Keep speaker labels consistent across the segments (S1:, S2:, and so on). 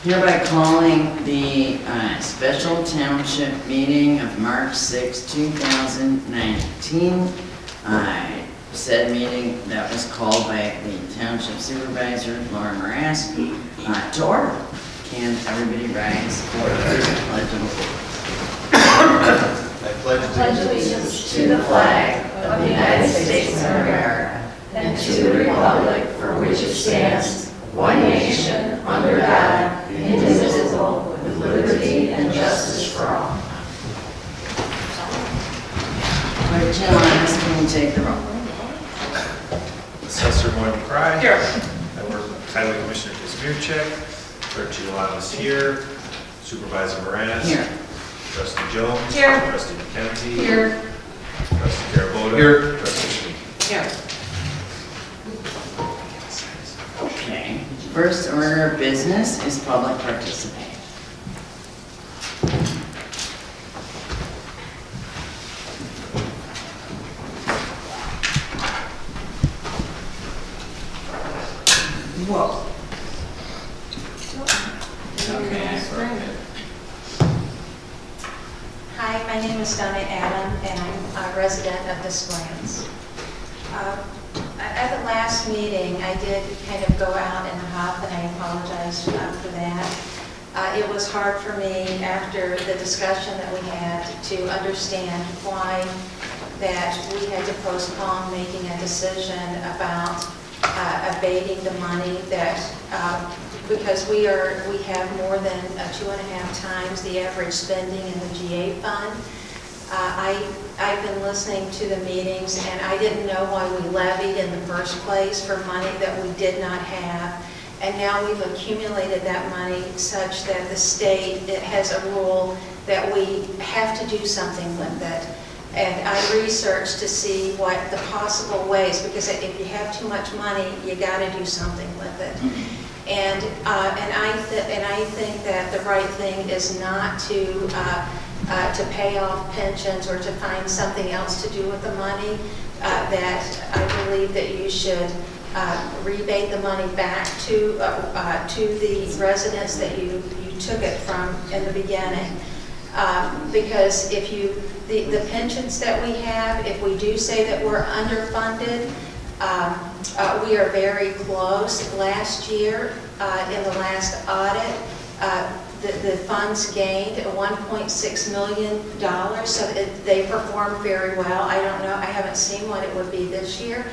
S1: Hereby calling the special township meeting of March 6, 2019. Said meeting that was called by the township supervisor, Laura Morass, to order. Can everybody rise for the pledge of allegiance?
S2: I pledge
S3: allegiance to the flag of the United States of America and to the republic for which it stands, one nation, under God, indivisible, with liberty and justice for all.
S1: Clerk Janice, can you take the roll?
S2: Assessor Moylan Cry.
S1: Here.
S2: Highway Commissioner Kazmierczak. Clerk Giovanni is here. Supervisor Morass.
S1: Here.
S2: Trustee Jones.
S3: Here.
S2: Trustee McKenzie.
S3: Here.
S2: Trustee Caraboda.
S4: Here.
S2: Trustee Schmidt.
S1: Here. Okay. First order of business is public participation. Whoa.
S3: Hi, my name is Donna Adam, and I'm a resident of Des Plaines. At the last meeting, I did kind of go out in a huff, and I apologize for that. It was hard for me after the discussion that we had to understand why that we had to postpone making a decision about abating the money that, because we have more than 2.5 times the average spending in the GA fund. I've been listening to the meetings, and I didn't know why we levied in the first place for money that we did not have. And now we've accumulated that money such that the state has a rule that we have to do something with it. And I researched to see what the possible ways, because if you have too much money, you got to do something with it. And I think that the right thing is not to pay off pensions or to find something else to do with the money. That I believe that you should rebate the money back to the residents that you took it from in the beginning. Because if the pensions that we have, if we do say that we're underfunded, we are very close. Last year, in the last audit, the funds gained $1.6 million, so they performed very well. I don't know, I haven't seen what it would be this year.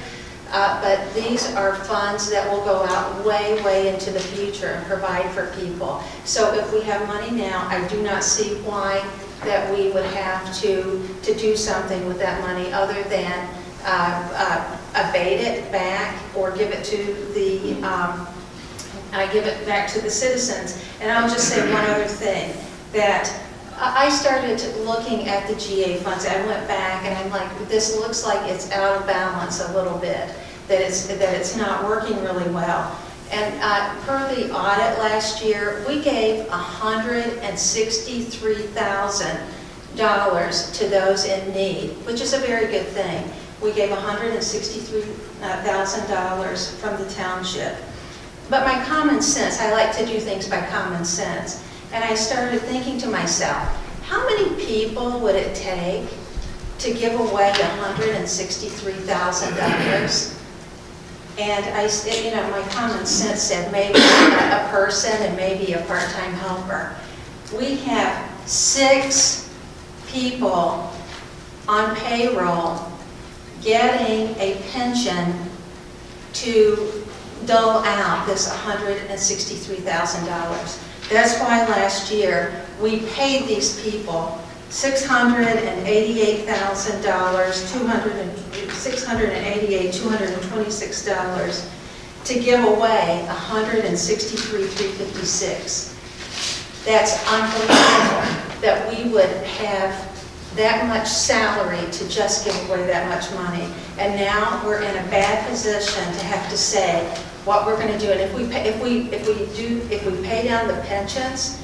S3: But these are funds that will go out way, way into the future and provide for people. So if we have money now, I do not see why that we would have to do something with that money other than abate it back or give it to the give it back to the citizens. And I'll just say one other thing, that I started looking at the GA funds. I went back and I'm like, this looks like it's out of balance a little bit, that it's not working really well. And per the audit last year, we gave $163,000 to those in need, which is a very good thing. We gave $163,000 from the township. But my common sense, I like to do things by common sense. And I started thinking to myself, how many people would it take to give away $163,000? And my common sense said maybe a person and maybe a part-time helper. We have 6 people on payroll getting a pension to dole out this $163,000. That's why last year we paid these people $226 to give away $163,356. That's unbelievable that we would have that much salary to just give away that much money. And now we're in a bad position to have to say what we're going to do. And if we pay down the pensions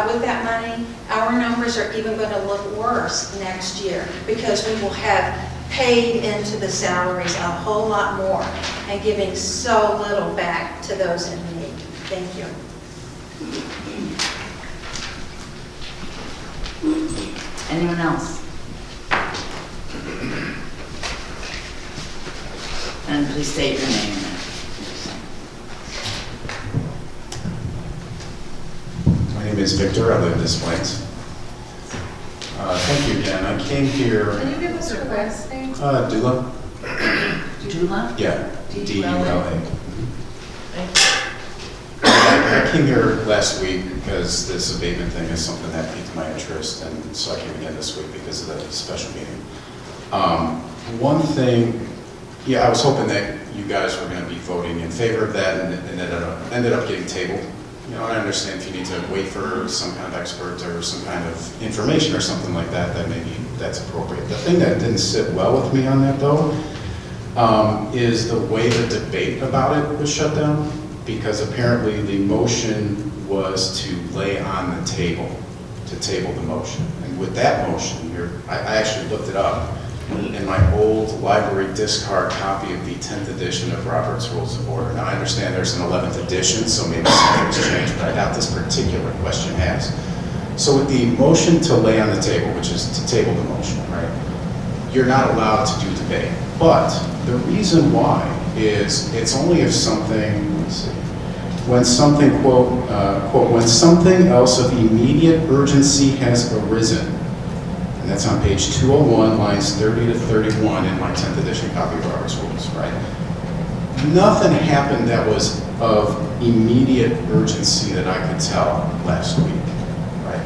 S3: with that money, our numbers are even going to look worse next year, because we will have paid into the salaries a whole lot more and giving so little back to those in need. Thank you.
S1: Anyone else? And please state your name.
S4: My name is Victor. I live in Des Plaines. Thank you again. I came here.
S5: Can you give us your last name?
S4: Dula?
S1: Dula?
S4: Yeah, D-U-L-A.
S5: Thank you.
S4: I came here last week because this abatement thing is something that piqued my interest, and so I came again this week because of the special meeting. One thing, I was hoping that you guys were going to be voting in favor of that, and it ended up getting tabled. You know, I understand if you need to wait for some kind of expert or some kind of information or something like that, then maybe that's appropriate. The thing that didn't sit well with me on that, though, is the way the debate about it was shut down, because apparently the motion was to lay on the table, to table the motion. And with that motion, I actually looked it up in my old library discard copy of the 10th edition of Robert's Rules of Order. Now, I understand there's an 11th edition, so maybe something's changed, but I doubt this particular question has. So with the motion to lay on the table, which is to table the motion, right, you're not allowed to do debate. But the reason why is it's only if something, let's see, when something, quote, when something else of immediate urgency has arisen. And that's on page 201, lines 30 to 31 in my 10th edition copy of Robert's Rules, right? Nothing happened that was of immediate urgency that I could tell last week, right?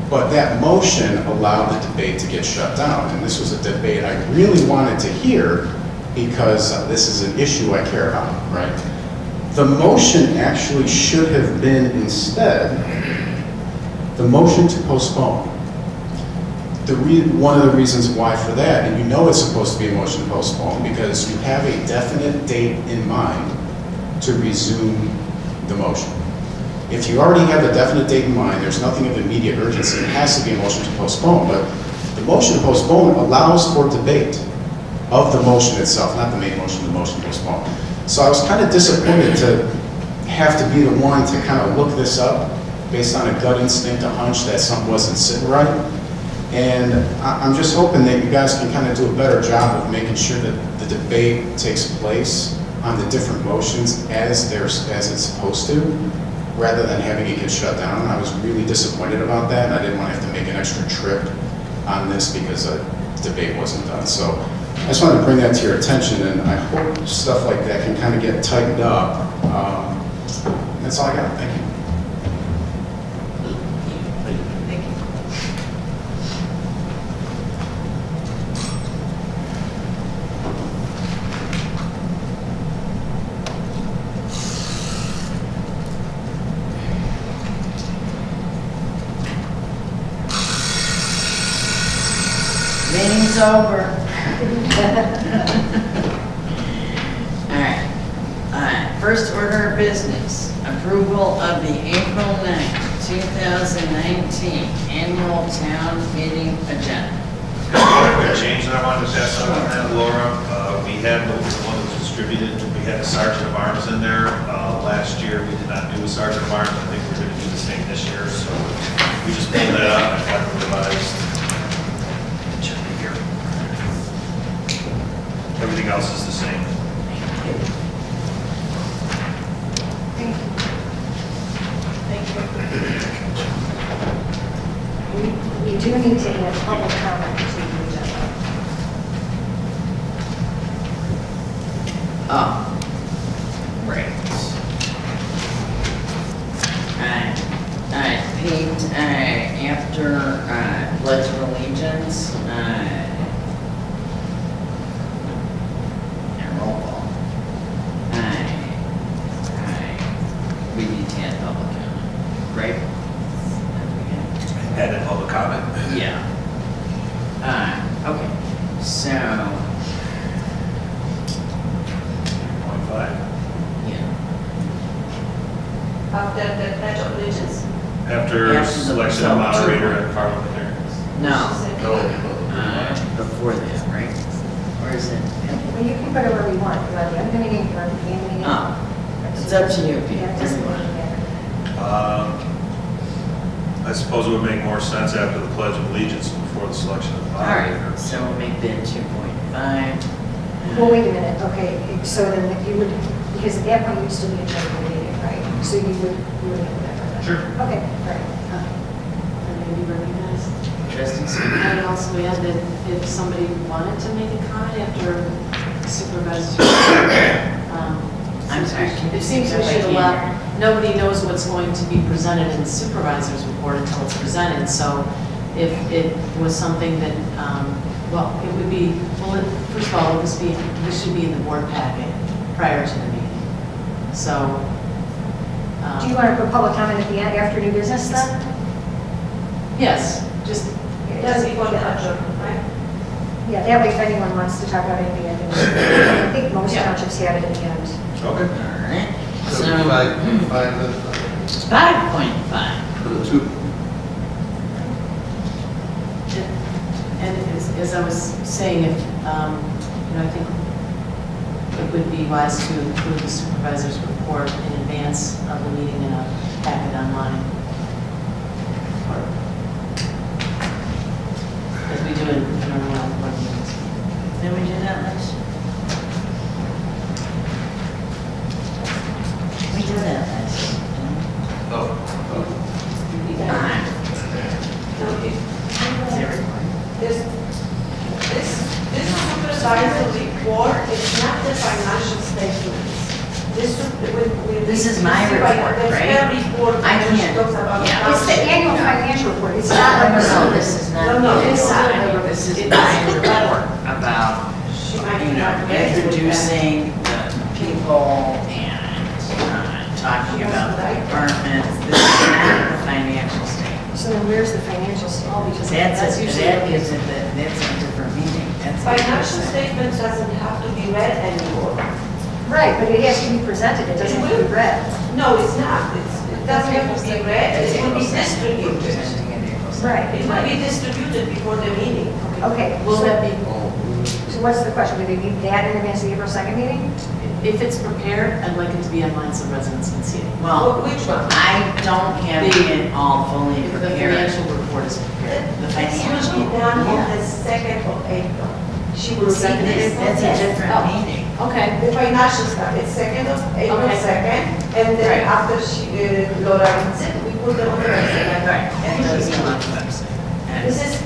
S4: But that motion allowed the debate to get shut down. And this was a debate I really wanted to hear because this is an issue I care about, right? The motion actually should have been instead the motion to postpone. One of the reasons why for that, and you know it's supposed to be a motion to postpone because you have a definite date in mind to resume the motion. If you already have a definite date in mind, there's nothing of immediate urgency, it has to be a motion to postpone, but the motion to postpone allows for debate of the motion itself, not the main motion, the motion to postpone. So I was kind of disappointed to have to be the one to kind of look this up based on a gut instinct, a hunch that something wasn't sitting right. And I'm just hoping that you guys can kind of do a better job of making sure that the debate takes place on the different motions as it's supposed to, rather than having it get shut down. I was really disappointed about that, and I didn't want to have to make an extra trip on this because a debate wasn't done. So I just wanted to bring that to your attention, and I hope stuff like that can kind of get tightened up. That's all I got. Thank you.
S5: Thank you.
S1: Meeting's over. All right, first order of business, approval of the April 9th, 2019 annual town meeting agenda.
S2: A change that I wanted to pass on that, Laura. We had the one that was distributed, we had a sergeant of arms in there. Last year, we did not do a sergeant of arms. I think we're going to do the same this year, so we just pulled that out and have it revised. Everything else is the same.
S5: Thank you.
S6: We do need to add public comment to the agenda.
S1: Oh, right. All right, Pete, after Pledge of Allegiance, roll call. We need to add public comment, right?
S2: Add in public comment.
S1: Yeah. Okay, so,
S2: 25.
S1: yeah.
S5: The Pledge of Allegiance.
S2: After
S1: After the-
S2: selection of moderator and parliamentarians.
S1: No,
S2: No.
S1: before that, right? Or is it?
S6: Well, you can put it wherever you want. You want the other meeting, you want the beginning meeting.
S1: Oh, it's up to you, Pete.
S6: Yeah, it doesn't really matter.
S2: I suppose it would make more sense after the Pledge of Allegiance before the selection of the
S1: All right,
S2: moderator.
S1: so we'll make bid 2.5.
S6: Well, wait a minute, okay, so then you would, because at that point you'd still be in charge of the meeting, right? So you would have whatever.
S2: Sure.
S6: Okay, all right.
S5: And maybe recognize.
S1: Trustee
S5: I
S1: Stewart.
S5: would also add that if somebody wanted to make a comment after supervisor.
S1: I'm sorry, can you
S5: It seems we
S1: speak up? I
S5: should
S1: can't
S5: allow,
S1: hear.
S5: nobody knows what's going to be presented in the supervisor's report until it's presented. So if it was something that, well, it would be, well, first of all, this should be in the board packet prior to the meeting. So.
S6: Do you want to put public comment at the end, after new business then?
S5: Yes, just,
S6: Yes,
S5: before the adjournment, right?
S6: Yeah, that way if anyone wants to talk about anything at the end. I think most
S5: Yeah.
S6: townships have it at the end.
S2: Okay.
S1: All right,
S7: So
S1: so 5.5.
S7: for the two,
S5: and as I was saying, if, I think it would be wise to include the supervisor's report in advance of the meeting in a packet online. As we do in our normal board meetings.
S1: Did we do that last year? We did that last year.
S7: oh,
S1: Fine.
S8: This supervisor report is not the financial statements.
S1: This is my report, right?
S8: Their report,
S1: I can't-
S8: talks about.
S1: yeah.
S6: It's the annual financial report, it's not like
S1: No,
S6: a...
S1: this is not.
S8: No,
S1: this
S8: it's not.
S1: This is my report about,
S8: She might
S1: you know,
S8: not get it.
S1: introducing the people and talking about the departments. This is not the financial statement.
S6: So then where's the financial statement?
S5: Oh, because
S1: That's
S5: that's usually.
S1: that is a, that's a different meeting. That's a
S8: Financial
S1: different-
S8: statement doesn't have to be read anymore.
S6: Right, but it has to be presented, it doesn't have to be read.
S8: No, it's not. It doesn't have to be read,
S1: That's
S8: it will be
S1: April 2nd.
S8: distributed.
S1: Presenting in April 2nd.
S6: Right.
S8: It will be distributed before the meeting.
S6: Okay,
S5: Will
S6: so
S5: that be,
S6: so what's the question, do they need that in advance of the April 2nd meeting?
S5: if it's prepared, I'd like it to be online so residents can see it.
S1: Well,
S8: Which one?
S1: I don't have it all fully
S5: If the
S1: prepared.
S5: financial report is prepared.
S1: The
S8: It's
S1: financial,
S8: usually done on
S1: yeah.
S8: the 2nd of April. She will see
S5: Second
S8: this.
S1: That's a
S8: Yes.
S1: different
S5: Oh.
S1: meeting.
S5: Okay.
S8: The financial stuff, it's 2nd of April,
S5: Okay.
S8: 2nd, and then
S1: Right.
S8: after Laura reads it, we put it on the website.
S1: Right, and those are on the website.
S8: This
S1: And
S8: is,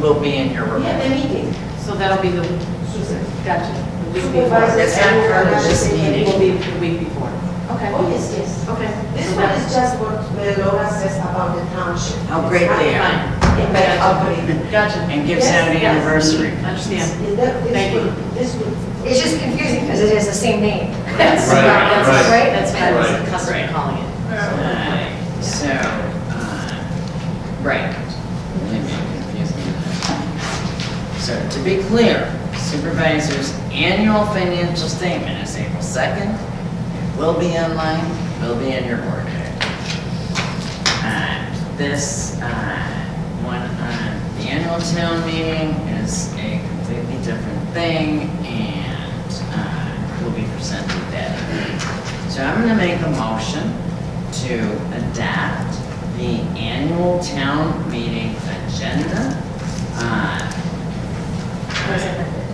S1: will be in your
S8: we have
S1: report.
S8: the meeting,
S5: So that'll be the,
S8: Susan.
S5: gotcha. The week before.
S8: Supervisor.
S1: That's not part of this meeting.
S5: Will be the week before. Okay.
S8: Oh, yes, yes.
S5: Okay.
S8: This
S5: So
S8: one
S5: that's-
S8: is just what Laura says about the township.
S1: How great they are.
S8: Yeah, how great.
S5: Gotcha.
S1: And gives
S8: Yes,
S1: out
S8: yes.
S1: anniversary.
S5: Understand.
S8: Thank you. This would.
S6: It's just confusing because it has the same name.
S5: That's
S7: Right,
S5: that's
S7: right.
S5: That's what I was
S7: Right.
S5: accustomed to calling it.
S1: Right, so, right. Maybe I'm confusing. So to be clear, supervisor's annual financial statement is April 2nd. It will be online, will be in your board packet. This one on the annual town meeting is a completely different thing and will be presented that evening. So I'm going to make a motion to adopt the annual town meeting agenda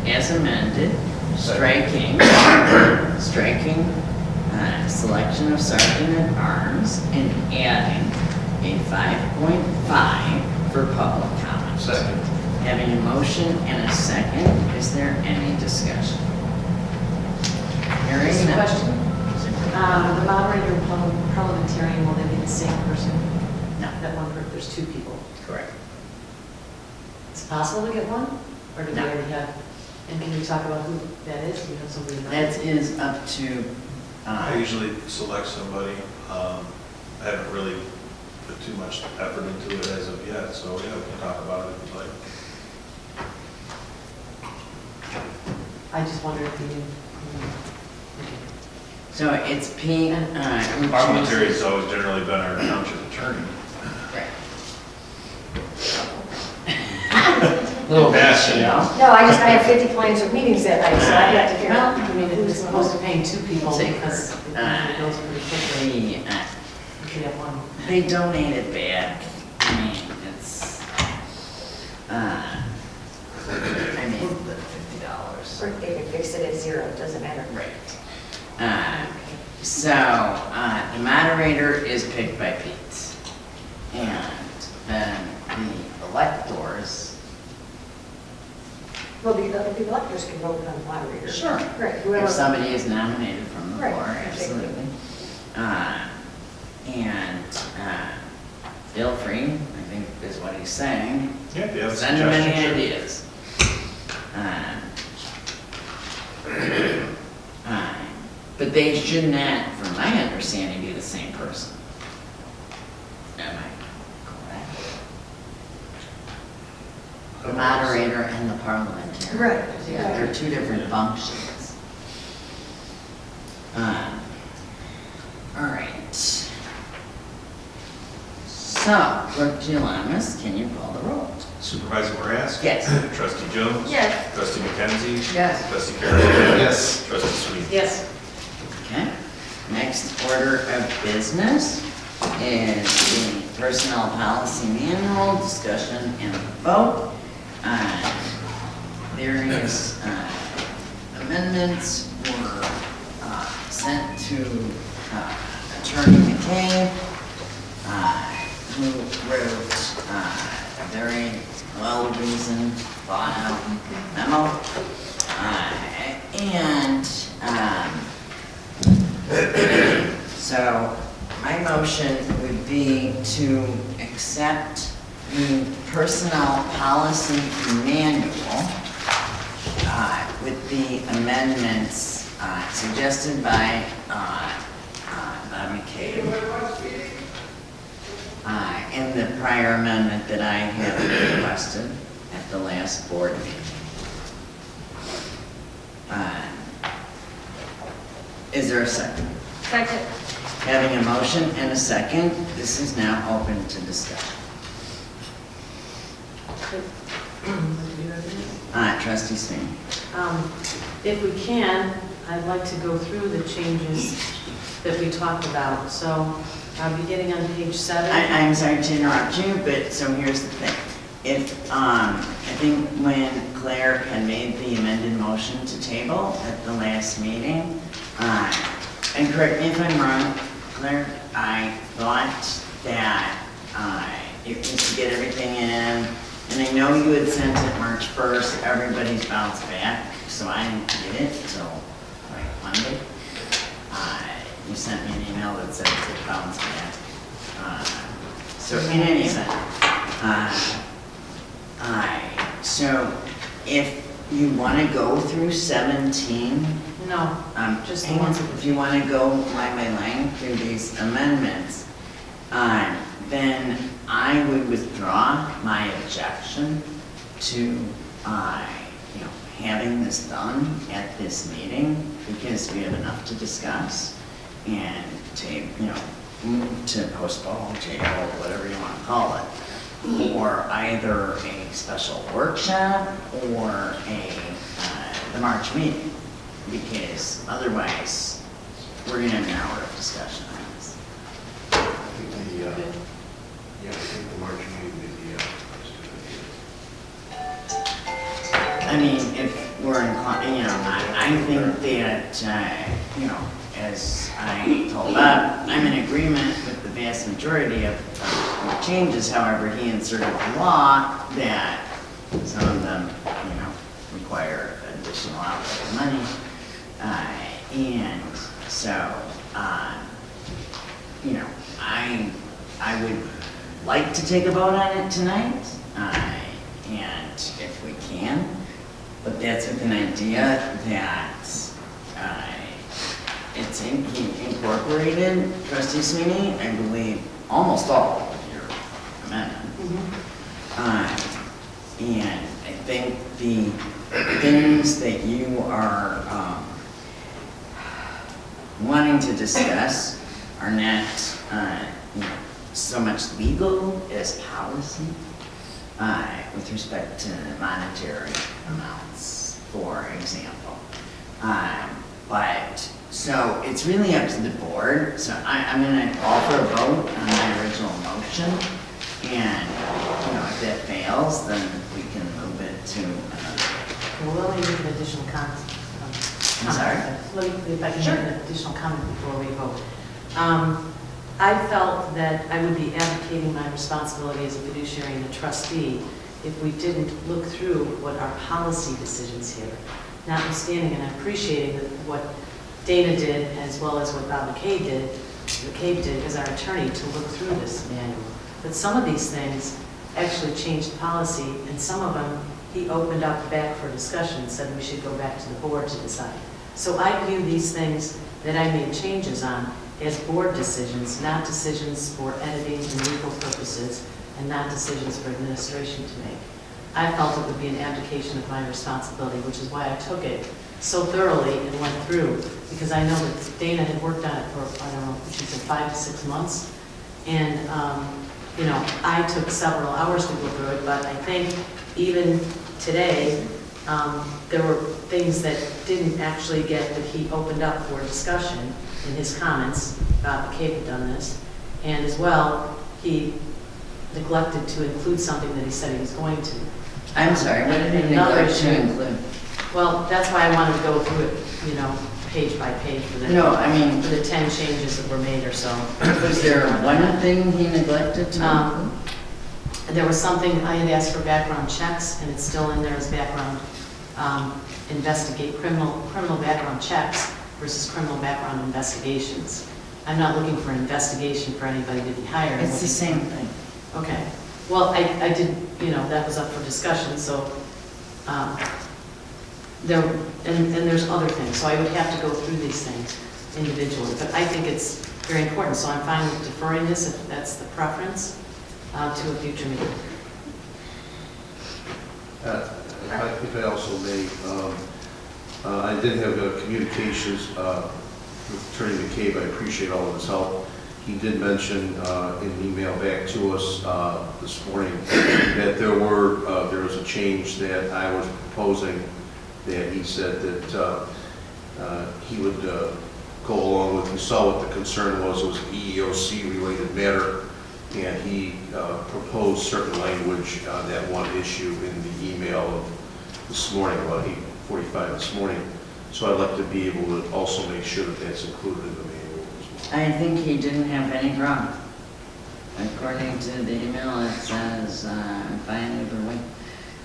S1: as amended, striking selection of sergeant at arms and adding a 5.5 for public comment.
S7: second.
S1: Having a motion and a second, is there any discussion? Hearing
S5: Just a
S1: none.
S5: question. The moderator and parliamentarian, will they be the same person?
S1: No.
S5: That one group, there's two people.
S1: Correct.
S5: Is it possible to get one? Or do we
S1: No.
S5: already have? And can we talk about who that is? Do we have somebody in mind?
S1: That is up to,
S2: I usually select somebody. I haven't really put too much effort into it as of yet, so yeah, we can talk about it if you'd like.
S5: I just wondered if you knew.
S1: so it's P.
S2: Parliamentary has always generally been our township attorney.
S1: Little
S2: Pass,
S1: bit, you know?
S6: No, I have 50 plans of meetings that night, so I have to figure
S5: Well,
S6: out.
S5: I mean, it's opposed to paying two people
S1: Take
S5: because it
S1: her.
S5: usually goes pretty quickly.
S1: The
S5: we have one.
S1: They donated back. I mean, it's, I mean, the $50.
S6: Or they could fix it at zero, it doesn't matter.
S1: Right. So, the moderator is picked by Pete. And then the electors.
S6: Well, the electors can vote on the moderator.
S1: Sure.
S6: Right,
S1: If
S6: whoever.
S1: somebody is nominated from the
S6: Right,
S1: floor,
S6: exactly.
S1: absolutely. And feel free, I think is what he's saying.
S2: Yeah, if you have
S1: Send him any
S2: suggestions, sure.
S1: ideas. But they should not, from my understanding, be the same person. Am I correct? The moderator and the parliamentarian.
S6: Right.
S1: Yeah, they're two different functions. All right. So, Clerk Gielamis, can you call the roll?
S2: Supervisor Morass?
S1: Yes.
S2: Trustee Jones?
S3: Yes.
S2: Trustee McKenzie?
S1: Yes.
S2: Trustee Carabelli? Yes. Trustee Sweeney?
S5: Yes.
S1: Okay. Next order of business is the personnel policy manual discussion and vote. Various amendments were sent to Attorney McCabe, who wrote a very well-reasoned, thought-out memo. So my motion would be to accept the personnel policy manual with the amendments suggested by Bob McCabe. And the prior amendment that I had requested at the last board meeting. Is there a second?
S3: Second.
S1: Having a motion and a second, this is now open to discussion. Trustee Sweeney.
S5: If we can, I'd like to go through the changes that we talked about. So I'll be getting on page 7.
S1: I'm sorry to interrupt you, but so here's the thing. If, I think when Claire had made the amended motion to table at the last meeting, and correct me if I'm wrong, Claire, I thought that it was to get everything in, and I know you had sent it March 1st, everybody's bounced back, so I didn't get it until like Monday. You sent me an email that said it bounced back. So in any event, so if you want to go through 17,
S5: No, just the
S1: hang on,
S5: ones.
S1: if you want to go line by line through these amendments, then I would withdraw my objection to, having this done at this meeting, because we have enough to discuss, and to, move to postpone, table, whatever you want to call it, or either a special workshop or the March meeting, because otherwise, we're gonna have an hour of discussion on this.
S7: I think the March meeting would be,
S1: I mean, if we're inclined, I think that, as I told Bob, I'm in agreement with the vast majority of the changes. However, he inserted a law that some of them, require additional outlay of money. And so, I would like to take a vote on it tonight, and if we can, but that's with an idea that it's incorporated, Trustee Sweeney, I believe, almost all of your amendment. And I think the things that you are wanting to discuss are not so much legal as policy with respect to monetary amounts, for example. But So it's really up to the board, so I'm gonna call for a vote on my original motion, and, if that fails, then we can move it to,
S5: Well, let me make an additional comment.
S1: I'm sorry?
S5: Let me, if I can
S1: Sure.
S5: make an additional comment before we vote. I felt that I would be advocating my responsibility as a fiduciary and a trustee if we didn't look through what our policy decisions here, notwithstanding, and appreciating what Dana did as well as what Bob McCabe did as our attorney to look through this manual. But some of these things actually changed policy, and some of them he opened up back for discussion and said we should go back to the board to decide. So I view these things that I made changes on as board decisions, not decisions for editing and legal purposes, and not decisions for administration to make. I felt it would be an abdication of my responsibility, which is why I took it so thoroughly and went through, because I know that Dana had worked on it for, I don't know, she said 5 to 6 months. And, I took several hours to go through it, but I think even today, there were things that didn't actually get, that he opened up for discussion in his comments. Bob McCabe had done this. And as well, he neglected to include something that he said he was going to.
S1: I'm sorry, what did he
S5: Another
S1: neglect to
S5: issue.
S1: include?
S5: Well, that's why I wanted to go through it, page by page for the,
S1: No, I mean,
S5: for the 10 changes that were made or so.
S1: was there one thing he neglected to include?
S5: There was something, I had asked for background checks, and it's still in there as background, criminal background checks versus criminal background investigations. I'm not looking for an investigation for anybody to be hired. I'm
S1: It's the
S5: looking-
S1: same thing.
S5: Okay. Well, I did, that was up for discussion, so, there's other things, so I would have to go through these things individually, but I think it's very important, so I'm fine with deferring this if that's the preference, to a future meeting.
S7: If I also may, I did have communications with Attorney McCabe. I appreciate all of his help. He did mention in an email back to us this morning that there was a change that I was proposing, that he said that he would go along with. He saw what the concern was. It was an EEOC-related matter, and he proposed certain language on that one issue in the email of this morning, about 8:45 this morning. So I'd like to be able to also make sure that that's included in the manual as well.
S1: I think he didn't have any problem. According to the email, it says, fine either way.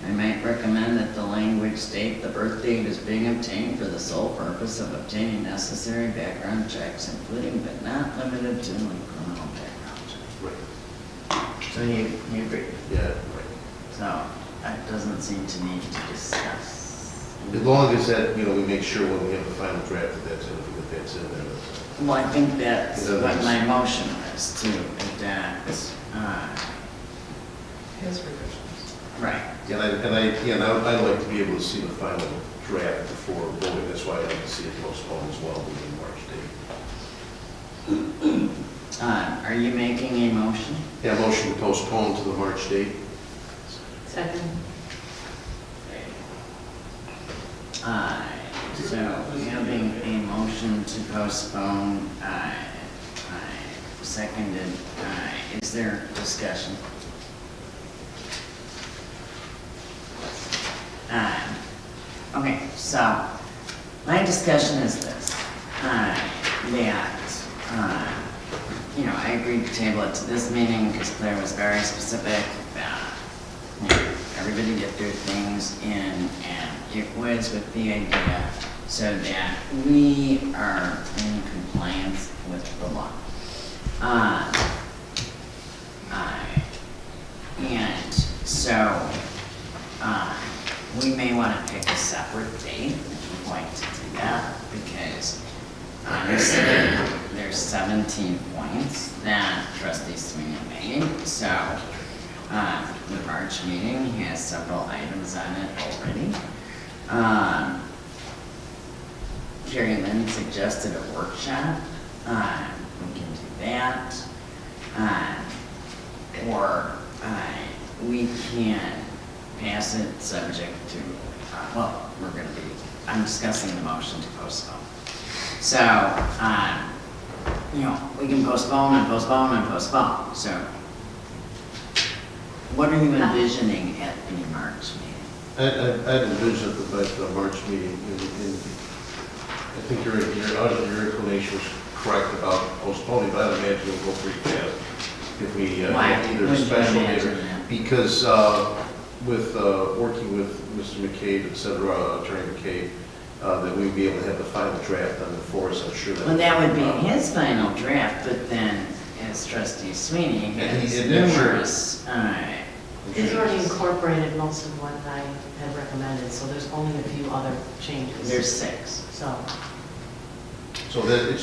S1: I might recommend that the language state the birth date is being obtained for the sole purpose of obtaining necessary background checks, including but not limited to criminal background checks.
S7: Right.
S1: So he agreed.
S7: Yeah, right.
S1: So that doesn't seem to need to discuss.
S7: As long as that, we make sure when we have the final draft that that's in there.
S1: Well, I think that's
S7: Is that
S1: what
S7: nice?
S1: my motion was, to adapt.
S5: His revisions.
S1: Right.
S7: I'd like to be able to see the final draft before voting. That's why I'd like to see it postponed as well, moving March date.
S1: Are you making a motion?
S7: Yeah, motion to postpone to the March date.
S5: Second.
S1: So having a motion to postpone, I seconded, is there discussion? Okay, so my discussion is this, that, I agreed to table it to this meeting because Claire was very specific about, everybody get their things in, and it was with the idea so that we are in compliance with the law. And so, we may want to pick a separate date if we're going to do that, because honestly, there's 17 points that trustee Sweeney made, so the March meeting has several items on it already. Carrie Lynn suggested a workshop. We can do that. Or we can pass it subject to, I'm discussing the motion to postpone. So, you know, we can postpone and postpone and postpone, so. What are you envisioning at the March meeting?
S7: I'd envision the March meeting, I think your inclination was correct about postponing, but I'd imagine it'll go pretty fast if we
S1: Why
S7: have either
S1: would
S7: a
S1: you
S7: special
S1: imagine
S7: meeting.
S1: that?
S7: Because with working with Mr. McCabe, et cetera, Attorney McCabe, that we'd be able to have the final draft on the force, I'm sure that.
S1: Well, that would be his final draft, but then, as trustee Sweeney has
S7: And then sure.
S1: numerous,
S5: He's already incorporated most of what I had recommended, so there's only a few other changes.
S1: there's 6.
S5: So,
S7: So that, it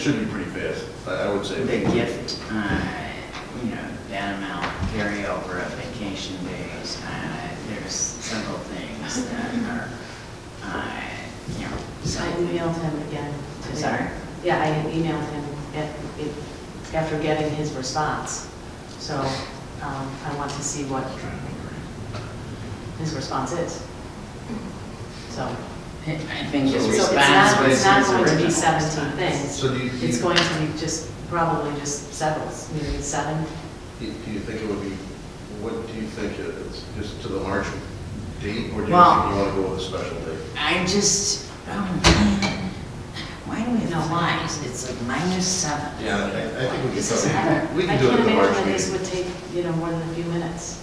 S7: should be pretty fast, I would say.
S1: The gift, you know, that amount carry over of vacation days, there's several things that are, you know.
S5: I emailed him again today.
S1: Sorry?
S5: Yeah, I emailed him after getting his response. So I want to see what his response is. So,
S1: I think his
S5: so
S1: response was
S5: it's not
S1: his
S5: going to be
S1: original
S5: 17
S1: response.
S5: things.
S7: So do you,
S5: It's going to be probably just several, maybe 7.
S7: do you think it would be, what do you think, it's just to the March date, or do you think you
S1: Well-
S7: want to go with a special date?
S1: I just, why do we have flies? It's like -7.
S7: Yeah, I think we
S1: This is
S7: can, we can do it
S5: I
S7: at the
S5: can't
S7: March
S5: imagine that this
S7: meeting.
S5: would take, more than a few minutes.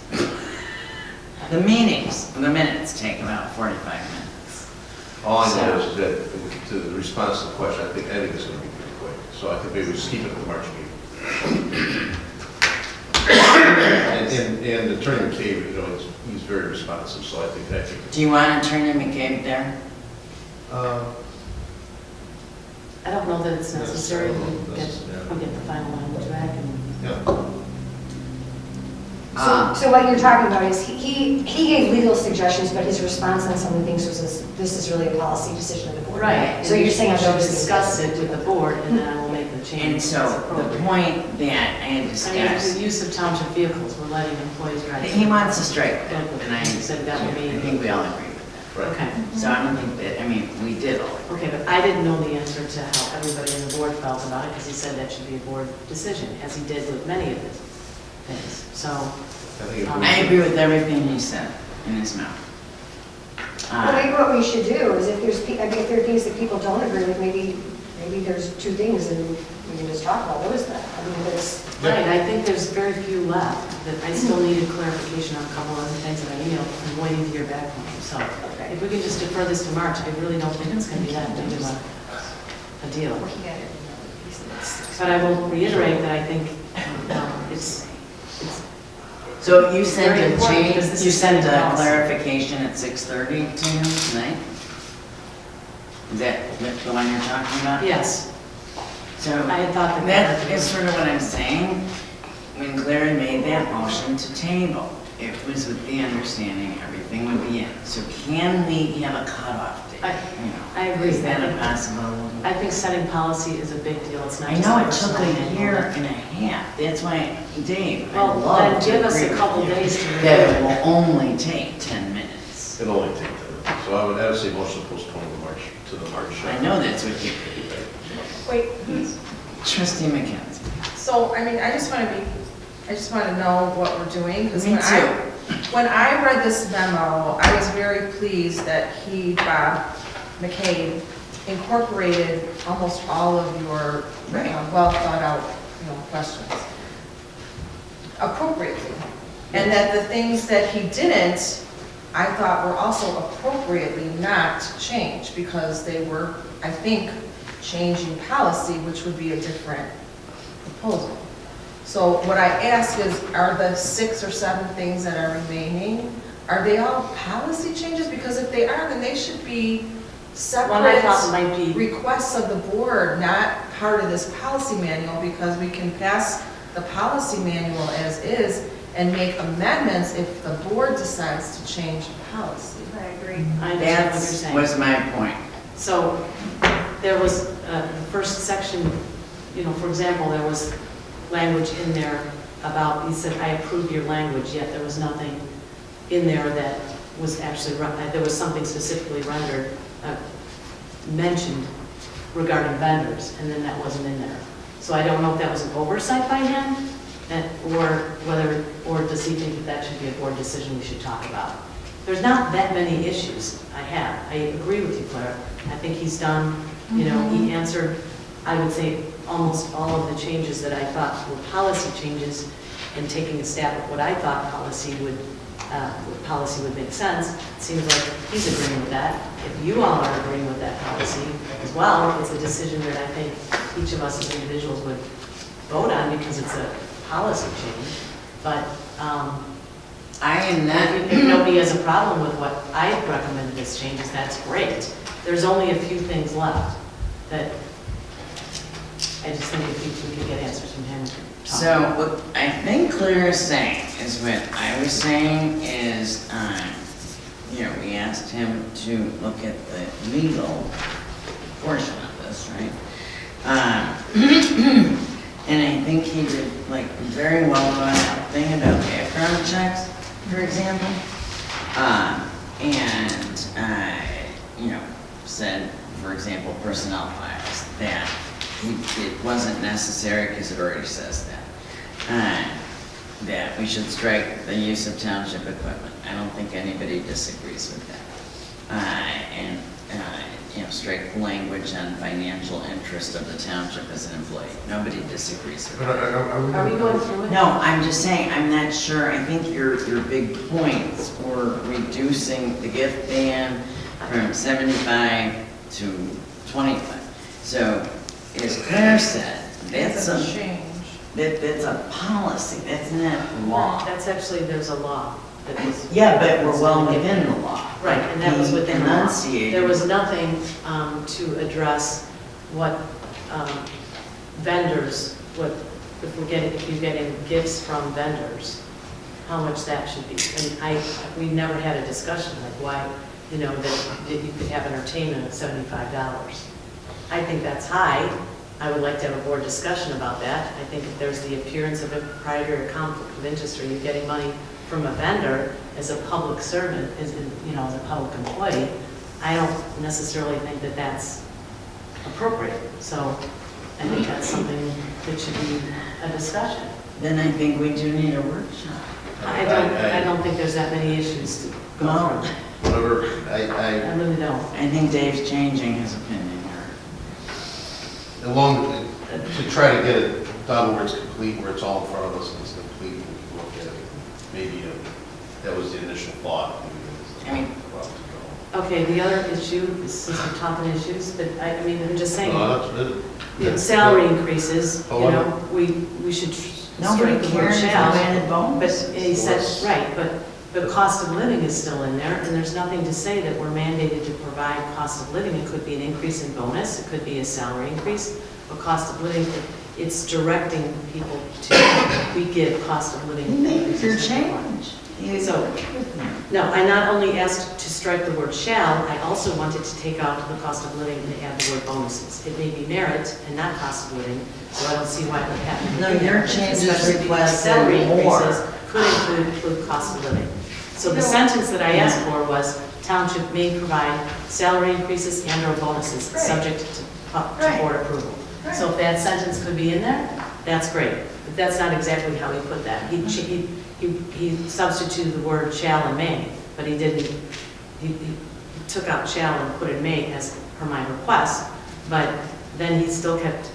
S1: The meetings, the minutes take about 45 minutes.
S7: All I know is that, to the response to the question, I think it's going to be pretty quick, so I think maybe we just keep it at the March meeting. And Attorney McCabe, he's very responsive, so I think that could.
S1: Do you want Attorney McCabe there?
S5: I don't know that it's necessary.
S7: Yeah.
S5: We'll get the final language back and.
S7: Yeah.
S6: So what you're talking about is, he gave legal suggestions, but his response on some of the things was, this is really a policy decision of the board.
S5: Right.
S6: So you're saying
S5: I
S6: I
S5: should
S6: don't
S5: discuss it with the board and then I will make the
S1: And
S5: change.
S1: so
S5: as
S1: the
S5: appropriate.
S1: point that I had
S5: I mean,
S1: discussed,
S5: the use of township vehicles, we're letting employees drive.
S1: he wants to strike that, and I
S5: Said that would be.
S1: think we all agree with
S7: Right.
S5: Okay.
S1: that. So I don't think that, I mean, we did all agree.
S5: Okay, but I didn't know the answer to how everybody on the board felt about it, because he said that should be a board decision, as he did with many of the things. So,
S7: I think if we-
S1: I agree with everything he said in his mouth.
S6: Well, maybe what we should do is if there are things that people don't agree with, maybe there's 2 things and we can just talk about those then. I mean, there's,
S5: right, I think there's very few left, that I still needed clarification on a couple other things that I emailed, I'm waiting to hear back from him. So, if we can just defer this to March, I really don't think it's going to be that big of a deal.
S6: looking at it.
S5: But I will reiterate that I think it's
S1: So you sent
S5: Very
S1: a
S5: important,
S1: change,
S5: because this
S1: you
S5: is
S1: sent
S5: setting
S1: a
S5: policy.
S1: clarification at 6:30 to him tonight? Is that the one you're talking about?
S5: yes.
S1: So
S5: I had thought that.
S1: that is sort of what I'm saying. When Claire made that motion to table, it was with the understanding everything would be in. So can we have a cutoff date? You know,
S5: I agree.
S1: Is that a possibility?
S5: I think setting policy is a big deal, it's not
S1: I
S5: just.
S1: know
S5: a
S1: it took
S5: personal
S1: a
S5: manual.
S1: year and a half. That's why, Dave, I
S5: Well,
S1: love
S5: then
S1: to
S5: give us
S1: agree
S5: a
S1: with
S5: couple
S1: you
S5: days to review
S1: that it
S5: it.
S1: will only take 10 minutes.
S7: It'll only take 10 minutes, so I would say motion to postpone to the March.
S1: I know that's what you,
S8: Wait,
S1: trustee McKenzie.
S8: so, I mean, I just want to know what we're doing, because
S1: Me too.
S8: when I read this memo, I was very pleased that Bob McCabe, incorporated almost all of your
S1: Right.
S8: well thought out, questions appropriately. And that the things that he didn't, I thought were also appropriately not changed, because they were, I think, changing policy, which would be a different proposal. So what I ask is, are the 6 or 7 things that are remaining, are they all policy changes? Because if they are, then they should be
S5: One I thought
S8: separate
S5: might be,
S8: requests of the board, not part of this policy manual, because we can pass the policy manual as is and make amendments if the board decides to change policy.
S6: I agree.
S5: I understand what you're
S1: That
S5: saying.
S1: was my point.
S5: So, there was, the first section, for example, there was language in there about, he said, I approve your language, yet there was nothing in there that was actually, there was something specifically rendered, mentioned regarding vendors, and then that wasn't in there. So I don't know if that was an oversight by him, or does he think that that should be a board decision we should talk about? There's not that many issues I agree with you, Claire. I think he's done, he answered, I would say, almost all of the changes that I thought were policy changes, and taking a stab at what I thought policy would make sense. It seems like he's agreeing with that. If you all are agreeing with that policy as well, it's a decision that I think each of us as individuals would vote on because it's a policy change. But
S1: I am not,
S5: if nobody has a problem with what I recommended as changes, that's great. There's only a few things left that I just think if we could get answers from him.
S1: so what I think Claire is saying is what I was saying is, we asked him to look at the legal portion of this, right? And I think he did like very well on that thing about background checks, for example. Said, for example, personnel files, that it wasn't necessary because it already says that. That we should strike the use of township equipment. I don't think anybody disagrees with that. Strike language on financial interest of the township as an employee. Nobody disagrees with that.
S5: Are we going through it?
S1: No, I'm just saying, I'm not sure. I think your big points were reducing the gift ban from 75 to 25. So, as Claire said, that's a
S8: change.
S1: that's a policy, that's not law.
S5: That's actually, there's a law that was.
S1: Yeah, but we're well within the law.
S5: Right, and that was within the law.
S1: Enunciated.
S5: There was nothing to address what vendors, if you're getting gifts from vendors, how much that should be. And we never had a discussion like why, that you could have entertainment of $75. I think that's high. I would like to have a board discussion about that. I think if there's the appearance of impropriety or conflict of interest, or you're getting money from a vendor as a public servant, as a public employee, I don't necessarily think that that's appropriate. So I think that's something that should be a discussion.
S1: Then I think we do need a workshop.
S5: I don't think there's that many issues to go
S1: Well,
S5: through.
S7: Whatever,
S5: I really don't.
S1: I think Dave's changing his opinion here.
S7: to try to get it done where it's complete, where it's all in front of us and it's complete, and we can look at it. Maybe that was the initial thought. Maybe it was about to go.
S5: Okay, the other issue, since we're talking issues, but I'm just saying,
S7: No, that's it.
S5: salary increases,
S7: However-
S5: we should
S1: Nobody
S5: strike the word
S1: cares if
S5: shall.
S1: we added
S5: But
S1: bonuses.
S5: he said, right, but cost of living is still in there, and there's nothing to say that we're mandated to provide cost of living. It could be an increase in bonus, it could be a salary increase, but cost of living, it's directing people to, we give cost of living.
S1: Make your
S5: increases.
S1: change.
S5: So, no, I not only asked to strike the word shall, I also wanted to take out the cost of living and add the word bonuses. It may be merit and not cost of living, so I don't see why it would have to be.
S1: No,
S5: in there,
S1: your changes
S5: especially because
S1: requested
S5: salary
S1: more.
S5: increases could include cost of living. So the sentence that I asked for was, township may provide salary increases and or bonuses,
S1: Right.
S5: subject to
S1: Right.
S5: board approval. So if that sentence could be in there, that's great. But that's not exactly how he put that. He substituted the word shall and may, but he didn't, he took out shall and put in may as per my request, but then he still kept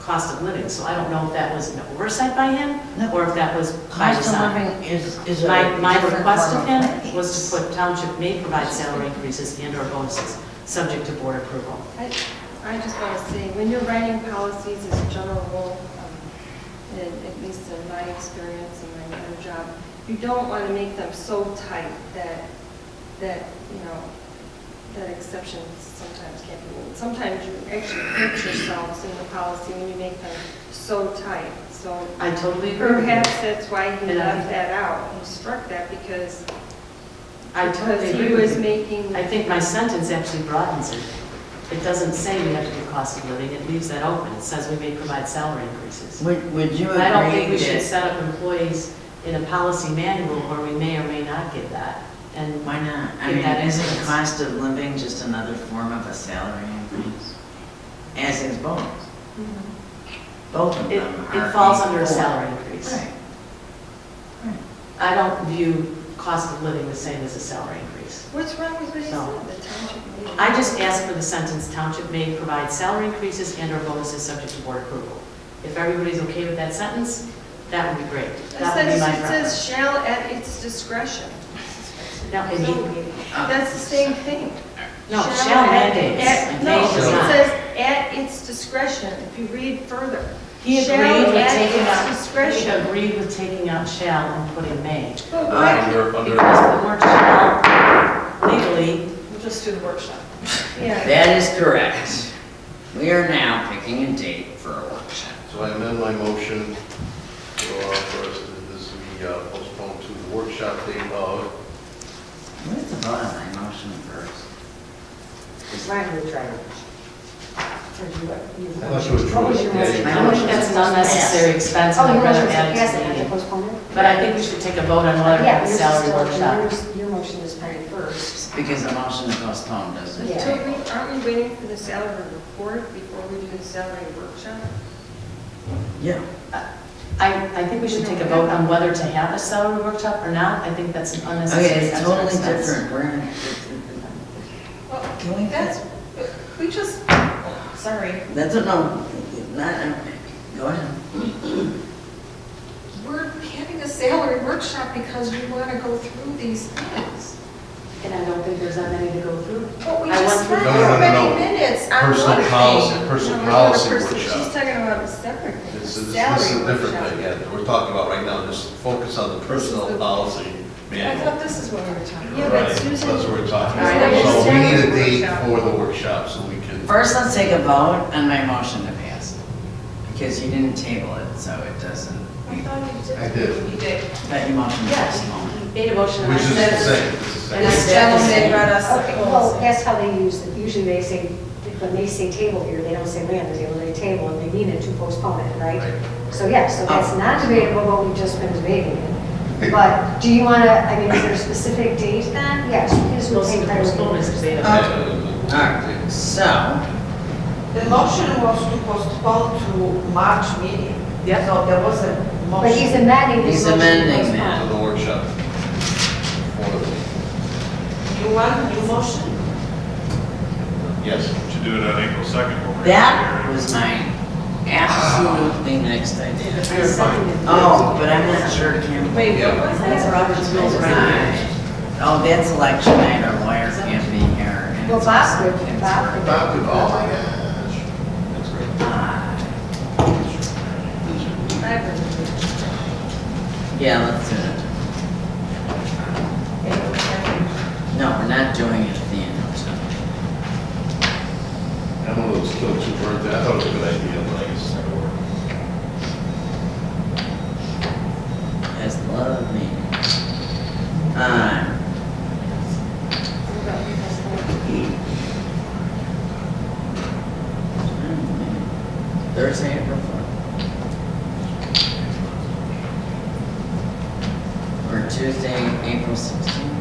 S5: cost of living. So I don't know if that was an oversight by him,
S1: No.
S5: or if that was by
S1: Cost of
S5: design.
S1: living is a
S5: My
S1: different
S5: request
S1: form
S5: of him
S1: praise.
S5: was to put township may provide salary increases and or bonuses, subject to board approval.
S9: I just want to say, when you're writing policies as a general rule, and at least in my experience and my other job, you don't want to make them so tight that exceptions sometimes can't be made. Sometimes you actually hurt yourselves in the policy when you make them so tight. So
S5: I totally agree with you.
S9: perhaps that's why he
S5: And I
S9: left
S5: think-
S9: that out. He struck that because
S5: He
S9: he was making.
S5: I think my sentence actually broadens it. It doesn't say we have to give cost of living, it leaves that open. It says we may provide salary increases.
S1: Would you
S5: I don't think
S1: agree
S5: we should
S1: that,
S5: set up employees in a policy manual where we may or may not give that. And
S1: why not? I
S5: Give
S1: mean,
S5: that
S1: isn't
S5: instance.
S1: cost of living just another form of a salary increase? as his bonus. Both of
S5: It,
S1: them are.
S5: it falls under a
S1: equal.
S5: salary increase.
S1: Right.
S5: I don't view cost of living the same as a salary increase.
S9: What's wrong with what he
S5: No.
S9: said, the township may?
S5: I just asked for the sentence, township may provide salary increases and/or bonuses subject to board approval. If everybody's okay with that sentence, that would be great. That would be my
S9: It says
S5: preference.
S9: shall at its discretion.
S5: Now, and he-
S9: That's the same thing.
S5: No, shall mandates, and
S9: No,
S5: may
S9: it
S5: does not.
S9: says at its discretion, if you read further.
S5: He
S9: Shall
S5: agreed with
S9: at
S5: taking
S9: its
S5: out, he
S9: discretion.
S5: agreed with taking out shall and putting may.
S9: But why-
S7: Under,
S5: Because the word shall legally,
S10: We'll just do the workshop.
S9: Yeah.
S1: That is correct. We are now picking a date for a workshop.
S7: so I amend my motion for us, this to be postponed to the workshop date of,
S1: We have to vote on my motion first.
S6: Ryan would try to.
S7: Unless you would
S6: What was
S7: try-
S6: your
S7: yeah,
S6: motion?
S7: you
S5: I don't think that's an unnecessary expense, and
S6: Oh,
S5: I'd
S6: your
S5: rather
S6: motion
S5: add
S6: to
S5: it
S6: pass
S5: to
S6: it
S5: the
S6: as a
S5: meeting.
S6: postponement?
S5: But I think we should take a vote on whether to
S6: Yeah,
S5: have a
S6: yours is
S5: salary
S6: still-
S5: workshop.
S6: Your motion is pending first.
S1: Because the motion to postpone doesn't
S6: Yeah.
S9: So
S1: table.
S9: aren't we waiting for the salary report before we do the salary workshop?
S1: Yeah.
S5: I think we should take a vote on whether to have a salary workshop or not. I think that's an unnecessary
S1: Okay, it's
S5: extra
S1: totally
S5: expense.
S1: different. We're gonna,
S10: Well,
S1: can we?
S10: that's, we just, sorry,
S1: That's a no, not, go ahead.
S10: we're having a salary workshop because we want to go through these things.
S5: And I don't think there's that many to go through.
S10: But we
S5: I
S10: just
S5: went through-
S10: spent
S7: No, no,
S10: how
S7: no,
S10: many
S7: no.
S10: minutes on
S7: personal
S10: one
S7: policy,
S10: thing?
S7: personal
S9: No, we're not a
S7: policy
S9: person.
S7: workshop.
S9: She's talking about a separate thing.
S7: This is a
S9: salary
S7: different
S9: workshop.
S7: thing, yeah, we're talking about right now, just focus on the personnel policy
S10: I
S7: manual.
S10: thought this is what we were talking
S9: Yeah,
S10: about.
S9: but
S7: Right,
S9: Susan-
S7: that's what we're talking
S5: All right,
S7: about. So we
S9: Susan-
S7: need a date
S9: Workshop.
S7: for the workshop, so we can.
S1: First, let's take a vote on my motion to pass. Because you didn't table it, so it doesn't,
S10: I thought you did.
S7: I did.
S10: You did.
S1: that your motion to
S5: Yes,
S1: postpone.
S5: he made a motion. and I
S7: Which is the
S5: said-
S7: same, it's the same.
S5: And I
S10: This
S5: said-
S10: gentleman brought us a
S6: Okay, well,
S10: proposal.
S6: that's how they use it. Usually they say, when they say table here, they don't say lay on the table, they table, and they mean it to postpone it, right?
S7: Right.
S6: So yes, so that's not debatable what we've just been debating. But do you want to, I mean, is there a specific date then? Yes, because we
S5: Most of
S6: take
S5: the
S6: priority.
S5: postponements is debatable.
S1: Alright, so,
S11: The motion was to postpone to March meeting.
S5: Yep.
S11: So there was a motion.
S6: But he's amending his
S1: He's
S6: motion to
S1: amending
S6: postpone.
S1: that.
S7: To the workshop.
S11: You want a new motion?
S7: Yes.
S2: To do it on April 2nd. when we're
S1: that
S2: here.
S1: was my absolutely next idea.
S5: I seconded it.
S1: Oh, but I'm not sure it can.
S10: Wait, what was
S5: That's
S10: that?
S5: Robert's rules of regulation.
S1: Oh, that's election night, our lawyer can't be here. and
S6: Well,
S1: it's
S6: Bob
S1: also
S6: could,
S1: kids'
S6: Bob
S1: work.
S6: could.
S7: Bob could, oh my gosh. That's great.
S1: Ah, Yeah, let's do it. No, we're not doing it at the end of the
S7: I'm one of those kill two birds, I thought it was a good idea, but I guess it's not gonna work.
S1: As love me. Thursday, April 4th. Or Tuesday, April 16th.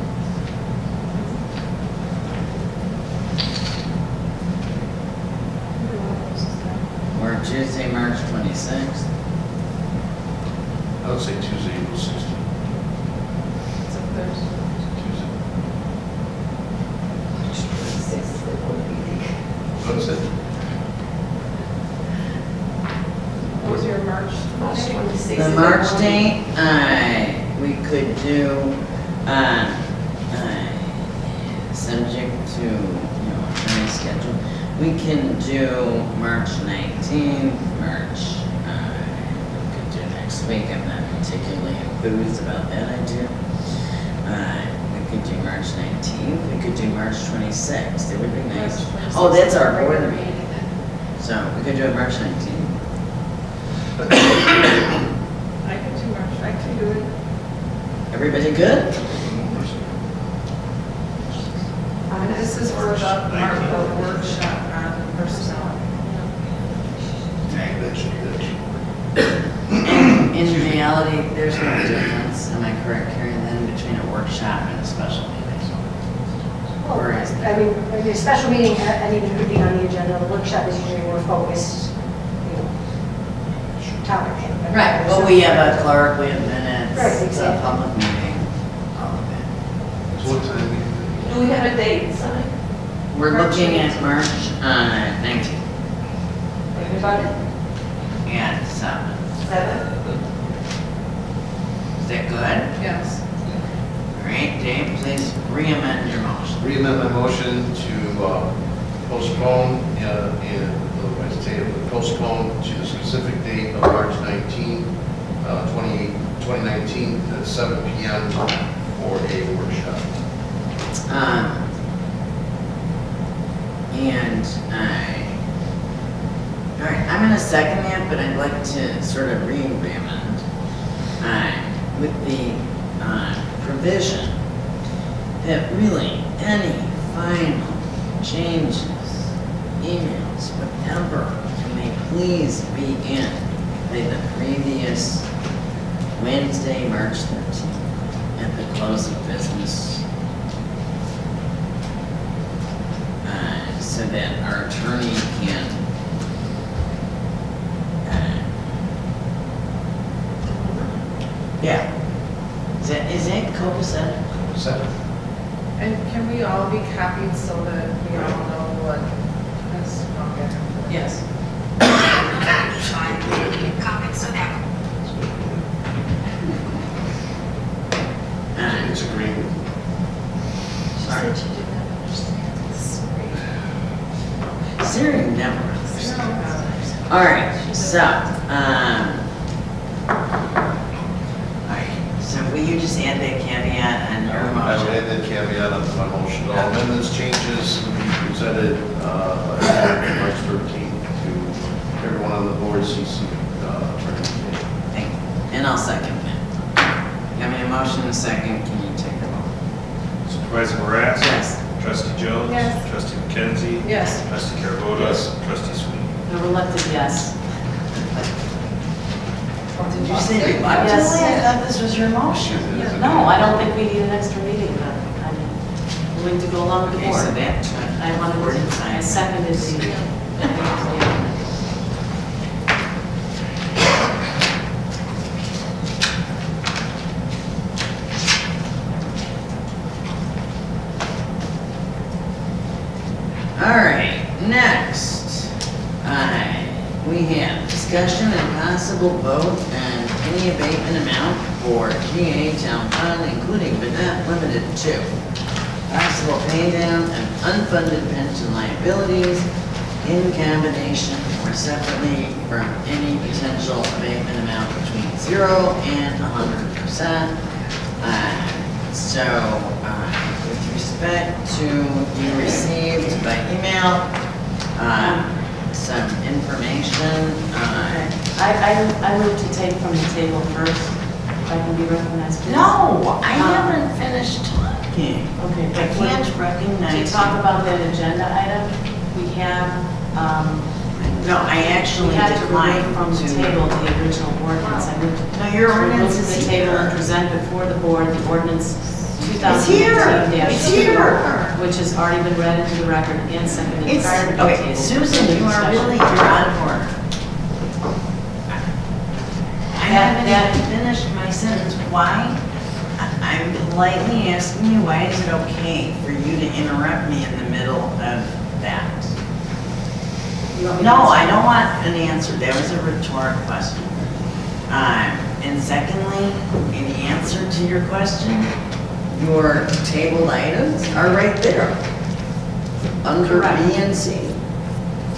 S1: Or Tuesday, March 26th.
S7: I would say Tuesday, April 16th.
S10: It's a Thursday.
S7: Tuesday. What is it?
S10: What was your March?
S1: The March date, we could do, subject to, attorney schedule, we can do March 19th, we could do next week, I'm not particularly enthused about that idea. We could do March 19th, we could do March 26th, it would be nice. Oh, that's our board meeting, so we could do it March 19th.
S9: I can do March, I can do it.
S1: Everybody good?
S10: And this is for the workshop on personnel.
S7: That should work.
S1: And in reality, there's no difference, am I correct, Karen, then between a workshop and a special meeting? Or is it?
S6: I mean, a special meeting, anything could be on the agenda, the workshop is usually more focused, you know, topic.
S1: Right, well, we have a clerk, we have minutes,
S6: Right,
S1: it's a
S6: exactly.
S1: public meeting, all of it.
S7: So what time?
S10: Do we have a date, Sonny?
S1: We're looking at March 19th
S10: Everybody?
S1: at 7.
S10: 7?
S1: Is that good?
S10: Yes.
S1: All right, Dave, please re-amend your motion.
S7: Re-amend my motion to postpone, postpone to the specific date of March 19, 2019, at 7 PM for a workshop.
S1: All right, I'm gonna second that, but I'd like to sort of re-amend with the provision that really any final changes, emails, whatever, may please be in by the previous Wednesday, March 13th, at the close of business. So that our attorney can yeah. Is that copacetic?
S10: And can we all be copied so that we all know what is wrong?
S5: Yes.
S7: It's agreement.
S3: She said she did not understand. Sorry.
S1: Siri never understands. All right, so, will you just add that caveat on your
S7: I would
S1: motion?
S7: add that caveat onto my motion. All amendments, changes will be presented March 13th to everyone on the board, CC.
S1: Thank you. And I'll second that. You have a motion and a second, can you take the vote?
S2: Supervisor Moraz?
S1: Yes.
S2: Trustee Jones?
S10: Yes.
S2: Trustee McKenzie?
S10: Yes.
S2: Trustee Carabota?
S7: Yes.
S2: Trustee Sweeney?
S5: A reluctant yes.
S1: Did you say reluctantly?
S5: Yes.
S1: I thought this was your motion.
S5: No, I don't think we need an extra meeting, but I'm willing to go along with the
S1: Okay, so
S5: board.
S1: that.
S5: I wanted to, I seconded the.
S1: All right, next, we have discussion and possible vote on any abatement amount for GA Town Fund, including but not limited to possible pay down of unfunded pension liabilities in combination or separately from any potential abatement amount between 0 and 100%. With respect to, you received by email, some information.
S5: I move to take from the table first, if I can be recognized, please.
S1: No, I haven't finished talking.
S5: Okay.
S1: I can't recognize.
S5: To talk about that agenda item, we have,
S1: No, I
S5: we
S1: actually
S5: had to
S1: declined
S5: remove from the table the original ordinance. I moved
S1: No, your
S5: to remove
S1: ordinance
S5: to
S1: is
S5: the table and
S1: here.
S5: present before the board the ordinance
S1: It's here.
S5: 2018-2,
S1: It's here.
S5: which has already been read into the record and seconded
S1: It's,
S5: prior to the
S1: okay,
S5: table.
S1: Susan, you are really, you're out of order. I haven't even finished my sentence. Why? I'm politely asking you, why is it okay for you to interrupt me in the middle of that?
S5: You want me to
S1: No,
S5: answer?
S1: I don't want an answer. That was a rhetoric question. And secondly, in answer to your question, your tabled items are right there, under
S5: Correct.
S1: B and C.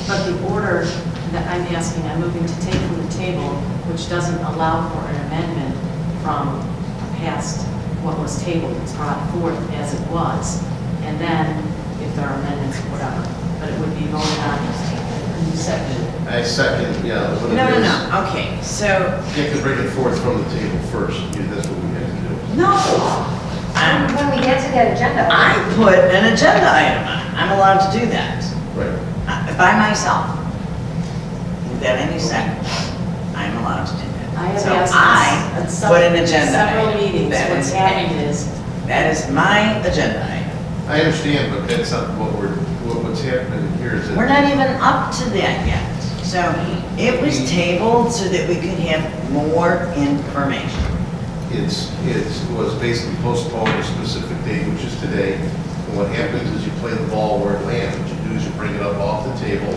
S5: But the order that I'm asking, I'm moving to take from the table, which doesn't allow for an amendment from past what was tabled. It's brought forth as it was. And then, if there are amendments, whatever. But it would be voted on, and you seconded it.
S7: I second, yeah. what it
S1: No,
S7: is.
S1: no, okay, so,
S7: You have to bring it forth from the table first. Yeah, that's what we have to do.
S1: no.
S6: When we get to that agenda.
S1: I put an agenda item on. I'm allowed to do that,
S7: Right.
S1: by myself. Without any second, I'm allowed to do
S5: I
S1: that.
S5: have
S1: So
S5: asked
S1: I
S5: at
S1: put an agenda
S5: several
S1: item.
S5: meetings,
S1: That
S5: what's
S1: is
S5: happened
S1: A.
S5: is,
S1: That is my agenda item.
S7: I understand, but that's not what's happening here is that.
S1: We're not even up to that yet. So it was tabled so that we could have more information.
S7: It was basically postponed to a specific date, which is today. And what happens is you play the ball where it lands. What you do is you bring it up off the table,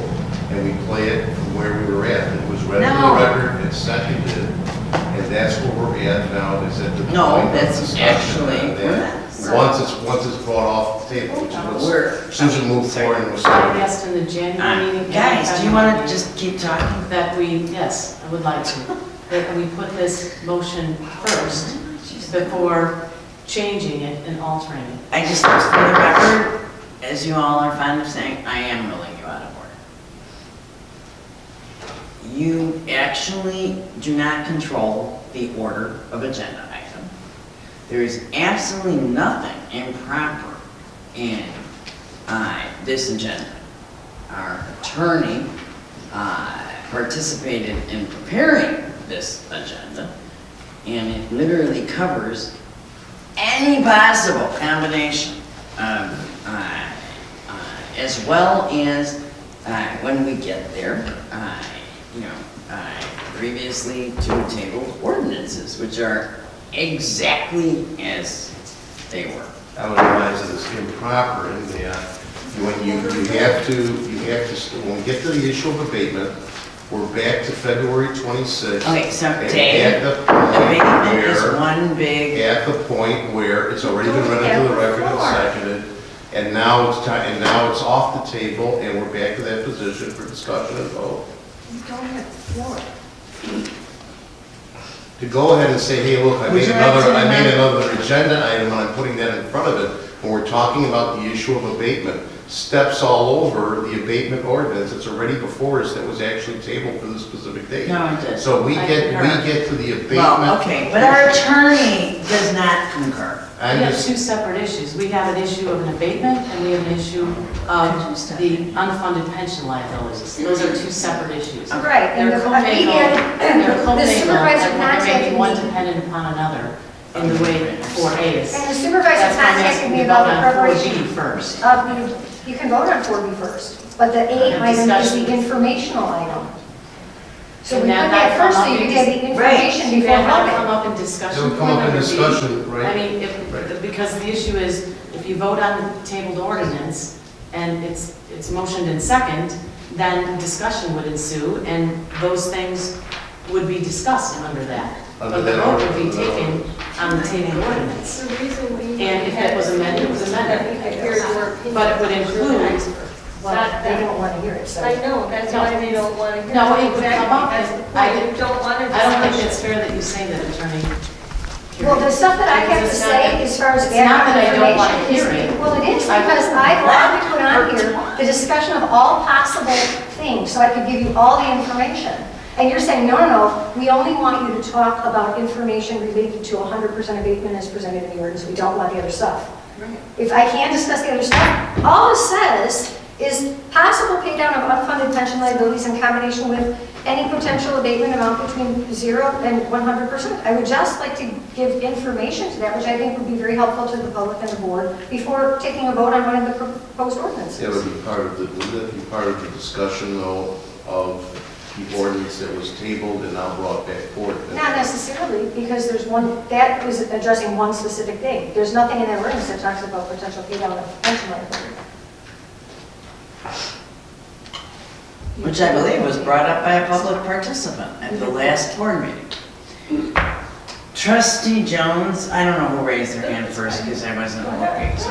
S7: and we play it from where we were at. It was read into
S1: No.
S7: the record, it's seconded, and that's where we're at now, is at the
S1: No,
S7: point of
S1: that's
S7: discussion
S1: actually-
S7: on that.
S1: we're not.
S7: Once it's brought off the table, which is
S1: We're-
S7: what Susan moved forward and was
S5: I
S7: saying.
S5: asked in the January meeting.
S1: Guys, do you want to just keep talking?
S5: That we, yes, I would like to, that we put this motion first before changing it and altering it.
S1: I just, for the record, as you all are fond of saying, I am ruling you out of order. You actually do not control the order of agenda item. There is absolutely nothing improper in this agenda. Our attorney participated in preparing this agenda, and it literally covers any possible combination of, as well as when we get there, previously to tabled ordinances, which are exactly as they were.
S7: I would advise that it's improper in that when you have to, when we get to the issue of abatement, we're back to February 26th.
S1: Okay, so
S7: and
S1: Dave,
S7: at the point
S1: abatement is
S7: where-
S1: one big,
S7: At the point where it's already been read into the record and seconded, and now it's time, and now it's off the table, and we're back to that position for discussion and vote.
S9: You don't have the floor.
S7: To go ahead and say, hey, look,
S1: Would you like to
S7: I made
S1: amend-
S7: another agenda item, and I'm putting that in front of it, when we're talking about the issue of abatement, steps all over the abatement ordinance that's already before us that was actually tabled for the specific date.
S1: no, it doesn't.
S7: So we
S5: I
S7: get
S5: concur.
S7: to the abatement.
S1: Well, okay, but our attorney does not concur.
S7: I'm
S5: We have
S7: just-
S5: two separate issues. We have an issue of an abatement, and we have an issue of the unfunded pension liabilities. Those are two separate issues.
S6: Right, and
S5: They're
S6: the
S5: commingled,
S6: the supervisor
S5: like we're
S6: contacted
S5: making one
S6: me,
S5: dependent upon another in the way 4A is.
S6: and the supervisor
S5: That's why I'm
S6: contacted
S5: asking
S6: me
S5: you
S6: about
S5: vote
S6: the
S5: on 4B
S6: preparation
S5: first.
S6: of the, you can vote on 4B first, but the A
S5: Have
S6: item is
S5: discussion.
S6: the informational item. So
S5: And
S6: we put
S5: that
S6: that
S5: come
S6: first,
S5: up
S6: so you
S5: in
S6: can get the information before
S5: That might come
S6: voting.
S5: up in discussion.
S7: It'll come
S5: point
S7: up in
S5: number B.
S7: discussion, right?
S5: I mean,
S7: Right.
S5: because the issue is, if you vote on the tabled ordinance, and it's motioned in second, then discussion would ensue, and those things would be discussed under that.
S7: Under
S5: But the
S7: that
S5: vote would be
S7: ordinance.
S5: taken on the tabled ordinance.
S9: The reason we.
S5: And if it was amended, it was amended.
S9: I hear your opinion.
S5: But it would include,
S6: Well, they don't want to hear it, so.
S9: I know, that's why they don't want to hear.
S5: No,
S9: it.
S5: it would come
S9: Exactly,
S5: up
S9: that's
S5: and
S9: the point, you don't want to.
S5: I don't think it's fair that you say that, Attorney.
S6: Well, the stuff that I have to
S5: Because it's
S6: say
S5: not-
S6: as far as
S5: it's not that I don't want to
S6: information
S5: hear it.
S6: well, it is because I wanted to put on here the discussion of all possible things, so I could give you all the information. And you're saying, no, no, no, we only want you to talk about information related to 100% abatement as presented in the ordinance, we don't want the other stuff. If I can't discuss the other stuff, all it says is possible pay down of unfunded pension liabilities in combination with any potential abatement amount between 0 and 100%. I would just like to give information to that, which I think would be very helpful to the public and the board before taking a vote on one of the proposed ordinances.
S7: That would be part of the, wouldn't that be part of the discussion though of the ordinance that was tabled and now brought back forward?
S6: Not necessarily, because there's one, that was addressing one specific thing. There's nothing in that ordinance that talks about potential pay down of pension liability.
S1: which I believe was brought up by a public participant at the last board meeting. Trustee Jones, I don't know who raised their hand first because I wasn't looking, so.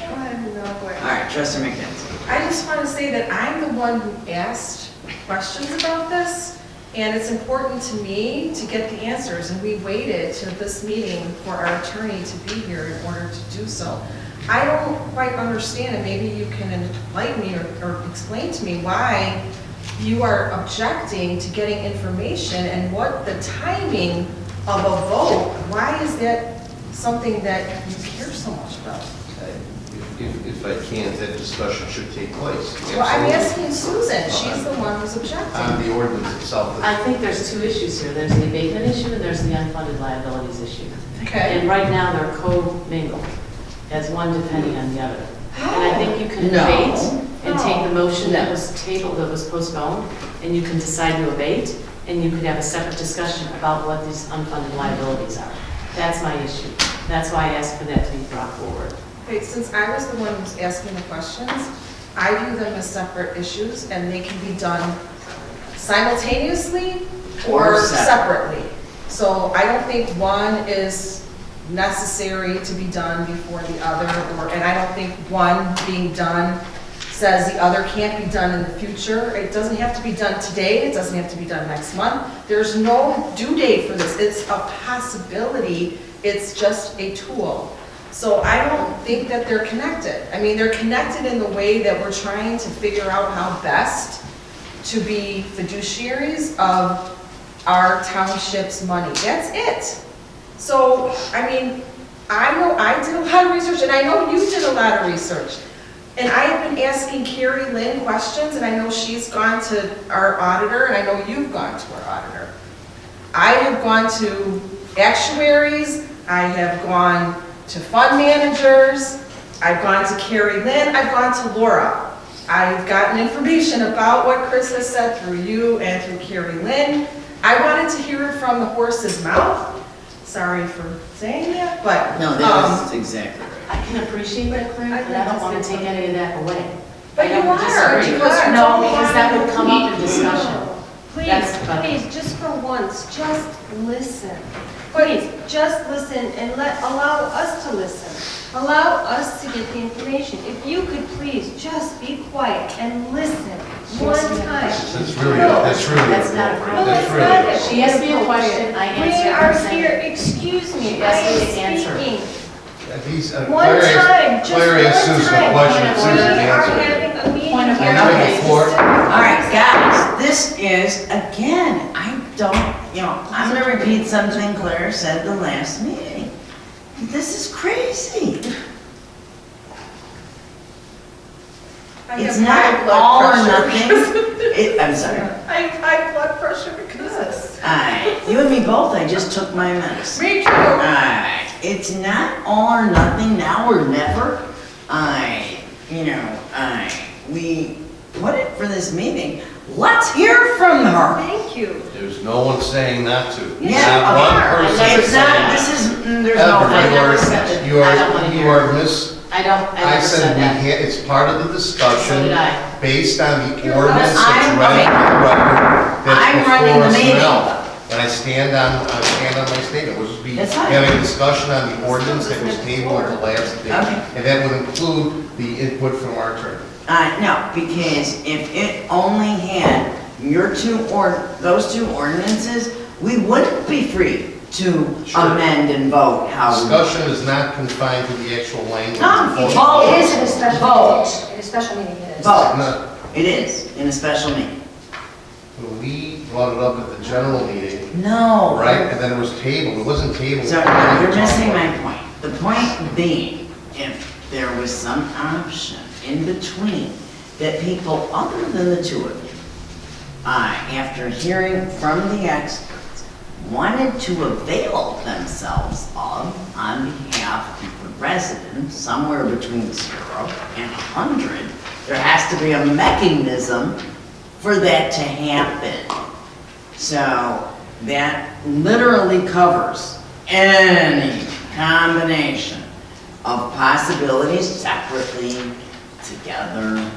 S1: All right, Trustee McKenzie.
S8: I just want to say that I'm the one who asked questions about this, and it's important to me to get the answers, and we waited to this meeting for our attorney to be here in order to do so. I don't quite understand, and maybe you can enlighten me or explain to me why you are objecting to getting information and what the timing of a vote, why is that something that you care so much about?
S7: If I can, that discussion should take place.
S8: Well, I'm
S7: Absolutely.
S8: asking Susan, she's the one who's objecting.
S7: On the ordinance itself.
S5: I think there's two issues here. There's the abatement issue and there's the unfunded liabilities issue.
S8: Okay.
S5: And right now, they're co-mingled. as one depending on the other. And I think you can
S1: No.
S5: abate and take the motion that
S1: No.
S5: was tabled, that was postponed, and you can decide to abate, and you could have a separate discussion about what these unfunded liabilities are. That's my issue. That's why I asked for that to be brought forward.
S8: Okay, since I was the one who's asking the questions, I view them as separate issues, and they can be done simultaneously
S1: Or
S8: or
S1: separate.
S8: separately. So I don't think one is necessary to be done before the other, and I don't think one being done says the other can't be done in the future. It doesn't have to be done today, it doesn't have to be done next month. There's no due date for this, it's a possibility, it's just a tool. So I don't think that they're connected. I mean, they're connected in the way that we're trying to figure out how best to be fiduciaries of our township's money. That's it. So, I mean, I know I did a lot of research, and I know you did a lot of research. And I have been asking Carrie Lynn questions, and I know she's gone to our auditor, and I know you've gone to our auditor. I have gone to actuaries, I have gone to fund managers, I've gone to Carrie Lynn, I've gone to Laura. I've gotten information about what Chris has said through you and through Carrie Lynn. I wanted to hear it from the horse's mouth. Sorry for saying that, but.
S1: No, that was exactly right.
S5: I can appreciate that, Claire, but I don't want to take any of that away.
S8: But
S5: I
S8: you
S5: don't
S8: are,
S5: disagree.
S8: because you
S5: No,
S8: don't
S5: because that would come up in discussion.
S9: Please,
S5: That's about-
S9: please, just for once, just listen. Please, just listen and allow us to listen. Allow us to get the information. If you could please just be quiet and listen one time.
S7: That's really,
S9: No.
S7: that's really.
S5: That's not
S9: No,
S7: That's
S9: it's
S7: really-
S9: not.
S5: She asked me a question, I answered.
S9: We are
S5: consent.
S9: here, excuse me,
S5: She
S9: I
S5: asked me
S9: am
S5: to answer.
S9: speaking.
S7: One
S9: time, just
S7: Claire asked
S9: one
S7: Susan a
S9: time.
S7: question,
S5: Point of
S7: Susan
S5: order.
S9: We are
S7: answered.
S9: having a meeting.
S5: Point of
S9: here.
S5: order.
S7: Number four.
S1: All right, guys, this is, again, I don't, I'm gonna repeat something Claire said the last meeting. This is crazy.
S8: I
S1: It's
S8: have high
S1: not
S8: blood
S1: all or
S8: pressure.
S1: nothing. I'm sorry.
S8: I have high blood pressure because of this.
S1: You and me both, I just took my medicine.
S8: Me too.
S1: It's not all or nothing, now or never. We put it for this meeting. Let's hear from her.
S9: Thank you.
S7: There's no one saying not to.
S1: Yeah,
S7: Not one
S5: I
S7: person
S5: never
S1: It's
S5: said
S7: saying
S1: not,
S5: that.
S1: this is, there's no.
S7: Ever.
S5: I never said that.
S7: You
S5: I don't want
S7: are,
S5: to
S7: you
S5: hear
S7: are
S5: it.
S7: miss,
S5: I
S7: I
S5: never
S7: said
S5: said
S7: we
S5: that.
S7: can't, it's part of the discussion.
S5: So did I.
S7: Based on the
S8: You're
S7: ordinance that's
S1: I'm-
S7: read
S1: okay.
S7: on the record
S1: I'm
S7: that's
S1: running
S7: before
S1: the
S7: us
S1: meeting.
S7: now. And I stand on my statement, we'll just be
S1: That's fine.
S7: having a discussion on the ordinance that was tabled at the last day.
S1: Okay.
S7: And that would include the input from our attorney.
S1: No, because if it only had those two ordinances, we wouldn't be free to
S7: Sure.
S1: amend and vote how we.
S7: Discussion is not confined to the actual language.
S1: No,
S7: It's
S1: vote.
S6: It is in a special
S1: Vote.
S6: meeting. In a special meeting, it is.
S1: Vote.
S7: not-
S1: It is, in a special meeting.
S7: We brought it up at the general meeting,
S1: No.
S7: right? And then it was tabled, it wasn't tabled.
S1: So no, you're missing my point. The point being, if there was some option in between that people other than the two of you, after hearing from the experts, wanted to avail themselves of on behalf of the residents, somewhere between 0 and 100, there has to be a mechanism for that to happen. So that literally covers any combination of possibilities separately, together.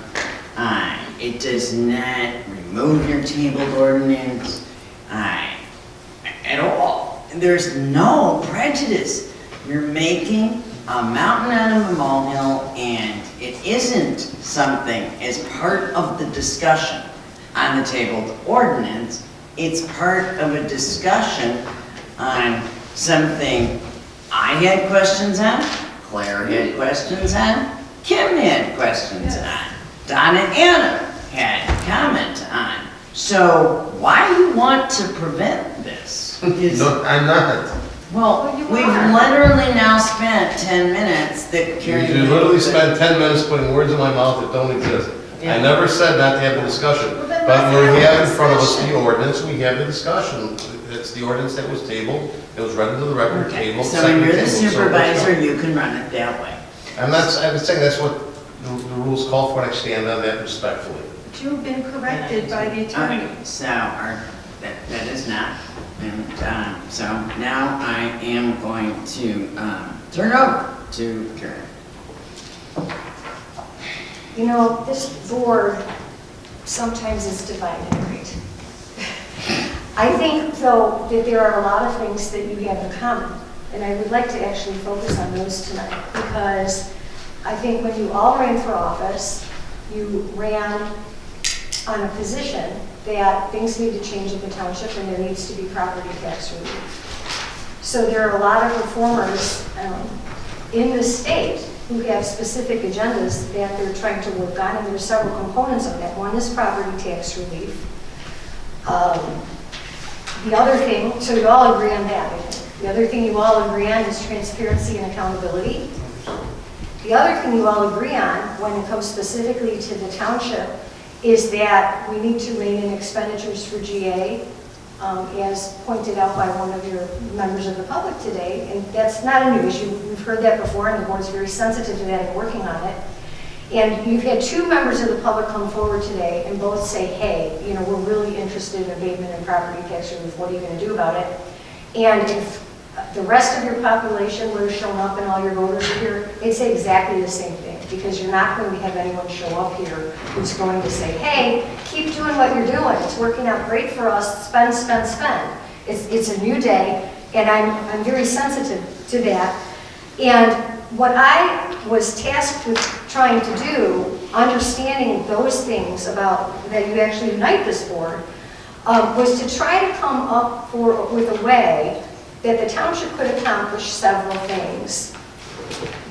S1: It does not remove your tabled ordinance at all. There's no prejudice. You're making a mountain out of a molehill, and it isn't something as part of the discussion on the tabled ordinance. It's part of a discussion on something I had questions on, Claire had questions on, Kim had questions on, Donna and Anna had comment on. So why you want to prevent this is,
S7: No, I'm not.
S1: well,
S9: you
S1: we've
S9: are.
S1: literally now spent 10 minutes that
S7: You
S1: Karen.
S7: literally spent 10 minutes putting words in my mouth that don't exist. I never said not to have the discussion,
S9: Well, then
S7: but
S9: let's
S7: when we
S9: have
S7: have
S9: the
S7: in front of us the
S9: discussion.
S7: ordinance, we have the discussion. It's the ordinance that was tabled, it was read into the record
S1: Okay,
S7: table.
S1: so when you're the
S7: second table, so
S1: supervisor,
S7: it's-
S1: you can run it that way.
S7: I'm saying that's what the rules call for, and I stand on that respectfully.
S9: But you've been corrected by the attorney.
S1: Okay, so, that is not been done. So now I am going to turn over to Karen.
S6: You know, this board sometimes is divided, right? I think, though, that there are a lot of things that you have in common, and I would like to actually focus on those tonight, because I think when you all ran for office, you ran on a position that things need to change in the township and there needs to be property tax relief. So there are a lot of reformers in the state who have specific agendas that they're trying to work on, and there's several components of that. One is property tax relief. The other thing, so you all agree on that, I think. The other thing you all agree on is transparency and accountability. The other thing you all agree on, when it comes specifically to the township, is that we need to rein in expenditures for GA, as pointed out by one of your members of the public today. And that's not a new issue. We've heard that before, and the board is very sensitive to that and working on it. And you've had two members of the public come forward today and both say, hey, you know, we're really interested in abatement and property tax relief. What are you going to do about it? And if the rest of your population would have shown up and all your voters are here, they'd say exactly the same thing, because you're not going to have anyone show up here who's going to say, hey, keep doing what you're doing. It's working out great for us. Spend, spend, spend. It's a new day, and I'm very sensitive to that. And what I was tasked with trying to do, understanding those things about that you actually unite this board, was to try to come up with a way that the township could accomplish several things.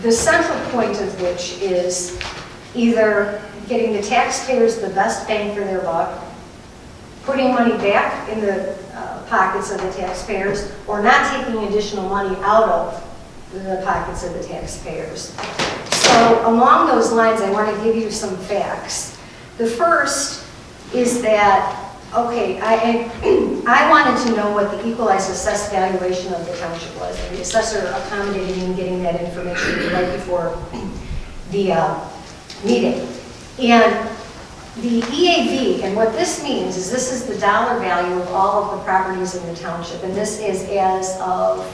S6: The central point of which is either getting the taxpayers the best bang for their buck, putting money back in the pockets of the taxpayers, or not taking additional money out of the pockets of the taxpayers. So along those lines, I want to give you some facts. The first is that, okay, I wanted to know what the equalized assessed valuation of the township was, and the assessor accommodated in getting that information right before the meeting. And the EAV, and what this means is this is the dollar value of all of the properties in the township, and this is as of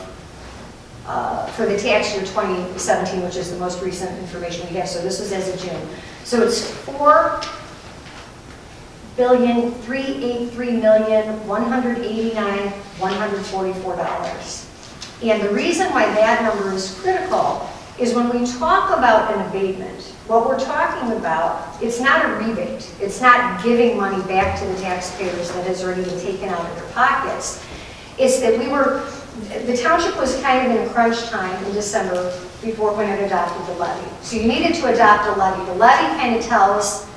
S6: for the tax year 2017, which is the most recent information we have. So this was as of June. So it's $4,383,189,144. And the reason why that number is critical is when we talk about an abatement, what we're talking about, it's not a rebate. It's not giving money back to the taxpayers that has already been taken out of their pockets. It's that the township was kind of in a crunch time in December before when it adopted the levy. So you needed to adopt a levy. The levy kind of tells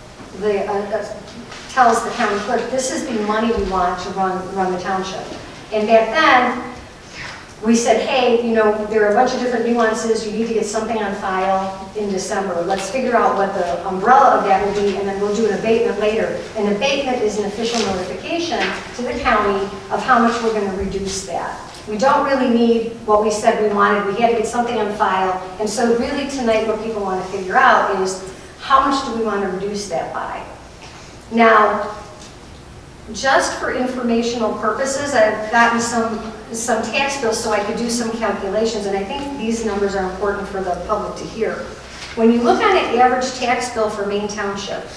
S6: the county clerk, this is the money we want to run the township. And back then, we said, hey, you know, there are a bunch of different nuances. You need to get something on file in December. Let's figure out what the umbrella of that will be, and then we'll do an abatement later. An abatement is an official notification to the county of how much we're going to reduce that. We don't really need what we said we wanted. We had to get something on file. And so really tonight what people want to figure out is how much do we want to reduce that by? Now, just for informational purposes, I've gotten some tax bills so I could do some calculations, and I think these numbers are important for the public to hear. When you look at an average tax bill for Maine Township,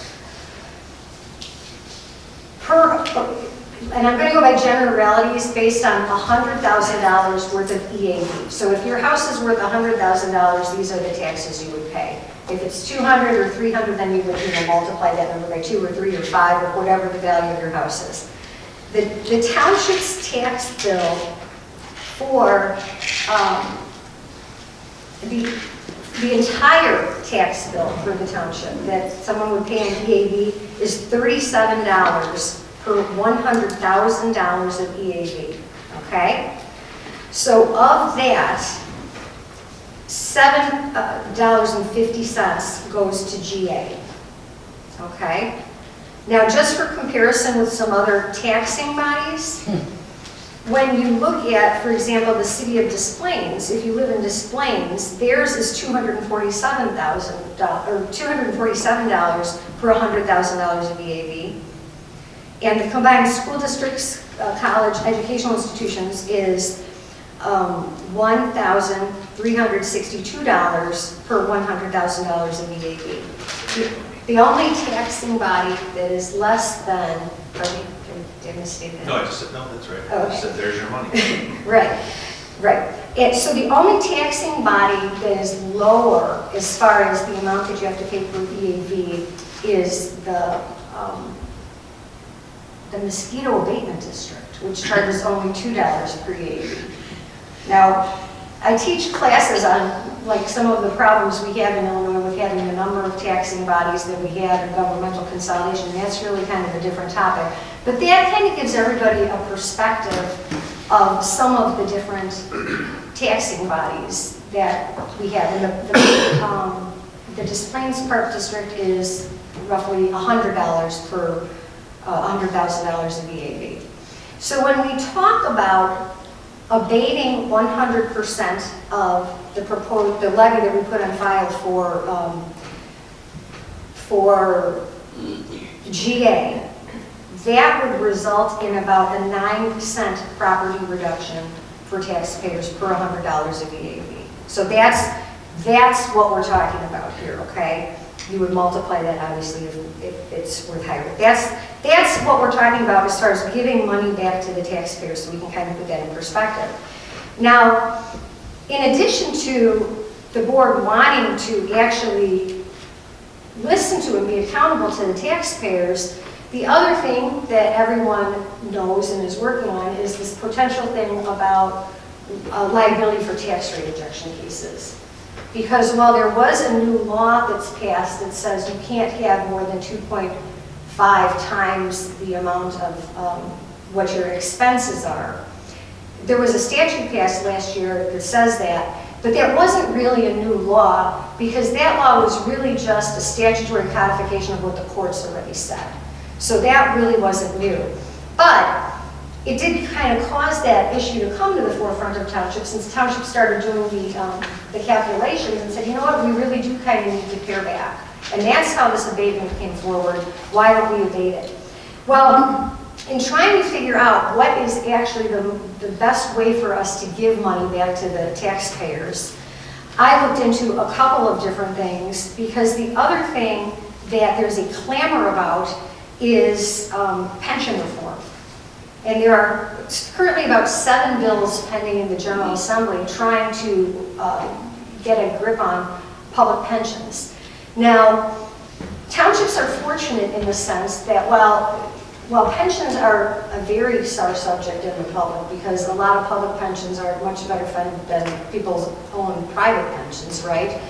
S6: and I'm going to go by generalities based on $100,000 worth of EAV. So if your house is worth $100,000, these are the taxes you would pay. If it's 200 or 300, then you would multiply that number by 2 or 3 or 5 or whatever the value of your house is. The township's tax bill for the entire tax bill for the township that someone would pay in EAV is $37 per $100,000 of EAV, okay? So of that, $7.50 goes to GA, okay? Now, just for comparison with some other taxing bodies, when you look at, for example, the city of Des Plaines, if you live in Des Plaines, theirs is $247,000 or $247 per $100,000 of EAV. And the combined school districts, college, educational institutions is $1,362 per $100,000 of EAV. The only taxing body that is less than, pardon me, did I misstate that?
S2: No, I just said, no, that's right.
S6: Oh,
S2: I just said, there's your money.
S6: Right, right. And so the only taxing body that is lower as far as the amount that you have to pay for EAV is the mosquito abatement district, which charges only $2 per EAV. Now, I teach classes on like some of the problems we have in Illinois with having a number of taxing bodies that we have in governmental consolidation. That's really kind of a different topic. But that kind of gives everybody a perspective of some of the different taxing bodies that we have. And the Des Plaines Park District is roughly $100 per $100,000 of EAV. So when we talk about abating 100% of the proposed, the levy that we put on file for GA, that would result in about a 9% property reduction for taxpayers per $100 of EAV. So that's what we're talking about here, okay? You would multiply that obviously if it's worth higher. That's what we're talking about as far as giving money back to the taxpayers, so we can kind of put that in perspective. Now, in addition to the board wanting to actually listen to and be accountable to the taxpayers, the other thing that everyone knows and is working on is this potential thing about liability for tax rate rejection cases. Because while there was a new law that's passed that says you can't have more than 2.5 times the amount of what your expenses are, there was a statute passed last year that says that, but that wasn't really a new law because that law was really just a statutory codification of what the courts already said. So that really wasn't new. But it did kind of cause that issue to come to the forefront of townships since townships started doing the calculations and said, you know what, we really do kind of need to pare back. And that's how this abatement came forward. Why don't we abate it? Well, in trying to figure out what is actually the best way for us to give money back to the taxpayers, I looked into a couple of different things because the other thing that there's a clamor about is pension reform. And there are currently about 7 bills pending in the General Assembly trying to get a grip on public pensions. Now, townships are fortunate in the sense that while pensions are a very sore subject in the public because a lot of public pensions are much better funded than people's own private pensions, right?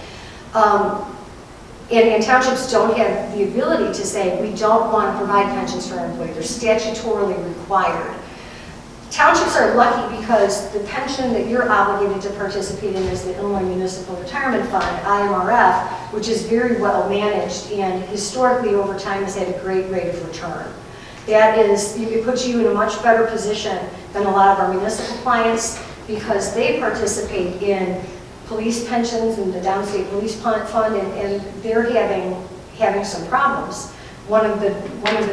S6: And townships don't have the ability to say, we don't want to provide pensions for our employees. They're statutorily required. Townships are lucky because the pension that you're obligated to participate in is the Illinois Municipal Retirement Fund, IMRF, which is very well managed and historically over time has had a great rate of return. That is, it puts you in a much better position than a lot of our municipal clients because they participate in police pensions and the downstate police fund, and they're having some problems. One of the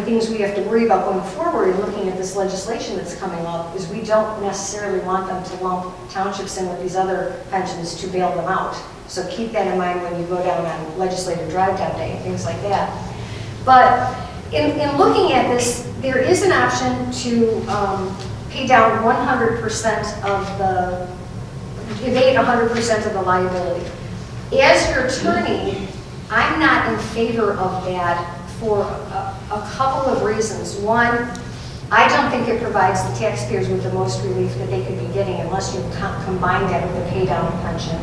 S6: things we have to worry about going forward in looking at this legislation that's coming up is we don't necessarily want them to lump townships in with these other pensions to bail them out. So keep that in mind when you go down on legislative drive-down day and things like that. But in looking at this, there is an option to pay down 100% of the evade 100% of the liability. As your attorney, I'm not in favor of that for a couple of reasons. One, I don't think it provides the taxpayers with the most relief that they could be getting unless you combine that with a pay down pension.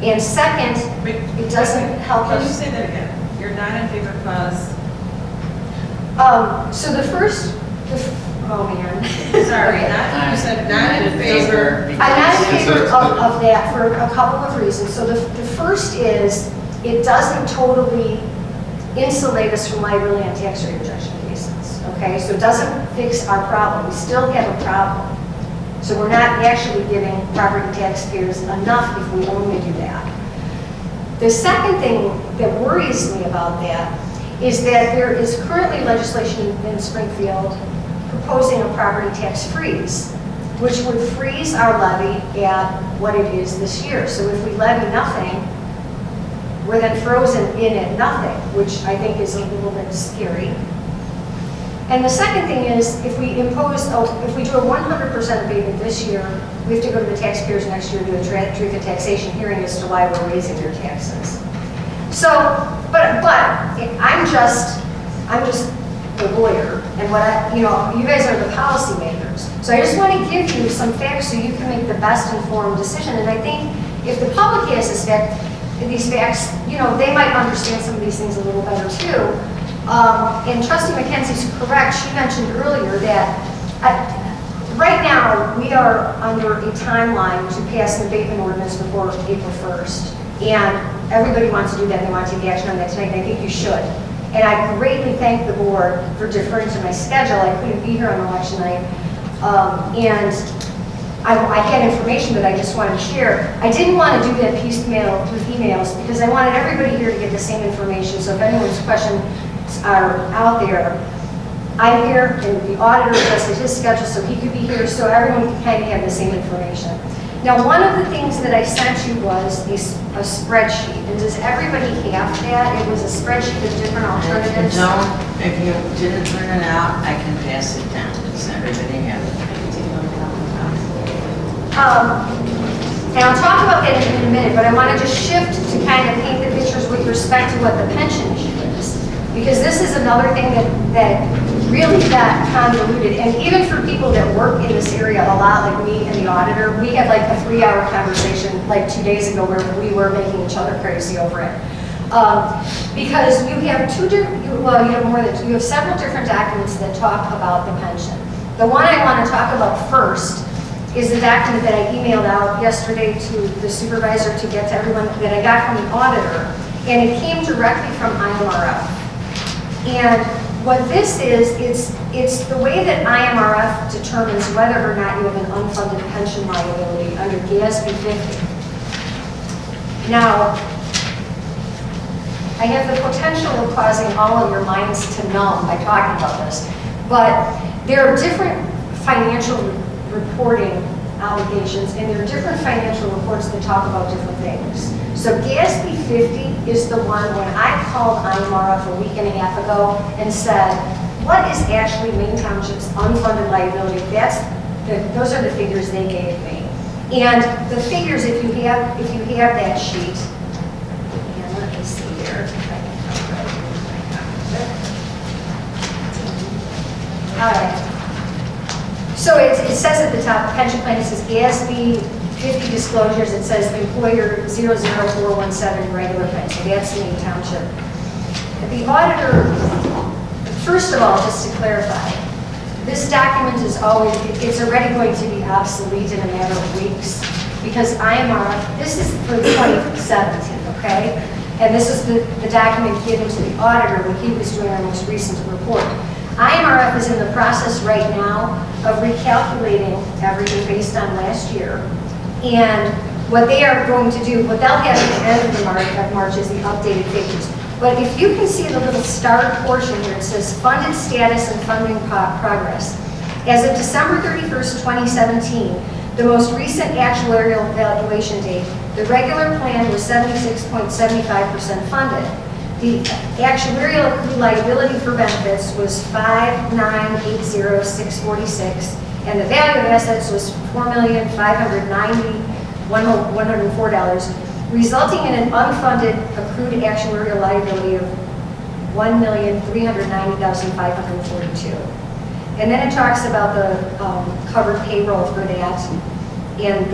S6: And second, it doesn't help us.
S10: Can you say that again? You're not in favor because?
S6: So the first, oh man.
S10: Sorry, you said not in favor.
S6: I'm not in favor of that for a couple of reasons. So the first is it doesn't totally insulate us from liability on tax rate rejection cases. Okay, so it doesn't fix our problem. We still have a problem. So we're not actually giving property taxpayers enough if we only do that. The second thing that worries me about that is that there is currently legislation in Springfield proposing a property tax freeze, which would freeze our levy at what it is this year. So if we levy nothing, we're then frozen in at nothing, which I think is a little bit scary. And the second thing is, if we impose, if we do a 100% abatement this year, we have to go to the taxpayers next year to do a truth in taxation hearing as to why we're raising their taxes. So, but I'm just the lawyer, and you guys are the policymakers. So I just want to give you some facts so you can make the best informed decision. And I think if the public has these facts, they might understand some of these things a little better too. And Trustee McKenzie's correct. She mentioned earlier that right now we are under a timeline to pass an abatement ordinance before April 1st. And everybody wants to do that. They want to take action on that tonight, and I think you should. And I greatly thank the board for deferring to my schedule. I couldn't be here on election night. And I had information that I just wanted to share. I didn't want to do that piecemeal with emails because I wanted everybody here to get the same information. So if anyone's questions are out there, I'm here, and the auditor adjusted his schedule so he could be here, so everyone can kind of have the same information. Now, one of the things that I sent you was a spreadsheet. And does everybody have that? It was a spreadsheet of different alternatives.
S1: If you didn't print it out, I can pass it down. Does everybody have it?
S6: And I'll talk about that in a minute, but I want to just shift to kind of paint the pictures with respect to what the pension issue is. Because this is another thing that really got convoluted. And even for people that work in this area a lot, like me and the auditor, we had like a 3-hour conversation like 2 days ago where we were making each other crazy over it. Because you have you have several different documents that talk about the pension. The one I want to talk about first is the document that I emailed out yesterday to the supervisor to get to everyone that I got from the auditor, and it came directly from IMRF. And what this is, it's the way that IMRF determines whether or not you have an unfunded pension liability under GASB 50. Now, I have the potential of causing all of your minds to numb by talking about this, but there are different financial reporting obligations, and there are different financial reports that talk about different things. So GASB 50 is the one when I called IMRF a week and a half ago and said, what is actually Maine Township's unfunded liability? Those are the figures they gave me. And the figures, if you have that sheet, and let me see here. All right. So it says at the top, pension plan, it says GASB 50 disclosures, it says employer 00417 regular plan, so that's Maine Township. The auditor, first of all, just to clarify, this document is it's already going to be obsolete in a matter of weeks because IMRF, this is for 2017, okay? And this is the document given to the auditor when he was doing our most recent report. IMRF is in the process right now of recalculating everything based on last year. And what they are going to do, what they'll have at the end of March is the updated figures. But if you can see the little starred portion here, it says funded status and funding progress. As of December 31st, 2017, the most recent actuarial evaluation date, the regular plan was 76.75% funded. The actuarial accrued liability for benefits was $5,980,646, and the value of assets was $4,590,104, resulting in an unfunded accrued actuarial liability of $1,390,542. And then it talks about the covered payroll for that and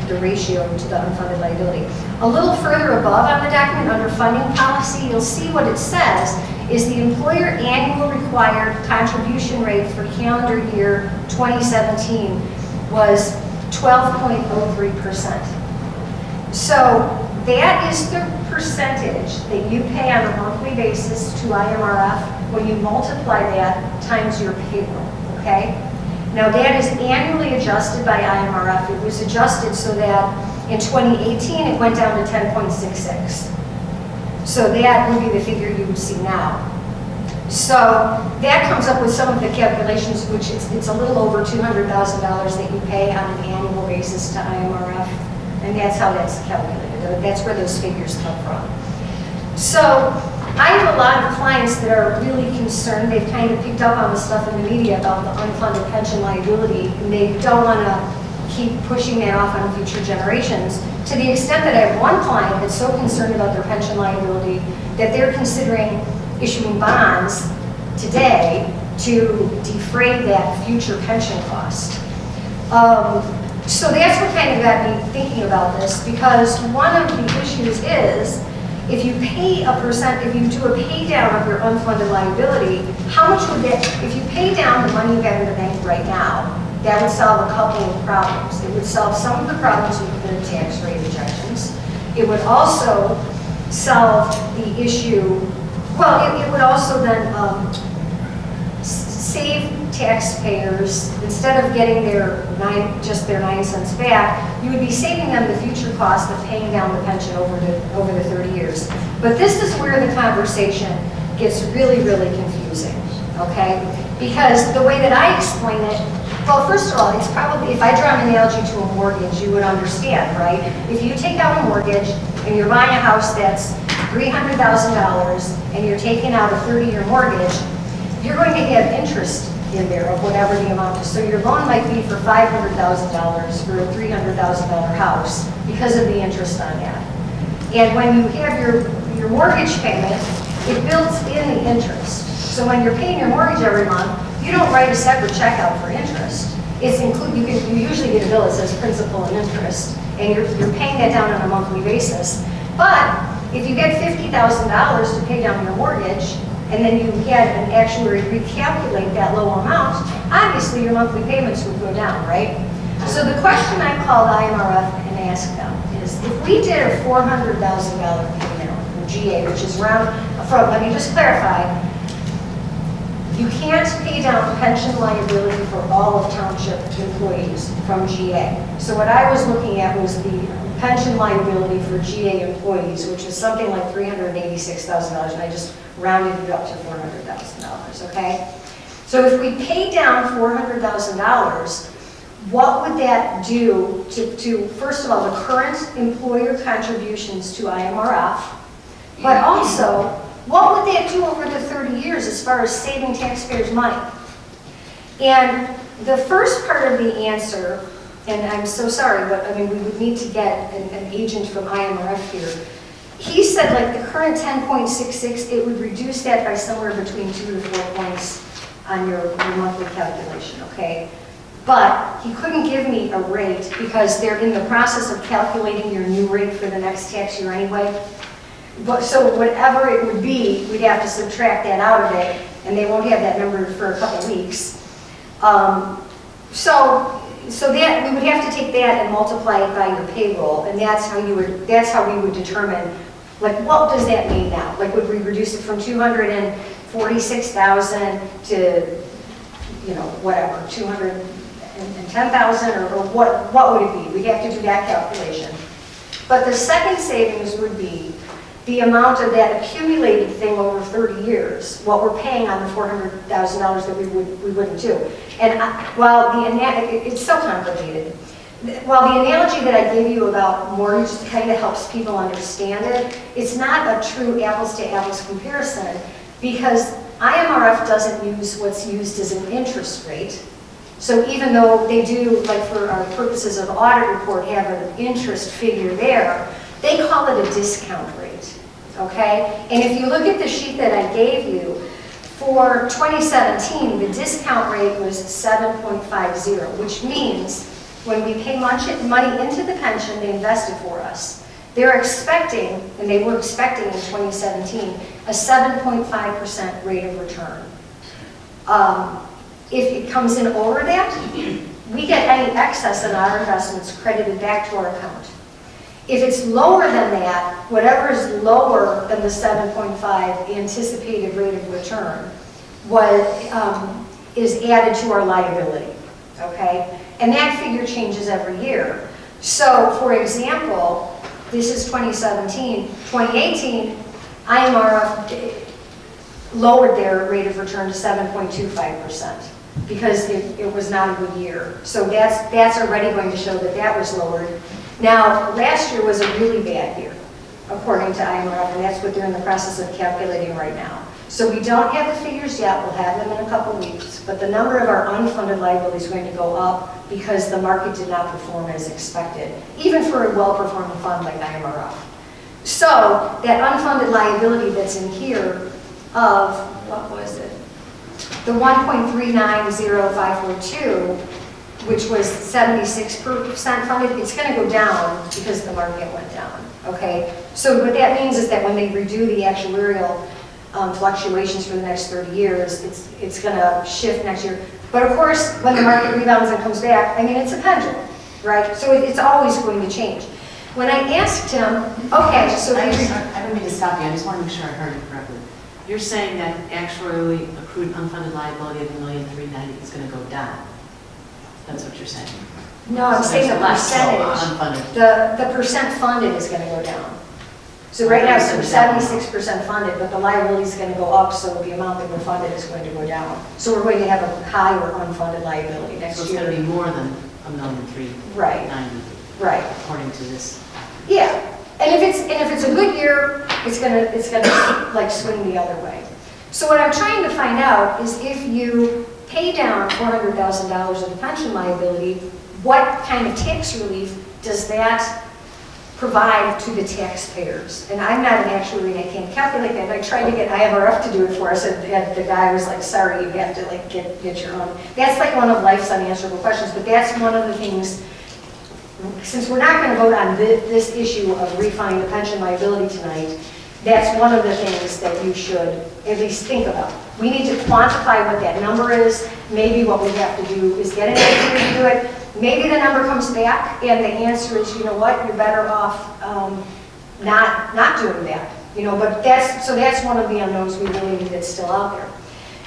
S6: the ratio to the unfunded liability. A little further above on the document, under funding policy, you'll see what it says is the employer annual required contribution rate for calendar year 2017 was 12.03%. So that is the percentage that you pay on a monthly basis to IMRF when you multiply that times your payroll, okay? Now, that is annually adjusted by IMRF. It was adjusted so that in 2018, it went down to 10.66. So that would be the figure you would see now. So that comes up with some of the calculations, which it's a little over $200,000 that you pay on an annual basis to IMRF, and that's how that's calculated. That's where those figures come from. So I have a lot of clients that are really concerned. They've kind of picked up on the stuff in the media about the unfunded pension liability, and they don't want to keep pushing that off on future generations, to the extent that I have one client that's so concerned about their pension liability that they're considering issuing bonds today to defray that future pension cost. So that's what kind of got me thinking about this, because one of the issues is, if you pay a percent, if you do a pay down of your unfunded liability, how much would that, if you pay down the money you have in the bank right now, that would solve a couple of problems. It would solve some of the problems with the tax rate objections. It would also solve the issue, well, it would also then save taxpayers, instead of getting just their 9 cents back, you would be saving them the future cost of paying down the pension over the 30 years. But this is where the conversation gets really, really confusing, okay? Because the way that I explain it, well, first of all, it's probably, if I draw an analogy to a mortgage, you would understand, right? If you take out a mortgage and you're buying a house that's $300,000 and you're taking out a 30-year mortgage, you're going to have interest in there of whatever the amount is. So your loan might be for $500,000 for a $300,000 house because of the interest on that. And when you have your mortgage payment, it builds in the interest. So when you're paying your mortgage every month, you don't write a separate check out for interest. It's you usually get a bill that says principal and interest, and you're paying that down on a monthly basis. But if you get $50,000 to pay down your mortgage, and then you had an actuary recalculate that low amount, obviously your monthly payments would go down, right? So the question I called IMRF and asked them is, if we did a $400,000 payment from GA, which is let me just clarify, you can't pay down pension liability for all of township employees from GA. So what I was looking at was the pension liability for GA employees, which is something like $386,000, and I just rounded it up to $400,000, okay? So if we paid down $400,000, what would that do to, first of all, the current employer contributions to IMRF, but also, what would that do over the 30 years as far as saving taxpayers money? And the first part of the answer, and I'm so sorry, but I mean, we would need to get an agent from IMRF here. He said like the current 10.66, it would reduce that by somewhere between 2 to 4 points on your monthly calculation, okay? But he couldn't give me a rate because they're in the process of calculating your new rate for the next tax year anyway. But so whatever it would be, we'd have to subtract that out of it, and they won't have that number for a couple of weeks. So that we would have to take that and multiply it by your payroll, and that's how we would determine, like, what does that mean now? Like, would we reduce it from 246,000 to, you know, whatever, 210,000, or what would it be? We'd have to do that calculation. But the second savings would be the amount of that accumulated thing over 30 years, what we're paying on the $400,000 that we wouldn't do. And it's so complicated. While the analogy that I gave you about mortgage kind of helps people understand it, it's not a true apples to apples comparison, because IMRF doesn't use what's used as an interest rate. So even though they do, like for our purposes of audit report, have an interest figure there, they call it a discount rate, okay? And if you look at the sheet that I gave you, for 2017, the discount rate was 7.50, which means when we pay money into the pension they invested for us, they're expecting, and they were expecting in 2017, a 7.5% rate of return. If it comes in over that, we get any excess in our investments credited back to our account. If it's lower than that, whatever is lower than the 7.5 anticipated rate of return is added to our liability. okay? And that figure changes every year. So, for example, this is 2017. 2018, IMRF lowered their rate of return to 7.25% because it was not a good year. So that's already going to show that that was lowered. Now, last year was a really bad year, according to IMRF, and that's what they're in the process of calculating right now. So we don't have the figures yet, we'll have them in a couple weeks, but the number of our unfunded liabilities is going to go up because the market did not perform as expected, even for a well-performing fund like IMRF. So that unfunded liability that's in here of, what was it? The 1.390542, which was 76% funded, it's going to go down because the market went down, okay? So what that means is that when they redo the actuarial fluctuations for the next 30 years, it's going to shift next year. But of course, when the market rebounds and comes back, I mean, it's a pendulum, right? So it's always going to change. When I asked him, okay, so
S5: I don't mean to stop you, I just want to make sure I heard you correctly. You're saying that actuarially accrued unfunded liability of $1,390,000 is going to go down? That's what you're saying?
S6: no, I'm
S5: So
S6: saying the
S5: there's less
S6: percentage,
S5: unfunded.
S6: the percent funded is going to go down. So right now, it's 76% funded, but the liability is going to go up, so the amount that we're funded is going to go down. So we're going to have a higher unfunded liability
S5: So
S6: next
S5: it's
S6: year.
S5: going to be more than $1,390,000.
S6: Right. Right.
S5: According to this.
S6: Yeah, and if it's a good year, it's gonna like swing the other way. So what I'm trying to find out is if you pay down $400,000 of the pension liability, what kind of tax relief does that provide to the taxpayers? And I'm not an actuary and I can't calculate that. I tried to get IMRF to do it for us, and the guy was like, "Sorry, you have to like get your own." That's like one of life's unanswerable questions, but that's one of the things. Since we're not going to vote on this issue of refining the pension liability tonight, that's one of the things that you should at least think about. We need to quantify what that number is. Maybe what we have to do is get an engineer to do it. Maybe the number comes back and the answer is, you know what, you're better off not doing that. You know, but that's one of the unknowns we really need that's still out there.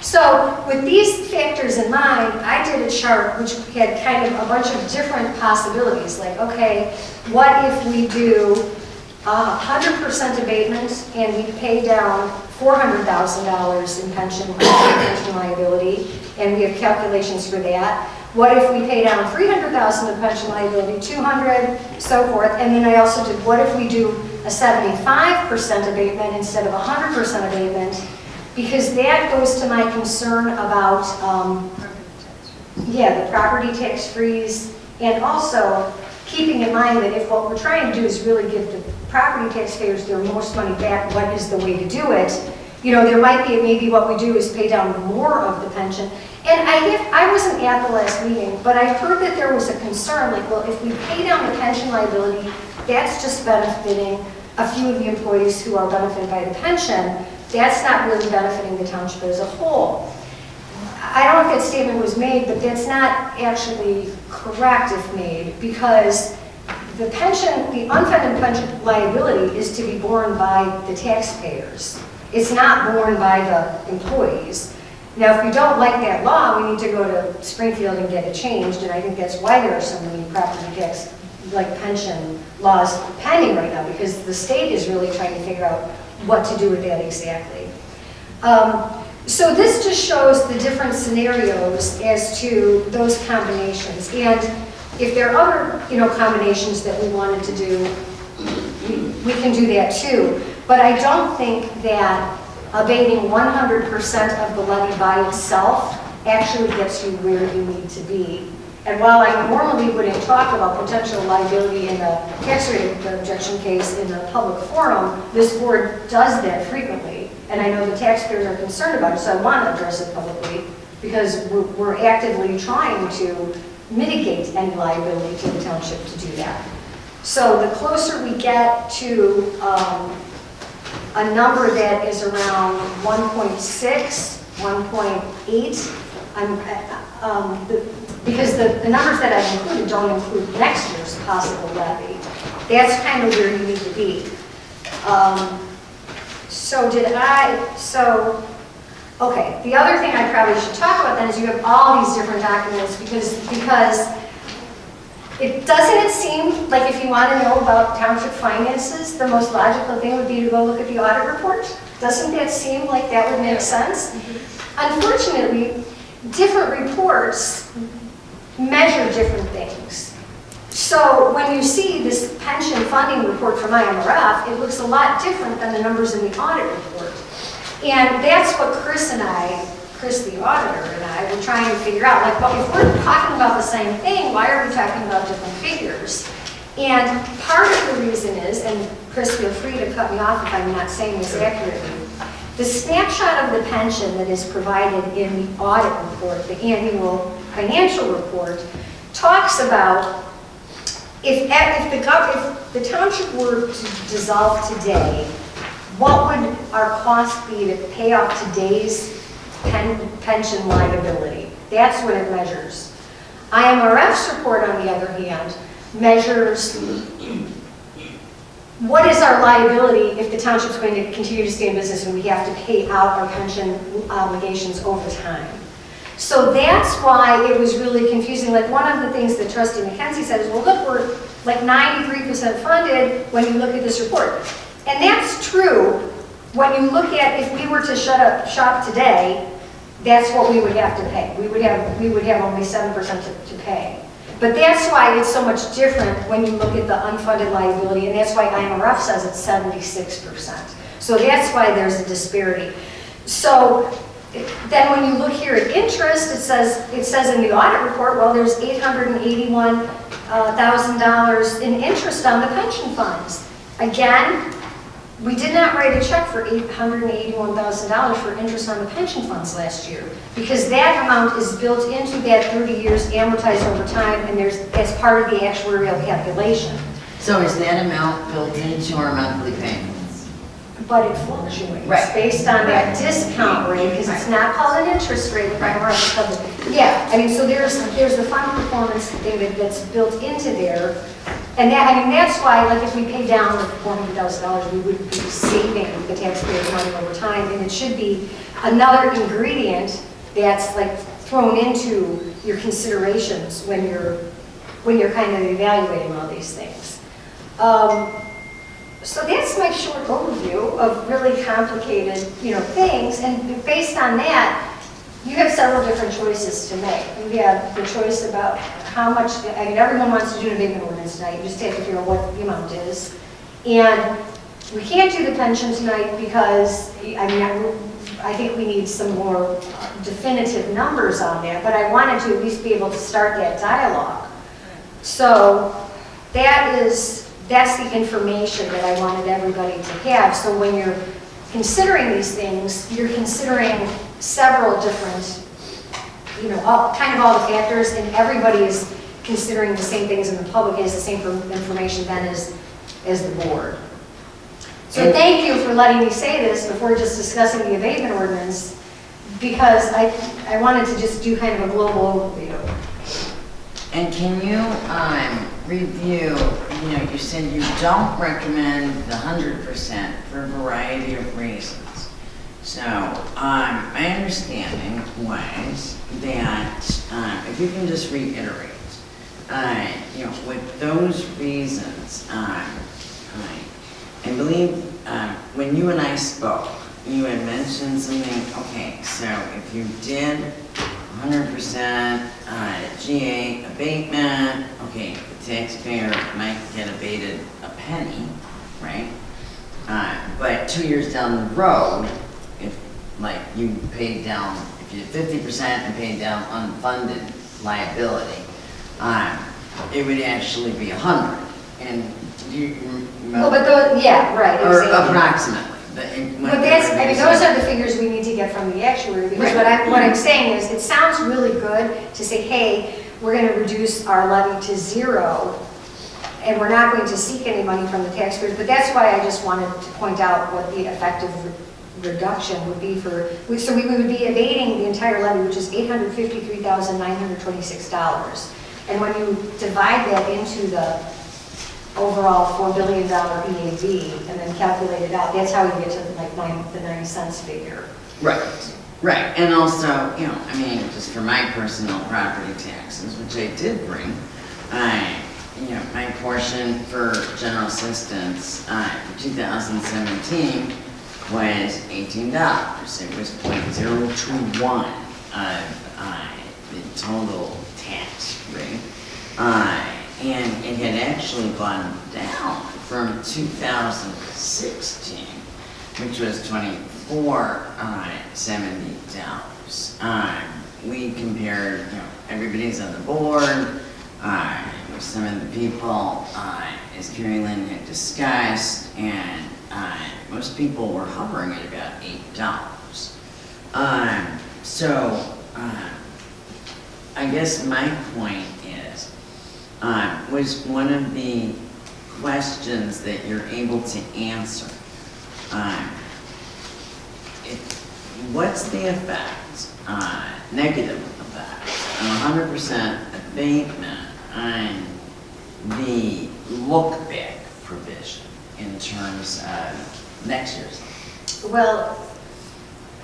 S6: So with these factors in mind, I did a chart which had kind of a bunch of different possibilities. Like, okay, what if we do 100% abatement and we pay down $400,000 in pension liability, and we have calculations for that. What if we pay down $300,000 of pension liability, $200,000, so forth. And then I also did, what if we do a 75% abatement instead of 100% abatement? Because that goes to my concern about, the property tax freeze, and also keeping in mind that if what we're trying to do is really give the property taxpayers their most money back, what is the way to do it? You know, there might be, maybe what we do is pay down more of the pension. And I wasn't at the last meeting, but I heard that there was a concern, like, well, if we pay down the pension liability, that's just benefiting a few of the employees who are benefited by the pension. That's not really benefiting the township as a whole. I don't know if that statement was made, but that's not actually correct if made, because the unfunded pension liability is to be borne by the taxpayers. It's not borne by the employees. Now, if we don't like that law, we need to go to Springfield and get it changed, and I think that's why there are so many property tax, like pension laws pending right now, because the state is really trying to figure out what to do with that exactly. So this just shows the different scenarios as to those combinations. And if there are other, combinations that we wanted to do, we can do that too. But I don't think that abating 100% of the levy by itself actually gets you where you need to be. And while I normally wouldn't talk about potential liability in a tax rate objection case in a public forum, this board does that frequently. And I know the taxpayers are concerned about it, so I want to address it publicly because we're actively trying to mitigate any liability to the township to do that. So the closer we get to a number that is around 1.6, 1.8, because the numbers that I've included don't include next year's possible levy. That's kind of where you need to be. So Okay, the other thing I probably should talk about then is you have all these different documents because it seem like if you want to know about township finances, the most logical thing would be to go look at the audit report? Doesn't that seem like that would make sense? Unfortunately, different reports measure different things. So when you see this pension funding report from IMRF, it looks a lot different than the numbers in the audit report. And that's what Chris the auditor and I were trying to figure out. Like, well, if we're talking about the same thing, why are we talking about different figures? And part of the reason is, and Chris, feel free to cut me off if I'm not saying this accurately, the snapshot of the pension that is provided in the audit report, the annual financial report, talks about if the township were to dissolve today, what would our cost be to pay off today's pension liability? That's what it measures. IMRF's report, on the other hand, measures what is our liability if the township's going to continue to stay in business and we have to pay out our pension obligations over time. So that's why it was really confusing. Like, one of the things that Trustee McKenzie said is, well, look, we're like 93% funded when you look at this report. And that's true. When you look at, if we were to shut up shop today, that's what we would have to pay. We would have only 7% to pay. But that's why it's so much different when you look at the unfunded liability, and that's why IMRF says it's 76%. So that's why there's a disparity. So then when you look here at interest, it says in the audit report, well, there's $881,000 in interest on the pension funds. Again, we did not write a check for $881,000 for interest on the pension funds last year, because that amount is built into that 30 years amortized over time, and as part of the actuarial calculation.
S1: So is that amount built into our monthly payments?
S6: But it fluctuates based on that discount rate, because it's not called an interest rate. Yeah, I mean, so there's the fund performance thing that's built into there. And that's why, like, if we pay down the $400,000, we would be saving the taxpayers money over time, and it should be another ingredient that's like thrown into your considerations when you're kind of evaluating all these things. So that's my short overview of really complicated, things, and based on that, you have several different choices to make. You have the choice about how much, everyone wants to do an abatement ordinance tonight. You just have to figure out what the amount is. And we can't do the pension tonight because, I think we need some more definitive numbers on that, but I wanted to at least be able to start that dialogue. So that's the information that I wanted everybody to have. So when you're considering these things, you're considering several different, all the factors, and everybody is considering the same things, and the public has the same information then as the board. So thank you for letting me say this before just discussing the abatement ordinance, because I wanted to just do kind of a global overview.
S1: And can you review, you said you don't recommend the 100% for a variety of reasons. So my understanding was that, if you can just reiterate, with those reasons, I believe when you and I spoke, you had mentioned something, okay, so if you did 100% GA abatement, okay, the taxpayer might get abated a penny, right? But 2 years down the road, if you paid down, if you did 50% and paid down unfunded liability, it would actually be 100. And do you remember?
S6: Well, right.
S1: Or approximately.
S6: But those are the figures we need to get from the actuary, because what I'm saying is, it sounds really good to say, hey, we're going to reduce our levy to 0, and we're not going to seek any money from the taxpayers, but that's why I just wanted to point out what the effective reduction would be so we would be abating the entire levy, which is $853,926. And when you divide that into the overall $4 billion EAV and then calculate it out, that's how you get to the 9 cents figure.
S1: Right. Right, and also, you know, I mean, just for my personal property taxes, which I did bring, you know, my portion for general assistance, for 2017 was $18. It was 0.021 of the total tax rate. And it had actually gone down from 2016, which was $24.70. We compared, you know, everybody's on the board, with some of the people, as Carrie Lynn had discussed, and most people were hovering at about $8. I guess my point is, was one of the questions that you're able to answer, what's the effect, negative effect, on 100% abatement on the look-back provision in terms of next year's?
S6: Well,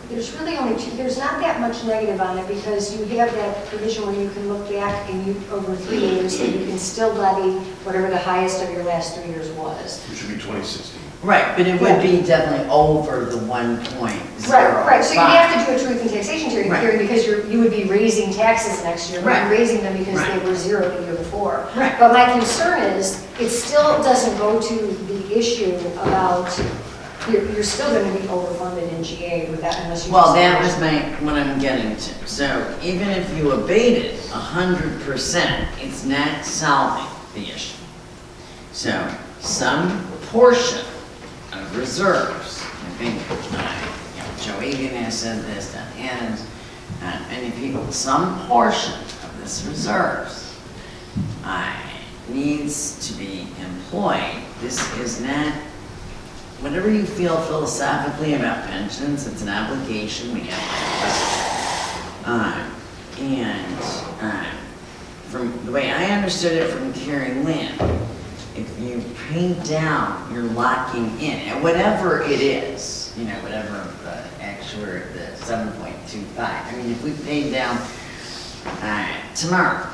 S6: there's really only two, there's not that much negative on it because you have that provision where you can look back and you, over 3 years, and you can still levy whatever the highest of your last 3 years was.
S7: Which would be 2016.
S1: Right, but it would be definitely over the 1.05.
S6: Right, so you have to do a truth and taxation
S1: Right.
S6: period because you would be raising taxes next year.
S1: Right.
S6: You're raising them because
S1: Right.
S6: they were zero the year before.
S1: Right.
S6: But my concern is, it still doesn't go to the issue about, you're still going to be overfunded in GA with that unless you.
S1: Well,
S6: just-
S1: that was what I'm getting to. So even if you abated 100%, it's not solving the issue. So some portion of reserves, I think, Joe Egan has said this, and many people, some portion of this reserves needs to be employed. This is not, whatever you feel philosophically about pensions, it's an obligation we have to from the way I understood it from Carrie Lynn, if you pay down, you're locking in, and whatever it is, you know, whatever the actual, the 7.25. I mean, if we paid down tomorrow,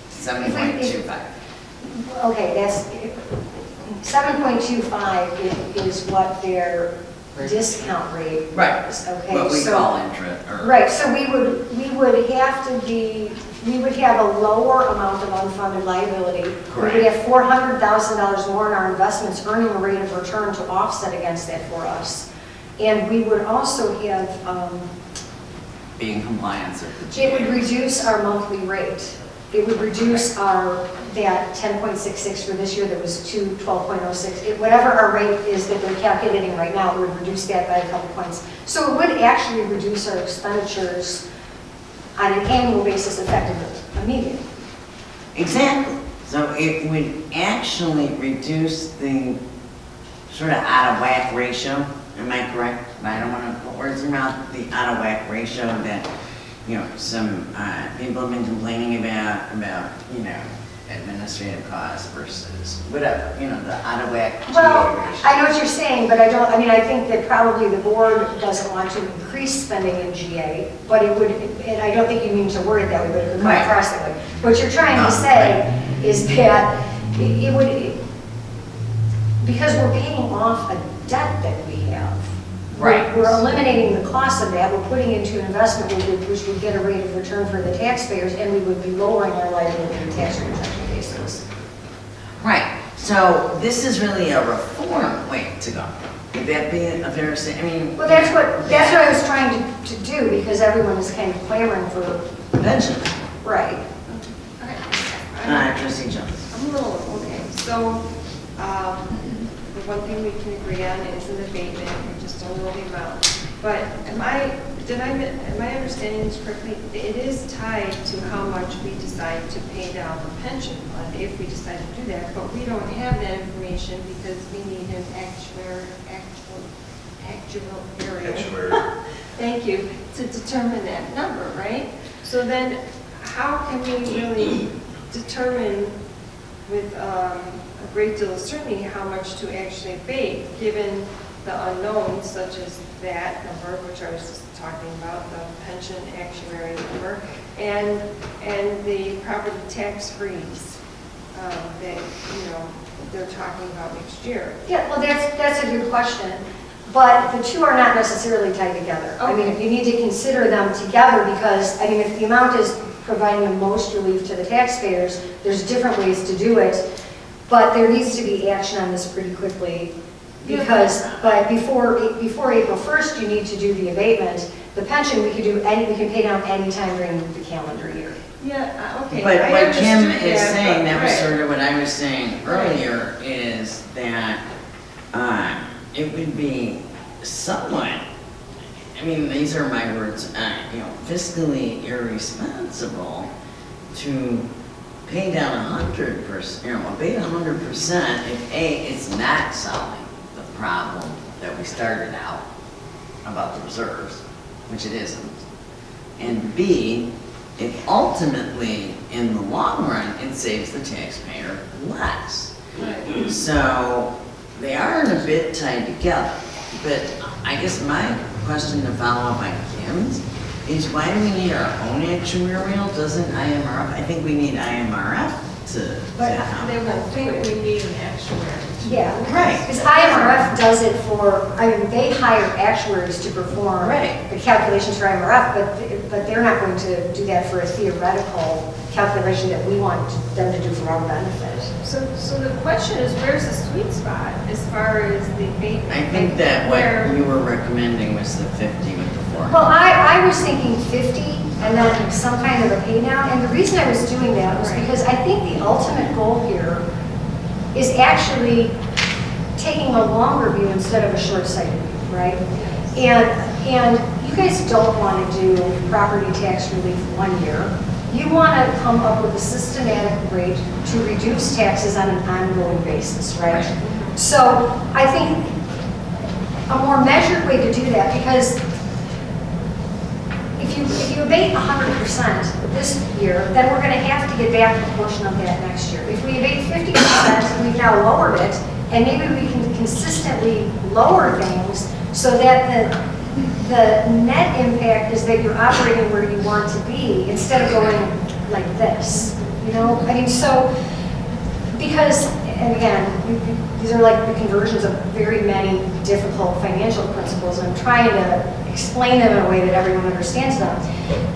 S1: 7.25.
S6: Okay, that's, 7.25 is what their discount rate
S1: Right.
S6: is, okay?
S1: What we
S6: so-
S1: call interest.
S6: Right, so we would have to be, we would have a lower amount of unfunded liability.
S1: Correct.
S6: We would have $400,000 more in our investments earning a rate of return to offset against that for us. And we would also have,
S1: Be in compliance with the
S6: it would
S1: GA.
S6: reduce our monthly rate. It would reduce our, that 10.66 for this year that was to 12.06. Whatever our rate is that they're calculating right now, it would reduce that by a couple points. So it would actually reduce our expenditures on an annual basis effective immediately.
S1: Exactly. So it would actually reduce the sort of out of whack ratio. Am I correct? I don't want to put words in your mouth. The out of whack ratio that, you know, some people have been complaining about, you know, administrative costs versus whatever, you know, the out of whack GA
S6: Well,
S1: ratio.
S6: I know what you're saying, but I think that probably the board doesn't want to increase spending in GA, but it would, and I don't think you mean to word it that way, but it would come
S1: Right.
S6: across that way. What you're trying
S1: No,
S6: to say is that it would, because we're paying off a debt that we have.
S1: Right.
S6: We're eliminating the cost of that, we're putting into an investment which would get a rate of return for the taxpayers, and we would be lowering our liability on a tax return basis.
S1: Right. So this is really a reform way to go. Would that be a fair statement? I mean.
S6: Well, that's what I was trying to do, because everyone is kind of clamoring for,
S1: Pension.
S6: right.
S1: Trustee Jones.
S9: I'm a little, okay, so, the one thing we can agree on is an abatement, we just don't know the amount. But am I understanding this correctly? It is tied to how much we decide to pay down the pension fund, if we decide to do that, but we don't have that information because we need an actuary. Thank you, to determine that number, right? So then, how can we really determine with a great deal of certainty how much to actually abate, given the unknowns such as that number, which I was just talking about, the pension actuary number, and the property tax freeze that, they're talking about next year.
S6: Yeah, well, that's a good question, but the two are not necessarily tied together. I mean, you need to consider them together because, I mean, if the amount is providing the most relief to the taxpayers, there's different ways to do it, but there needs to be action on this pretty quickly because before April 1st, you need to do the abatement. The pension, we can pay down any time during the calendar year.
S9: Yeah, okay.
S1: But
S9: I
S1: what Kim
S9: understood
S1: is saying, that was
S9: right.
S1: sort of what I was saying earlier, is that it would be somewhat, I mean, these are my words, fiscally irresponsible to pay down 100%, abate 100% if A, it's not solving the problem that we started out about the reserves, which it isn't, and B, if ultimately, in the long run, it saves the taxpayer less.
S9: Right.
S1: So they are a bit tied together, but I guess my question to follow up on Kim's is why do we need our own actuarial? Doesn't IMRF, I think we need IMRF to help.
S9: They won't think we need an actuary.
S6: Yeah.
S1: Right.
S6: Because IMRF does it for, I mean, they hire actuaries to perform
S1: Right.
S6: the calculations for IMRF, but they're not going to do that for a theoretical calculation that we want them to do for our benefit.
S9: So the question is, where's the sweet spot as far as the abatement?
S1: I think that
S9: Where-
S1: what you were recommending was the 50 with the 400.
S6: Well, I was thinking 50 and then some kind of a pay down. And the reason I was doing that was
S9: Right.
S6: because I think the ultimate goal here is actually taking a longer view instead of a short-sighted view, right? And you guys don't want to do property tax relief 1 year. You want to come up with a systematic rate to reduce taxes on an ongoing basis, right? So I think a more measured way to do that, because if you abate 100% this year, then we're going to have to get back a portion of that next year. If we abate 50%, we've now lowered it, and maybe we can consistently lower things so that the net impact is that you're operating where you want to be instead of going like this, I mean, so, because, and again, these are like the conversions of very many difficult financial principles, and I'm trying to explain them in a way that everyone understands them.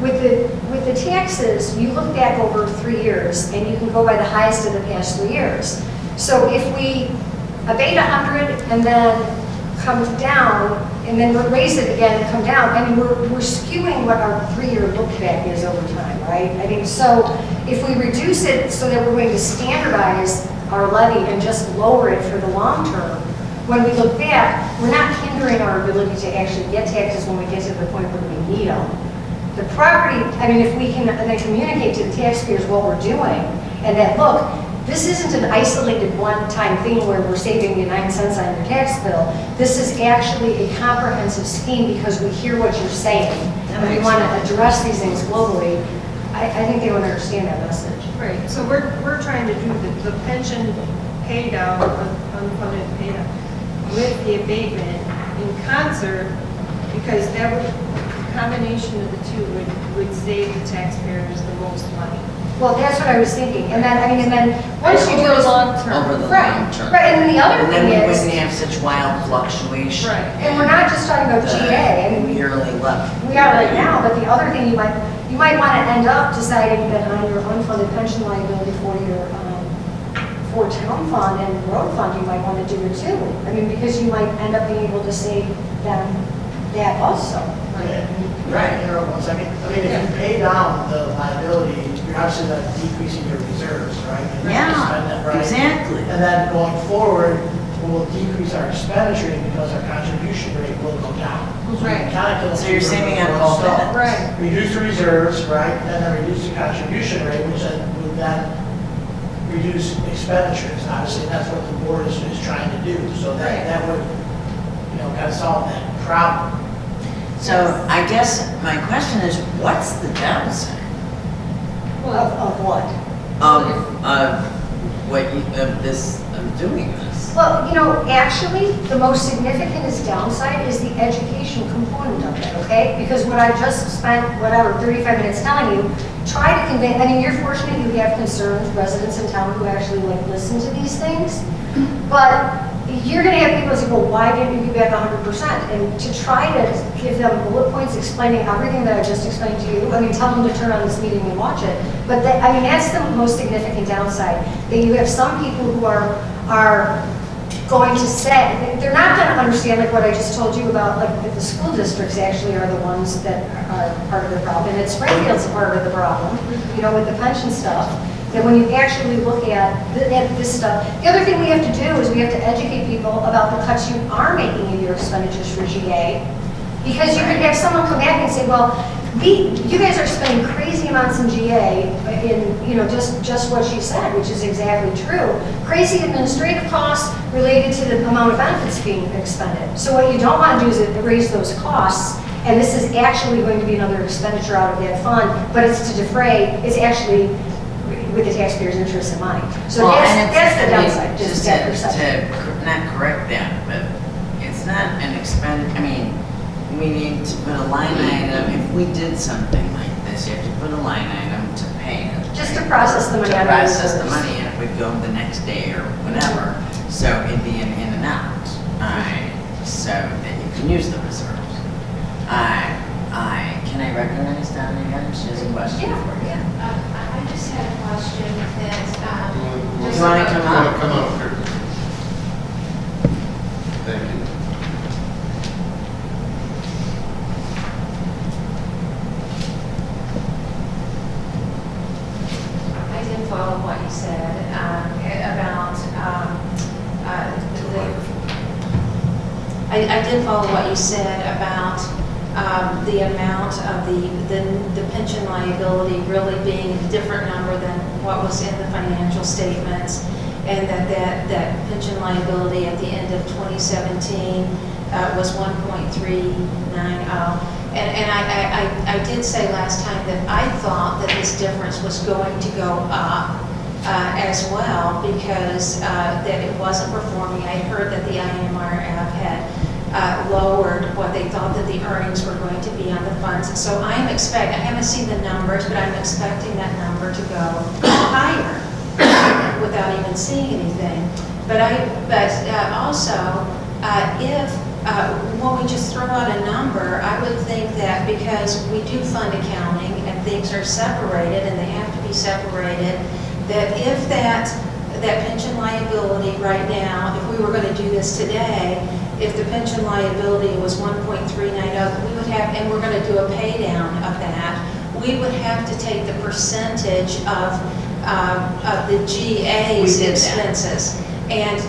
S6: With the taxes, you look back over 3 years, and you can go by the highest of the past 3 years. So if we abate 100 and then come down, and then raise it again and come down, I mean, we're skewing what our 3-year look back is over time, right? I mean, so if we reduce it so that we're going to standardize our levy and just lower it for the long term, when we look back, we're not hindering our ability to actually get taxes when we get to the point where we need them. The property, I mean, if we can then communicate to the taxpayers what we're doing, and that, look, this isn't an isolated one-time thing where we're saving you 9 cents on your tax bill. This is actually a comprehensive scheme because we hear what you're saying, and we want to address these things globally. I think they would understand that message.
S9: Right, so we're trying to do the pension pay down, unfunded pay down, with the abatement in concert, because that would, the combination of the two would save the taxpayers the most money.
S6: Well, that's what I was thinking. And then, once you do
S9: Over
S6: this
S9: long term.
S1: Over the
S6: Right,
S1: long term.
S6: right, and then the other
S1: And then
S6: thing
S1: we
S6: is,
S1: wouldn't have such wild fluctuation.
S9: Right.
S6: and we're not just talking about GA, I mean,
S1: Yearly levy.
S6: we are right now, but the other thing you might want to end up deciding that on your unfunded pension liability for your, for town fund and road fund, you might want to do it too. I mean, because you might end up being able to save them that also.
S1: Right.
S12: Interrupt 1 second. I mean, if you pay down the liability, you're obviously not decreasing your reserves, right? You're not gonna spend that,
S1: Yeah,
S12: right?
S1: exactly.
S12: And then going forward, we'll decrease our expenditure because our contribution rate will go down.
S9: Right.
S1: So you're saving on both ends.
S9: Right.
S12: Reduce the reserves, right, and then reduce the contribution rate, which then would then reduce expenditures. Obviously, that's what the board is trying to do. So that would, kind of solve that problem.
S1: So I guess my question is, what's the downside
S6: Of what?
S1: of of doing this?
S6: Well, actually, the most significant downside is the education component of it, okay? Because what I just spent, 35 minutes telling you, try to convey, you're fortunate you have concerned residents in town who actually listen to these things, but you're gonna have people say, well, why didn't you give back 100%? And to try to give them bullet points explaining everything that I just explained to you, tell them to turn on this meeting and watch it. But that's the most significant downside, that you have some people who are going to say, they're not gonna understand what I just told you about, that the school districts actually are the ones that are part of the problem, and that Springfield's a part of the problem, with the pension stuff. That when you actually look at this stuff, the other thing we have to do is we have to educate people about the cuts you are making in your expenditures for GA. Because you could have someone come back and say, well, you guys are spending crazy amounts in GA in, just what she said, which is exactly true. Crazy administrative costs related to the amount of benefits being expended. So what you don't want to do is raise those costs, and this is actually going to be another expenditure out of that fund, but it's to defray, it's actually with the taxpayers' interest in mind. So that's the downside, just that perception.
S1: To not correct that, but it's not an we need to put a line item, if we did something like this, you have to put a line item to pay it.
S6: Just to process the money out of
S1: To process the
S6: reserves.
S1: money, and it would go the next day or whatever, so it'd be an in and out, so that you can use the reserves. Can I recognize Donna again? She has a question for you.
S3: I just had a question that,
S1: You want to come up?
S7: Come up here. Thank you.
S3: I did follow what you said about I did follow what you said about the amount of the pension liability really being a different number than what was in the financial statements, and that pension liability at the end of 2017 was 1.390. And I did say last time that I thought that this difference was going to go up as well, because that it wasn't performing. I heard that the IMRF had lowered what they thought that the earnings were going to be on the funds. So I haven't seen the numbers, but I'm expecting that number to go higher without even seeing anything. But also, if when we just throw out a number, I would think that because we do fund accounting and things are separated and they have to be separated, that if that pension liability right now, if we were going to do this today, if the pension liability was 1.390, we would have, and we're going to do a pay down of that, we would have to take the percentage of the GA's expenses. And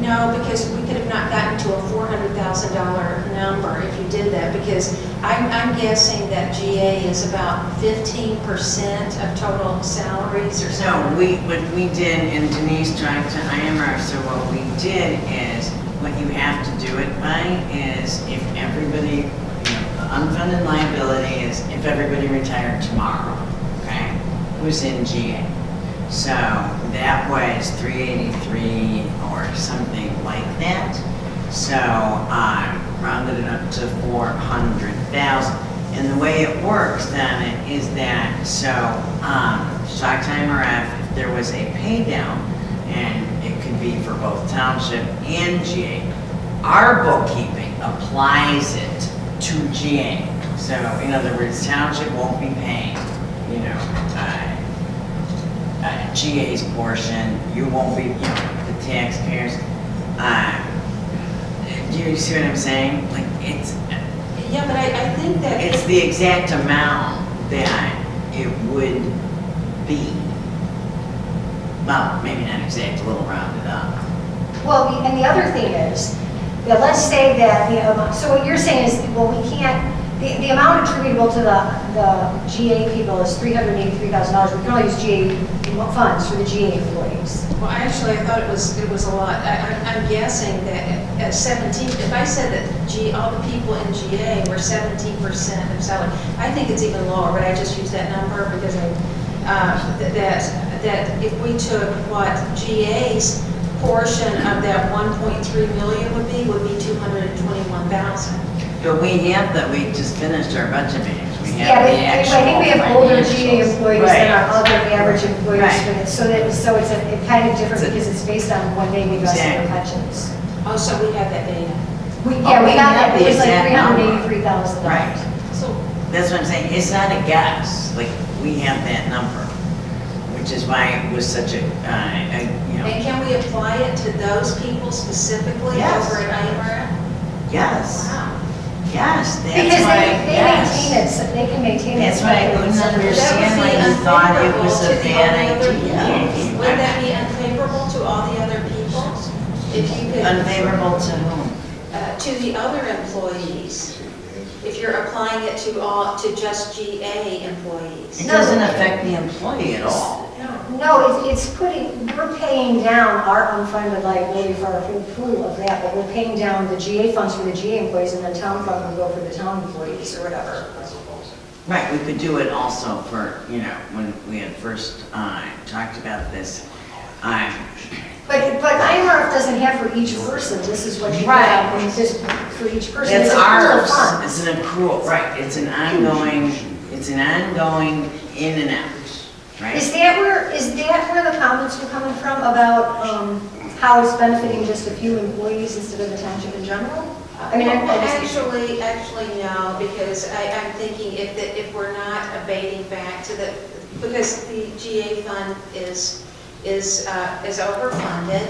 S3: no, because we could have not gotten to a $400,000 number if you did that, because I'm guessing that GA is about 15% of total salaries or something.
S1: No, what we did, and Denise tried to IMR, so what we did is, what you have to do it by is if everybody, the unfunded liability is if everybody retired tomorrow, okay, who's in GA. So that was 383 or something like that. So rounded it up to 400,000. And the way it works then is that, so shock timer F, if there was a pay down, and it could be for both township and GA, our bookkeeping applies it to GA. So in other words, township won't be paying, GA's portion, you won't be, the taxpayers. Do you see what I'm saying? Like it's.
S3: Yeah, but I think that
S1: it's the exact amount that it would be. Well, maybe not exact, a little rounded up.
S6: Well, and the other thing is, that let's say that the amount, so what you're saying is, well, we can't, the amount attributable to the GA people is $383,000. We can only use GA funds for the GA employees.
S3: Well, actually, I thought it was a lot. I'm guessing that at 17, if I said that all the people in GA were 17% of salary, I think it's even lower, but I just used that number because that if we took what GA's portion of that 1.3 million would be 221,000.
S1: But we have that, we just finished our budget meetings. We
S6: Yeah,
S1: have the
S6: I
S1: actual
S6: think we have older GA
S1: financials.
S6: employees
S1: Right.
S6: than our other average employees.
S1: Right.
S6: So it's a kind of different
S1: It's a-
S6: because it's based on when they invest in their
S1: Exactly.
S6: pensions.
S3: Oh, so we have that data.
S6: We
S1: Oh,
S6: got
S1: we have
S6: that,
S1: the
S6: it was like
S1: exact number.
S6: $383,000.
S1: Right.
S3: So,
S1: That's what I'm saying, it's not a guess, like, we have that number, which is why it was such a, you know,
S3: and can we apply it to those people specifically
S1: Yes.
S3: over at IMRF?
S1: yes,
S3: Wow.
S1: yes,
S6: Because
S1: that's why,
S6: they
S1: yes.
S6: maintain it, so they can maintain it.
S1: That's why I couldn't understand why you thought it was a bad idea.
S3: Wouldn't that be unfavorable to all the other people? If you could,
S1: Unfavorable to whom?
S3: to the other employees, if you're applying it to just GA employees?
S1: It doesn't affect the employee at all.
S6: No, it's putting, we're paying down our unfunded liability for our pool of that, but we're paying down the GA funds for the GA employees, and then town fund will go for the town employees or whatever.
S1: Right, we could do it also for, you know, when we had first talked about this.
S6: But IMRF doesn't have for each person, this is what you
S1: Right.
S6: have, and it's just for each person.
S1: That's
S6: It's a pool of
S1: ours,
S6: funds.
S1: it's an accrual, right, it's an ongoing in and out, right?
S6: Is that where the comments were coming from about how it's benefiting just a few employees instead of the township in general? I mean,
S3: Actually, no, because I'm thinking if we're not abating back to because the GA fund is overfunded,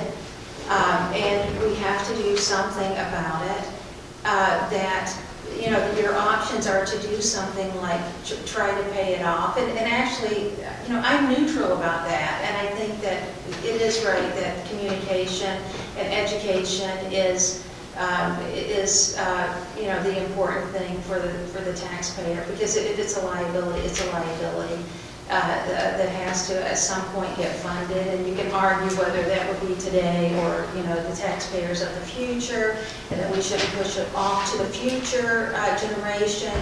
S3: and we have to do something about it, that, you know, your options are to do something like try to pay it off. And actually, you know, I'm neutral about that, and I think that it is right that communication and education is you know, the important thing for the taxpayer, because if it's a liability, it's a liability that has to at some point get funded, and you can argue whether that would be today or, you know, the taxpayers of the future, and that we should push it off to the future generation.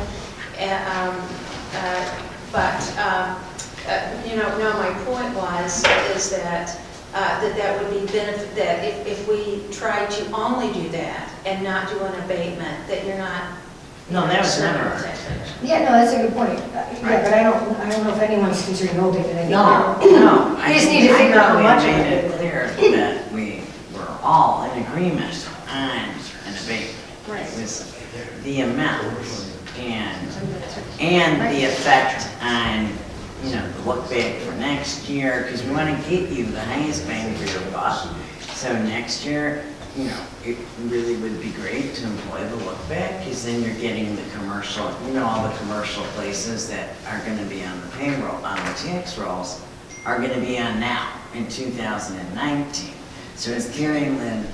S3: You know, no, my point is that that would be benefit, that if we try to only do that and not do an abatement, that you're not.
S1: No, that was
S3: serving
S1: never
S3: the
S1: our
S3: taxpayer.
S6: Yeah, no, that's a good point. Yeah, but I don't know if anyone's considering no bid.
S1: No.
S6: We just need to
S1: I
S6: figure out how
S1: thought
S6: much.
S1: we had made it clear that we were all in agreement on an abatement.
S3: Right.
S1: It was the amount and the effect on, you know, the look back for next year, because we want to get you the highest bang for your buck. So next year, you know, it really would be great to employ the look back, because then you're getting the commercial, you know, all the commercial places that are going to be on the payroll, on the tax rolls, are going to be on now in 2019. So as Carrie Lynn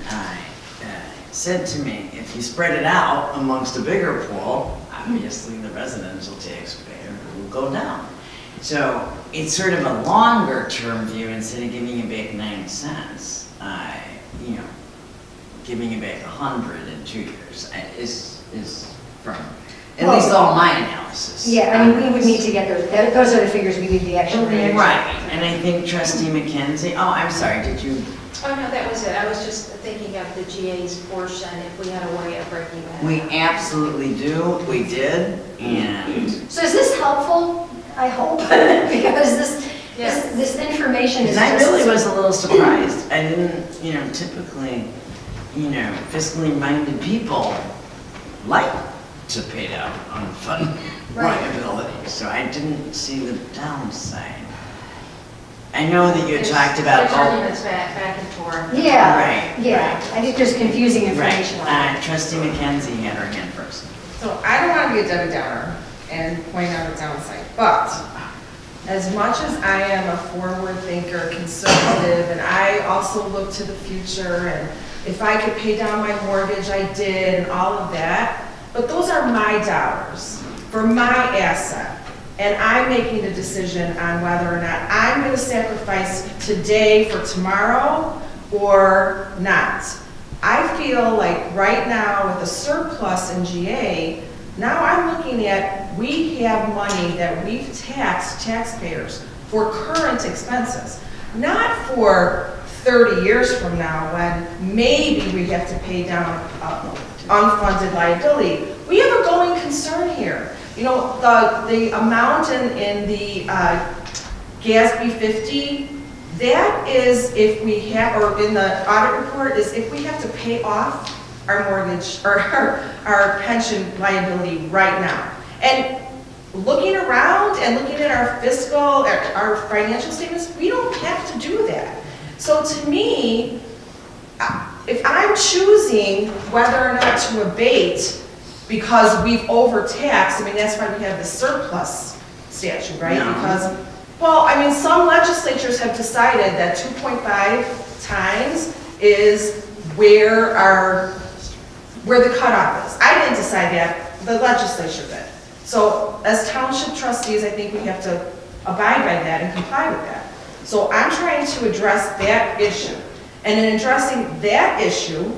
S1: said to me, if you spread it out amongst a bigger pool, obviously the residential taxpayer will go down. So it's sort of a longer term view. Instead of giving you back 9 cents, you know, giving you back 100 in 2 years is from at least all my analysis.
S6: Yeah, I mean, we would need to get those are the figures we need the actual.
S1: Right, and I think Trustee McKenzie, oh, I'm sorry, did you?
S3: Oh, no, that was it. I was just thinking of the GA's portion, if we had a way of breaking that
S1: We
S3: out.
S1: absolutely do, we did, and
S6: So is this helpful? I hope, because this information is
S1: because I
S6: just.
S1: really was a little surprised. I didn't, you know, typically, you know, fiscally minded people like to pay down unfunded
S6: Right.
S1: liabilities, so I didn't see the downside. I know that you had talked about,
S3: There's arguments back and forth.
S6: Yeah,
S1: Right,
S6: yeah. I think there's confusing
S1: right,
S6: information on it.
S1: Trustee McKenzie had her hand first.
S8: So I don't want to be a Debbie Downer and point out a downside, but as much as I am a forward thinker, conservative, and I also look to the future, and if I could pay down my mortgage, I did, and all of that, but those are my dollars for my asset. And I'm making the decision on whether or not I'm going to sacrifice today for tomorrow or not. I feel like right now with the surplus in GA, now I'm looking at, we have money that we've taxed taxpayers for current expenses, not for 30 years from now when maybe we have to pay down unfunded liability. We have a going concern here. You know, the amount in the GASB 50, that is if we have, or in the audit report, is if we have to pay off our mortgage or our pension liability right now. And looking around and looking at our fiscal, our financial statements, we don't have to do that. So to me, if I'm choosing whether or not to abate because we've overtaxed, I mean, that's why we have the surplus statute, right?
S1: No.
S8: Because, well, I mean, some legislatures have decided that 2.5 times is where the cutoff is. I didn't decide that, the legislature did. So as township trustees, I think we have to abide by that and comply with that. So I'm trying to address that issue. And in addressing that issue,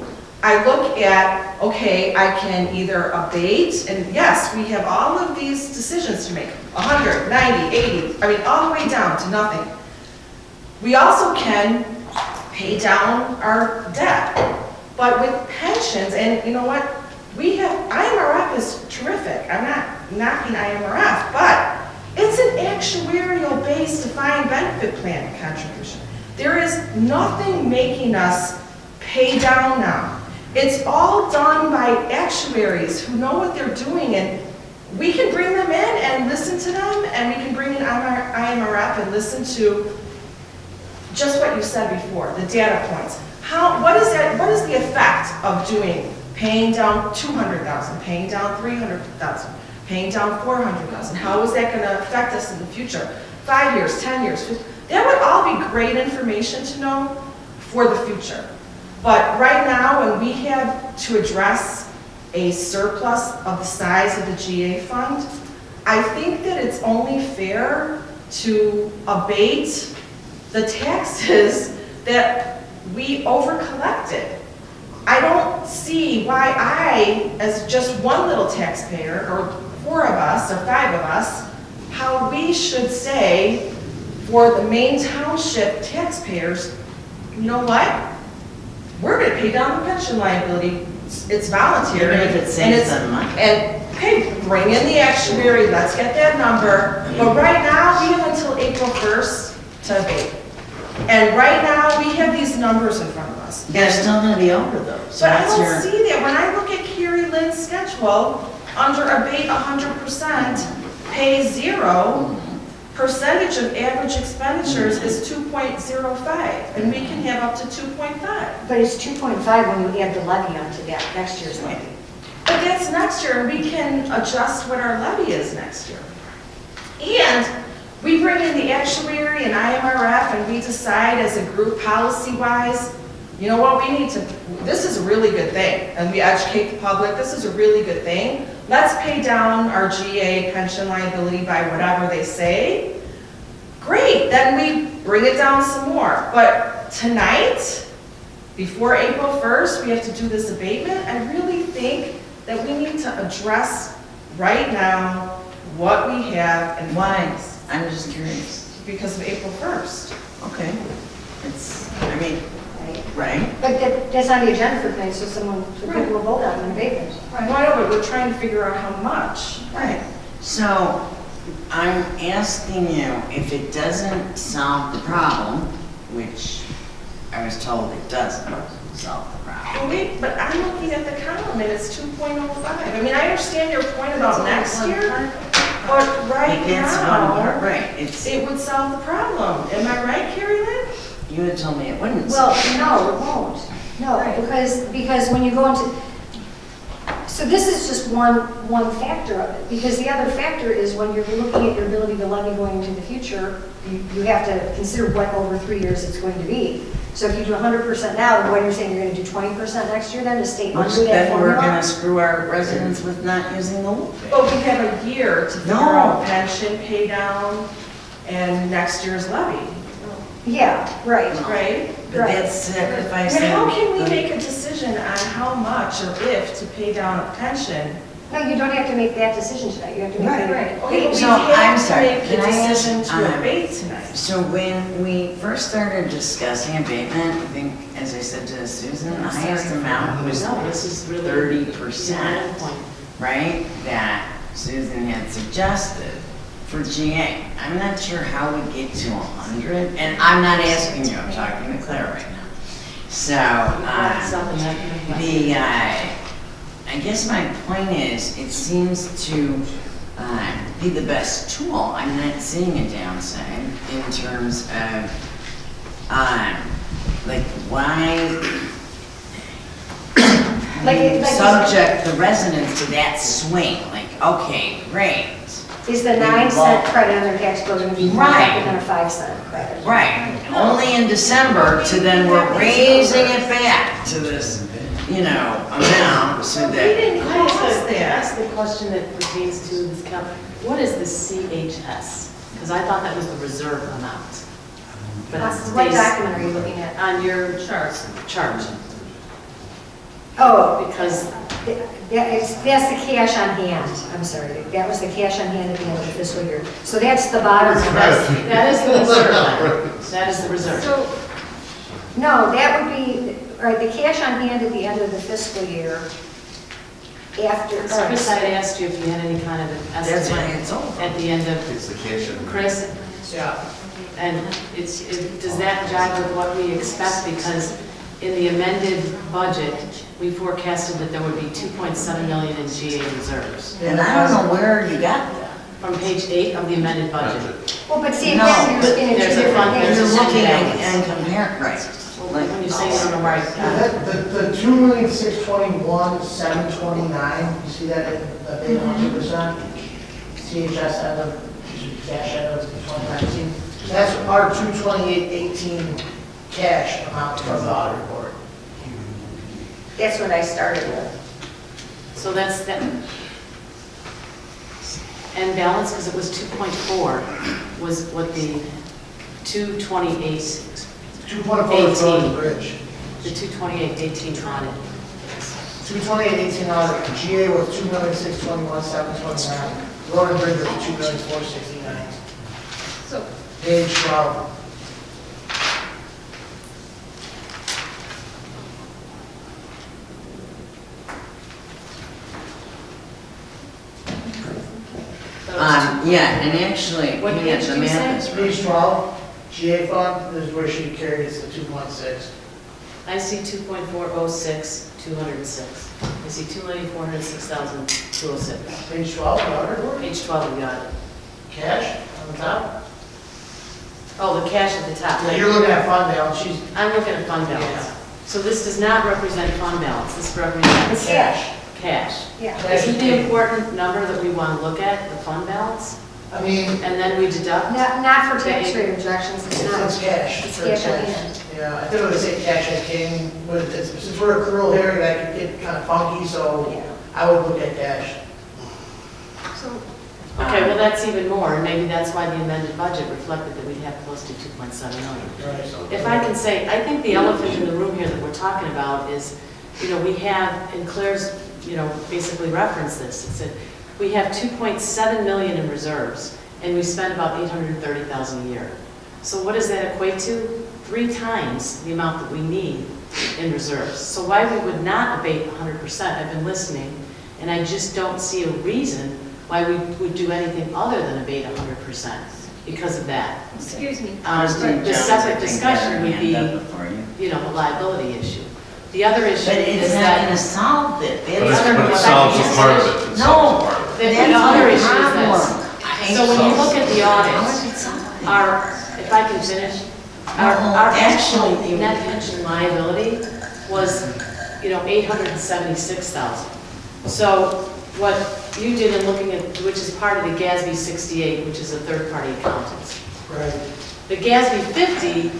S8: I look at, okay, I can either abate, and yes, we have all of these decisions to make, 100, 90, 80, I mean, all the way down to nothing. We also can pay down our debt. But with pensions, and you know what, we have, IMRF is terrific. I'm not knocking IMRF, but it's an actuarial-based defined benefit plan contribution. There is nothing making us pay down now. It's all done by actuaries who know what they're doing, and we can bring them in and listen to them, and we can bring in IMRF and listen to just what you said before, the data points. What is the effect of paying down 200,000, paying down 300,000, paying down 400,000? How is that going to affect us in the future? 5 years, 10 years, 15? That would all be great information to know for the future. But right now, when we have to address a surplus of the size of the GA fund, I think that it's only fair to abate the taxes that we overcollected. I don't see why I, as just one little taxpayer, or 4 of us, or 5 of us, how we should say for the Maine Township taxpayers, you know what? We're going to pay down the pension liability. It's voluntary.
S1: Even if it saves them money.
S8: And, okay, bring in the actuary, let's get that number. But right now, we have until April 1st to abate. And right now, we have these numbers in front of us.
S1: They're still gonna be over though. So
S8: But I
S1: that's
S8: don't
S1: your,
S8: see that. When I look at Carrie Lynn's schedule, under abate 100%, pay 0, percentage of average expenditures is 2.05, and we can have up to 2.5.
S6: But it's 2.5 when you add the levy onto that, next year's levy.
S8: But that's next year, and we can adjust what our levy is next year. And we bring in the actuary and IMRF, and we decide as a group policy-wise, you know what, we need to, this is a really good thing, and we educate the public, this is a really good thing. Let's pay down our GA pension liability by whatever they say. Great, then we bring it down some more. But tonight, before April 1st, we have to do this abatement. I really think that we need to address right now what we have and
S1: why? I'm just curious.
S8: because of April 1st.
S1: Okay. It's, I mean, right?
S6: But that's on the agenda for tonight, so someone, so people will vote on an abatement.
S8: Right. Why don't we? We're trying to figure out how much.
S1: Right. So I'm asking you, if it doesn't solve the problem, which I was told it doesn't solve the problem.
S8: Wait, but I'm looking at the column and it's 2.05. I mean, I understand your point about next year, but right
S1: That's one part,
S8: now,
S1: right? It's,
S8: it would solve the problem. Am I right, Carrie Lynn?
S1: you had told me it wouldn't.
S6: Well, no, it won't. No,
S8: Right.
S6: because when you go into, so this is just one factor of it, because the other factor is when you're looking at your ability to levy going into the future, you have to consider what over 3 years it's going to be. So if you do 100% now, then what you're saying, you're going to do 20% next year then to stay
S1: Which
S6: under that
S1: then we're
S6: formula?
S1: gonna screw our residents with not using the loop.
S8: But we have a year to figure
S1: No.
S8: out pension pay down and next year's levy,
S6: Yeah, right.
S8: right?
S1: But
S6: Right.
S1: that's
S8: I
S1: sacrificing.
S8: mean, how can we
S1: the-
S8: make a decision on how much or if to pay down a pension
S6: No, you don't have to make that decision tonight, you have to make
S1: Right,
S6: it.
S8: Okay, but we
S1: So, I'm
S8: have to
S1: sorry,
S8: make the
S1: can I ask,
S8: decision to abate tonight.
S1: So when we first started discussing abatement, I think, as I said to Susan, the highest amount was
S5: No, this is really.
S1: 30%,
S5: Point.
S1: right? That Susan had suggested for GA. I'm not sure how we get to 100, and I'm not asking you, I'm talking to Claire right now. So,
S5: Something that can reflect.
S1: I guess my point is, it seems to be the best tool. I'm not seeing a downside in terms of, like, why
S6: Like
S1: subject the residents to that swing? Like, okay, great.
S6: Is the 9-cent credit on their tax bill going to be more
S1: Right.
S6: effective than a 5-cent credit?
S1: Right, only in December to then we're raising it back to this, amount so
S8: We
S1: that,
S8: didn't
S5: Can I
S8: cause
S5: ask
S8: that.
S5: the question that pertains to this count? What is the CHS? Because I thought that was the reserve amount. But it
S6: What
S5: stays
S6: document are you looking at?
S5: on your chart.
S6: Oh,
S5: Because,
S6: that's the cash on hand, I'm sorry, that was the cash on hand at the end of the fiscal year. So that's the bottom.
S5: that is the reserve. That is the reserve.
S6: So, no, that would be, right, the cash on hand at the end of the fiscal year after.
S5: So Chris, I asked you if you had any kind of an
S1: that's why
S5: estimate
S1: it's over.
S5: at the end of,
S7: It's the cash in.
S5: Chris,
S12: Yeah.
S5: and does that jive with what we expect? Because in the amended budget, we forecasted that there would be 2.7 million in GA reserves.
S1: And I don't know where you got that.
S5: From page 8 of the amended budget.
S6: Well, but see,
S1: No,
S6: again, you're
S1: but
S6: spinning two
S5: there's a
S6: different
S5: fund-
S1: And
S6: things.
S1: you're
S5: there's a
S1: looking
S5: balance.
S1: and comparing, right. Like,
S5: When you say you don't know where I got it.
S12: The 2,621,729, you see that at the 100%? CHS end of, cash end of 2019. That's our 22818 cash amount from the audit report.
S6: That's what I started with.
S5: So that's that. And balance, because it was 2.4, was what the 228,
S12: 2.4 is road and bridge.
S5: the 228.18 audit.
S12: 22818 audit, GA was 2,621,729. Road and bridge was 2,469.
S9: So,
S12: Page 12.
S1: yeah, and actually,
S5: What
S1: yeah,
S5: page
S1: the
S5: did you
S1: math
S5: say?
S1: is right.
S12: Page 12, GA fund is where she carries the 2.6.
S5: I see 2.406, 206. I see 2,406,206.
S12: Page 12, the audit report,
S5: Page 12 of the audit.
S12: cash on the top.
S5: Oh, the cash at the top.
S12: Yeah, you're looking at fund balance, she's
S5: I'm looking at fund balance.
S12: Yeah.
S5: So this does not represent fund balance, this represents
S12: cash.
S5: cash.
S6: Yeah.
S5: Isn't the important number that we want to look at, the fund balance?
S12: I mean,
S5: And then we deduct?
S6: Not for tax rate projections, it's
S12: it's
S6: not.
S12: cash.
S6: It's
S12: for
S6: cash on
S12: tax.
S6: hand.
S12: Yeah, I think it would say cash that came with, since we're accrual here, that could get kind of funky, so
S6: Yeah.
S12: I would look at cash.
S9: so
S5: Okay, well, that's even more, and maybe that's why the amended budget reflected that we'd have close to 2.7 million.
S12: Right.
S5: If I can say, I think the elephant in the room here that we're talking about is, we have, and Claire's, basically referenced this, it said, we have 2.7 million in reserves, and we spend about 830,000 a year. So what does that equate to? 3 times the amount that we need in reserves. So why we would not abate 100%, I've been listening, and I just don't see a reason why we would do anything other than abate 100% because of that.
S9: excuse me.
S1: Christine
S5: The
S1: Jones,
S5: separate
S1: I think,
S5: discussion
S1: had her
S5: would
S1: hand
S5: be,
S1: up before you.
S5: the liability issue. The other issue
S1: But it's
S5: is
S1: not
S5: that.
S1: gonna solve it.
S7: But it solves a part of it. It solves a
S1: No,
S7: part of it.
S5: The
S1: that's
S5: other
S1: my
S5: issue is
S1: problem.
S5: this. So when you look at the
S1: How
S5: audits,
S1: is it solved?
S5: if I can finish, our actual net pension liability was, 876,000. So what you did in looking at, which is part of the GASB 68, which is a third-party accountant.
S12: Right.
S5: The GASB 50,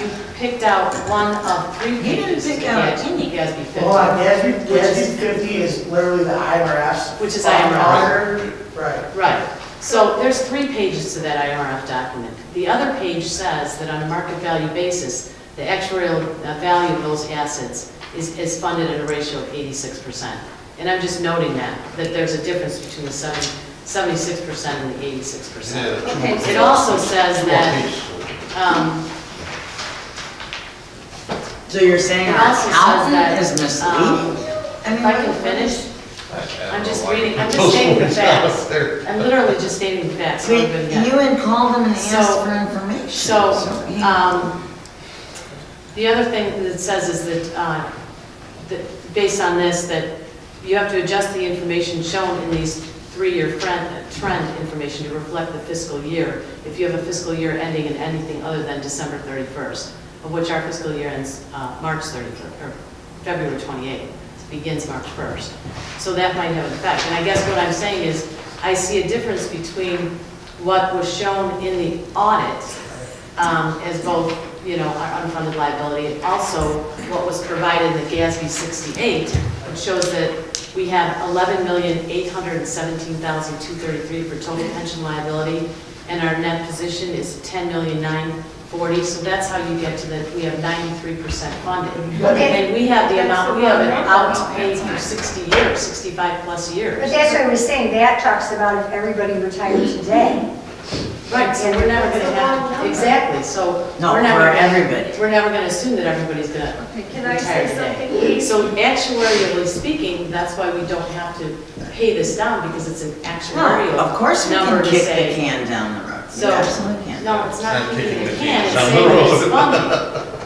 S5: you picked out one of 3
S1: You didn't
S5: pages.
S1: pick
S5: of
S1: out
S5: the
S1: any.
S5: GASB 50.
S12: Hold on, GASB 50 is literally the IRS.
S5: Which is IRS.
S12: Right.
S5: Right. So there's 3 pages to that IRF document. The other page says that on a market value basis, the actuarial value of those assets is funded at a ratio of 86%. And I'm just noting that there's a difference between the 76% and the 86%.
S9: Okay,
S5: It
S9: so,
S5: also says that,
S1: So you're saying
S5: It
S1: our
S5: also says
S1: accountant
S5: that,
S1: is misleading?
S5: if I can finish, I'm just reading, I'm just stating the facts. I'm literally just stating the facts.
S1: So you had called them and asked
S5: So-
S1: for information.
S5: So,
S1: yeah.
S5: the other thing that it says is that based on this, that you have to adjust the information shown in these three-year trend information to reflect the fiscal year. If you have a fiscal year ending in anything other than December 31st, of which our fiscal year ends March 31st, or February 28th, it begins March 1st. So that might have an effect. And I guess what I'm saying is, I see a difference between what was shown in the audit as both, our unfunded liability, and also what was provided in the GASB 68, which shows that we have $11,817,233 for total pension liability, and our net position is $10,940,000. So that's how you get to we have 93% funded. And we have the amount, we have it out to pay for 60 years, 65 plus years.
S6: But that's what I was saying, that talks about if everybody retired today.
S5: Right, so we're never gonna have, exactly, so
S1: No,
S5: we're never
S1: for
S5: gonna-
S1: everybody.
S5: We're never gonna assume that everybody's gonna
S9: okay, can I
S5: retire
S9: say
S5: today.
S9: something, please?
S5: So actuarially speaking, that's why we don't have to pay this down, because it's an
S1: No,
S5: actuarial
S1: of course we
S5: number
S1: can
S5: to
S1: kick the
S5: say.
S1: can down the road.
S5: So,
S1: We absolutely can.
S5: no, it's not
S7: Not
S5: kicking
S7: kicking
S5: the
S7: the
S5: can,
S7: can
S5: it's
S7: down the
S5: saying that it's
S7: road.
S5: funding.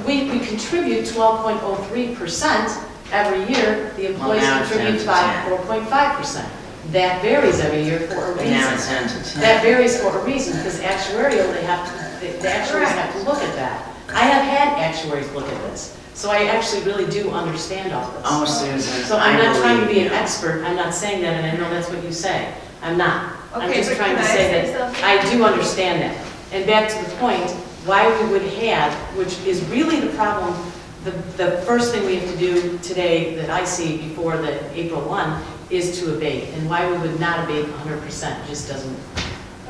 S5: We contribute 12.03% every year, the employees
S1: now it's
S5: contribute
S1: down to
S5: 4.5%. That varies every year for a
S1: And now
S5: reason.
S1: it's down to 10.
S5: That varies for a reason, because actuarial, the actuaries have to look at that. I have had actuaries look at this, so I actually really do understand all this.
S1: Oh, Susan,
S5: So I'm not trying to be an
S1: you.
S5: expert, I'm not saying that, and I know that's what you say. I'm not. I'm
S9: Okay,
S5: just
S9: but
S5: trying to
S9: can I
S5: say
S9: say
S5: that
S9: something?
S5: I do understand that. And back to the point, why we would have, which is really the problem, the first thing we have to do today that I see before the April 1 is to abate. And why we would not abate 100% just doesn't,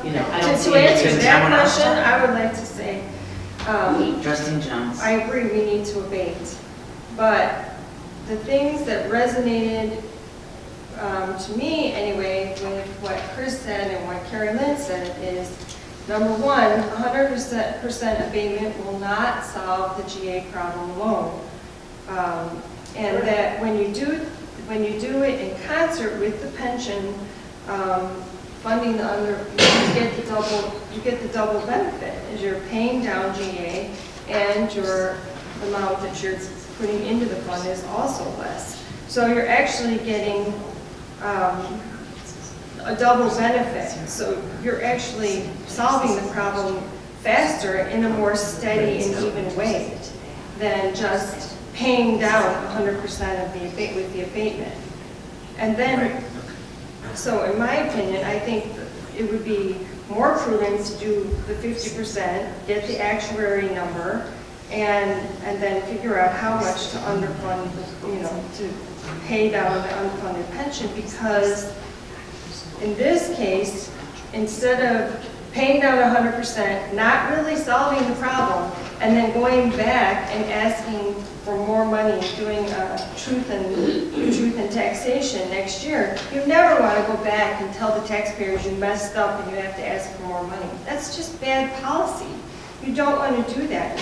S5: I don't see
S9: To
S5: any
S9: answer
S5: reason.
S9: that
S1: Someone else?
S9: question, I would like to say,
S1: Trustee Jones.
S9: I agree, we need to abate. But the things that resonated, to me anyway, with what Chris said and what Carrie Lynn said is, number one, 100% abatement will not solve the GA problem alone. And that when you do it in concert with the pension, funding the you get the double benefit, is you're paying down GA and your amount that you're putting into the fund is also less. So you're actually getting a double benefit. So you're actually solving the problem faster in a more steady and even way than just paying down 100% of the with the abatement. And then, so in my opinion, I think it would be more prudent to do the 50%, get the actuary number, and then figure out how much to underfund, to pay down the unfunded pension, because in this case, instead of paying down 100%, not really solving the problem, and then going back and asking for more money, doing truth and taxation next year, you never want to go back and tell the taxpayers you messed up and you have to ask for more money. That's just bad policy. You don't want to do that.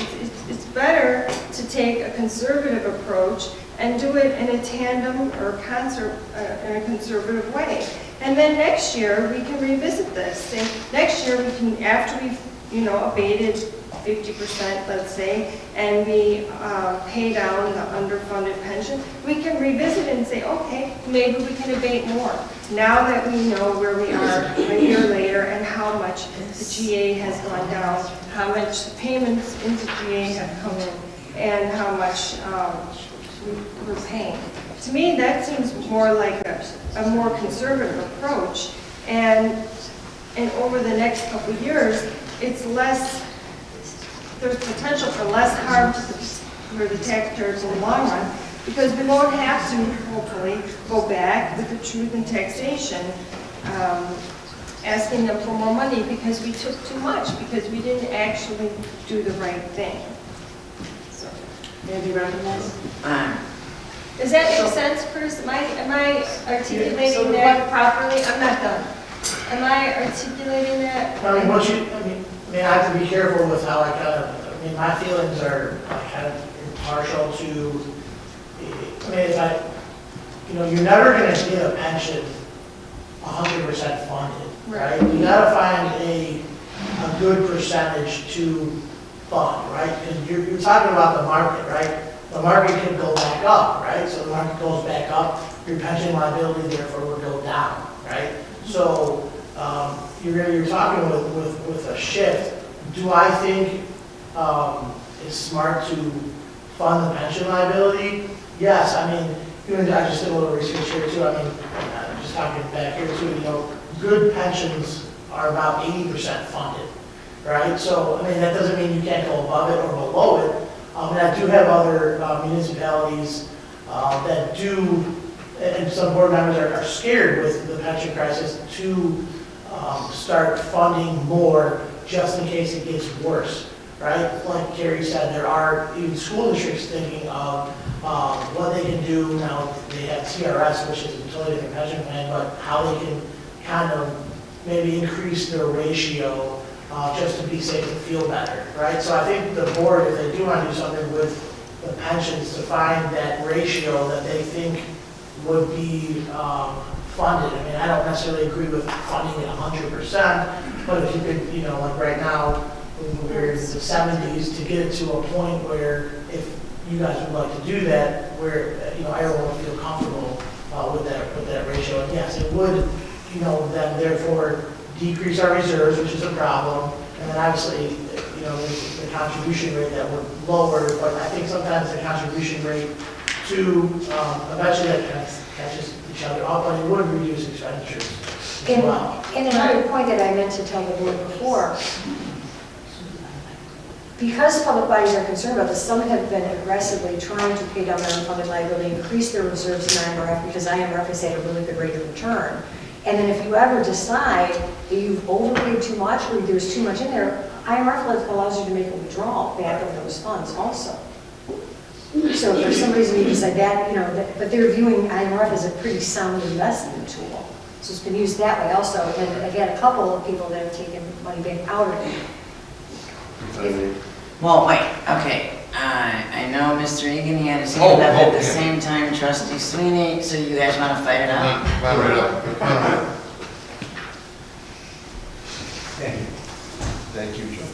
S9: It's better to take a conservative approach and do it in a tandem or in a conservative way. And then next year, we can revisit this. And next year, we can, after we've, abated 50%, let's say, and we pay down the underfunded pension, we can revisit it and say, okay, maybe we can abate more. Now that we know where we are a year later and how much the GA has gone down, how much the payments into GA have come in, and how much we're paying. To me, that seems more like a more conservative approach. And over the next couple of years, it's less, there's potential for less harm for the taxpayers in the long run, because we won't have to, hopefully, go back with the truth and taxation, asking them for more money because we took too much, because we didn't actually do the right thing. So.
S5: May I be recognized?
S9: Does that make sense, Chris? Am I articulating that properly? I'm not done. Am I articulating that?
S12: I mean, I have to be careful with how my feelings are kind of impartial to, you're never gonna get a pension 100% funded, right? You gotta find a good percentage to fund, right? Because you're talking about the market, right? The market can go back up, right? So the market goes back up, your pension liability therefore will go down, right? So you're talking with a shift. Do I think it's smart to fund the pension liability? Yes, I mean, I just did a little research here too. I mean, just talking back here too, good pensions are about 80% funded, right? So, I mean, that doesn't mean you can't go above it or below it. And I do have other municipalities that do, and some board members are scared with the pension crisis to start funding more just in case it gets worse, right? Like Carrie said, there are even school districts thinking of what they can do. Now, they have TRS, which is a totally different pension plan, but how they can kind of maybe increase their ratio just to be safe and feel better, right? So I think the board, if they do want to do something with the pensions, to find that ratio that they think would be funded. I mean, I don't necessarily agree with funding it 100%, but if you could, like right now, we're in the 70s, to get it to a point where if you guys would like to do that, where, everyone would feel comfortable with that ratio. And yes, it would, then therefore decrease our reserves, which is a problem. And then obviously, there's the contribution rate that would lower, but I think sometimes the contribution rate to, eventually that kind of catches each other up, but it would reduce expenditures as well.
S6: And another point that I meant to tell the board before, because public bodies are concerned about this, some have been aggressively trying to pay down their unfunded liability, increase their reserves in IMRF, because IMRF is at a really good rate of return. And then if you ever decide that you've overpaid too much or there's too much in there, IMRF allows you to make a withdrawal back of those funds also. So if for some reason you decide that, but they're viewing IMRF as a pretty sound investment tool. So it's been used that way also. And again, a couple of people that have taken money back out of it.
S1: Well, wait, okay. I know Mr. Egan, he had his hand up at the same time, Trustee Sweeney, so you guys want to fight it out?
S7: Thank you. Thank you, Joe.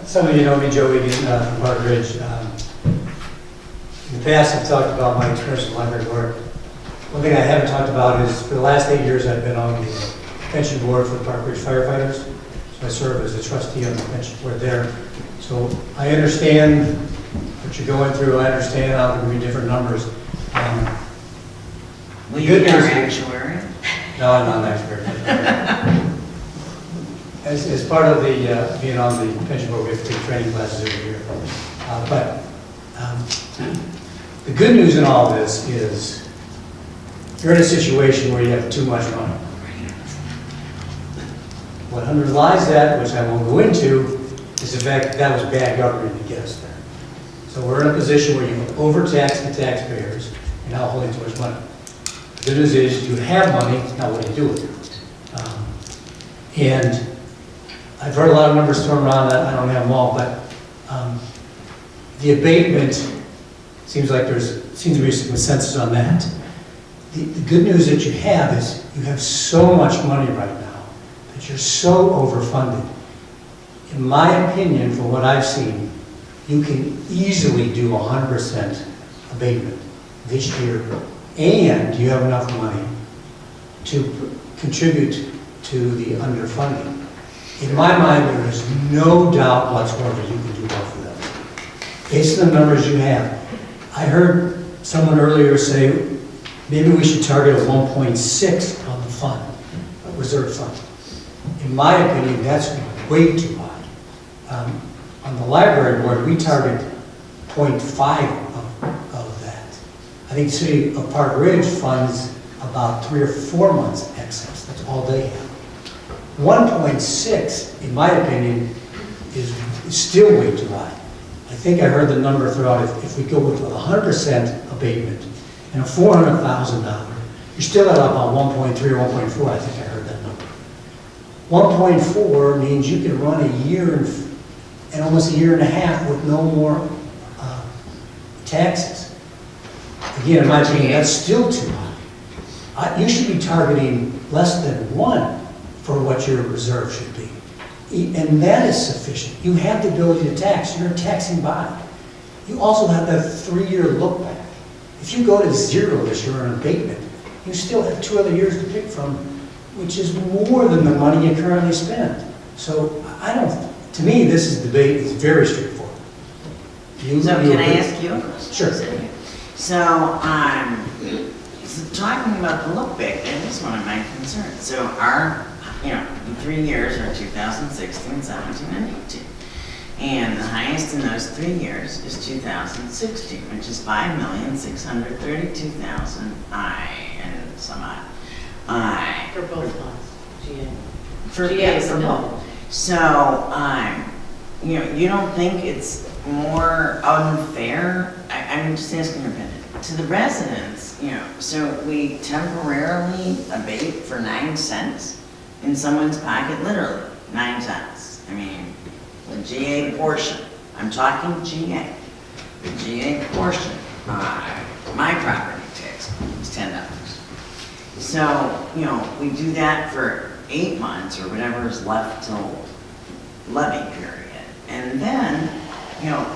S13: Some of you know me, Joe Egan from Park Ridge. In the past, I've talked about my experience in library work. One thing I haven't talked about is for the last 8 years, I've been on the pension board for the Park Ridge firefighters. So I serve as a trustee on the pension board there. So I understand what you're going through. I understand how there can be different numbers.
S1: Will you be our actuary?
S13: No, I'm not an actuary. As part of the being on the pension board, we have to take training classes every year. But the good news in all this is you're in a situation where you have too much money. What underlies that, which I won't go into, is the fact that was bad government to get us there. So we're in a position where you overtax the taxpayers and now holding too much money. The good news is you have money, now what do you do with it? And I've heard a lot of numbers thrown around, I don't have them all, but the abatement seems like seems to be some consensus on that. The good news that you have is you have so much money right now that you're so overfunded. In my opinion, from what I've seen, you can easily do 100% abatement this year, and you have enough money to contribute to the underfunding. In my mind, there is no doubt whatsoever you can do both of them. Based on the numbers you have, I heard someone earlier say maybe we should target a 1.6 on the fund, a reserve fund. In my opinion, that's way too high. On the library board, we target 0.5 of that. I think the city of Park Ridge funds about 3 or 4 months excess. That's all they have. 1.6, in my opinion, is still way too high. I think I heard the number throw out, if we go with 100% abatement and a $400,000, you're still at about 1.3 or 1.4, I think I heard that number. 1.4 means you can run a year and almost a year and a half with no more taxes. Again, in my opinion, that's still too high. You should be targeting less than 1 for what your reserve should be. And that is sufficient. You have the ability to tax. You're a taxing body. You also have that 3-year look back. If you go to 0 this year on abatement, you still have 2 other years to pick from, which is more than the money you currently spend. So I don't, to me, this debate is very straightforward.
S1: So can I ask you a question?
S13: Sure.
S1: So, talking about the look back, that is one of my concerns. So our, the 3 years are 2016, 17, and 18. And the highest in those 3 years is 2016, which is 5,632,000 and some odd.
S5: For both funds, GA.
S1: For
S5: GA is
S1: for
S5: the
S1: both.
S5: middle.
S1: So, you don't think it's more unfair? I'm just asking your opinion. To the residents, so we temporarily abate for 9 cents in someone's pocket, literally 9 cents. I mean, the GA portion, I'm talking GA. The GA portion, my property tax is $10. So, we do that for 8 months or whatever is left till levy period. And then,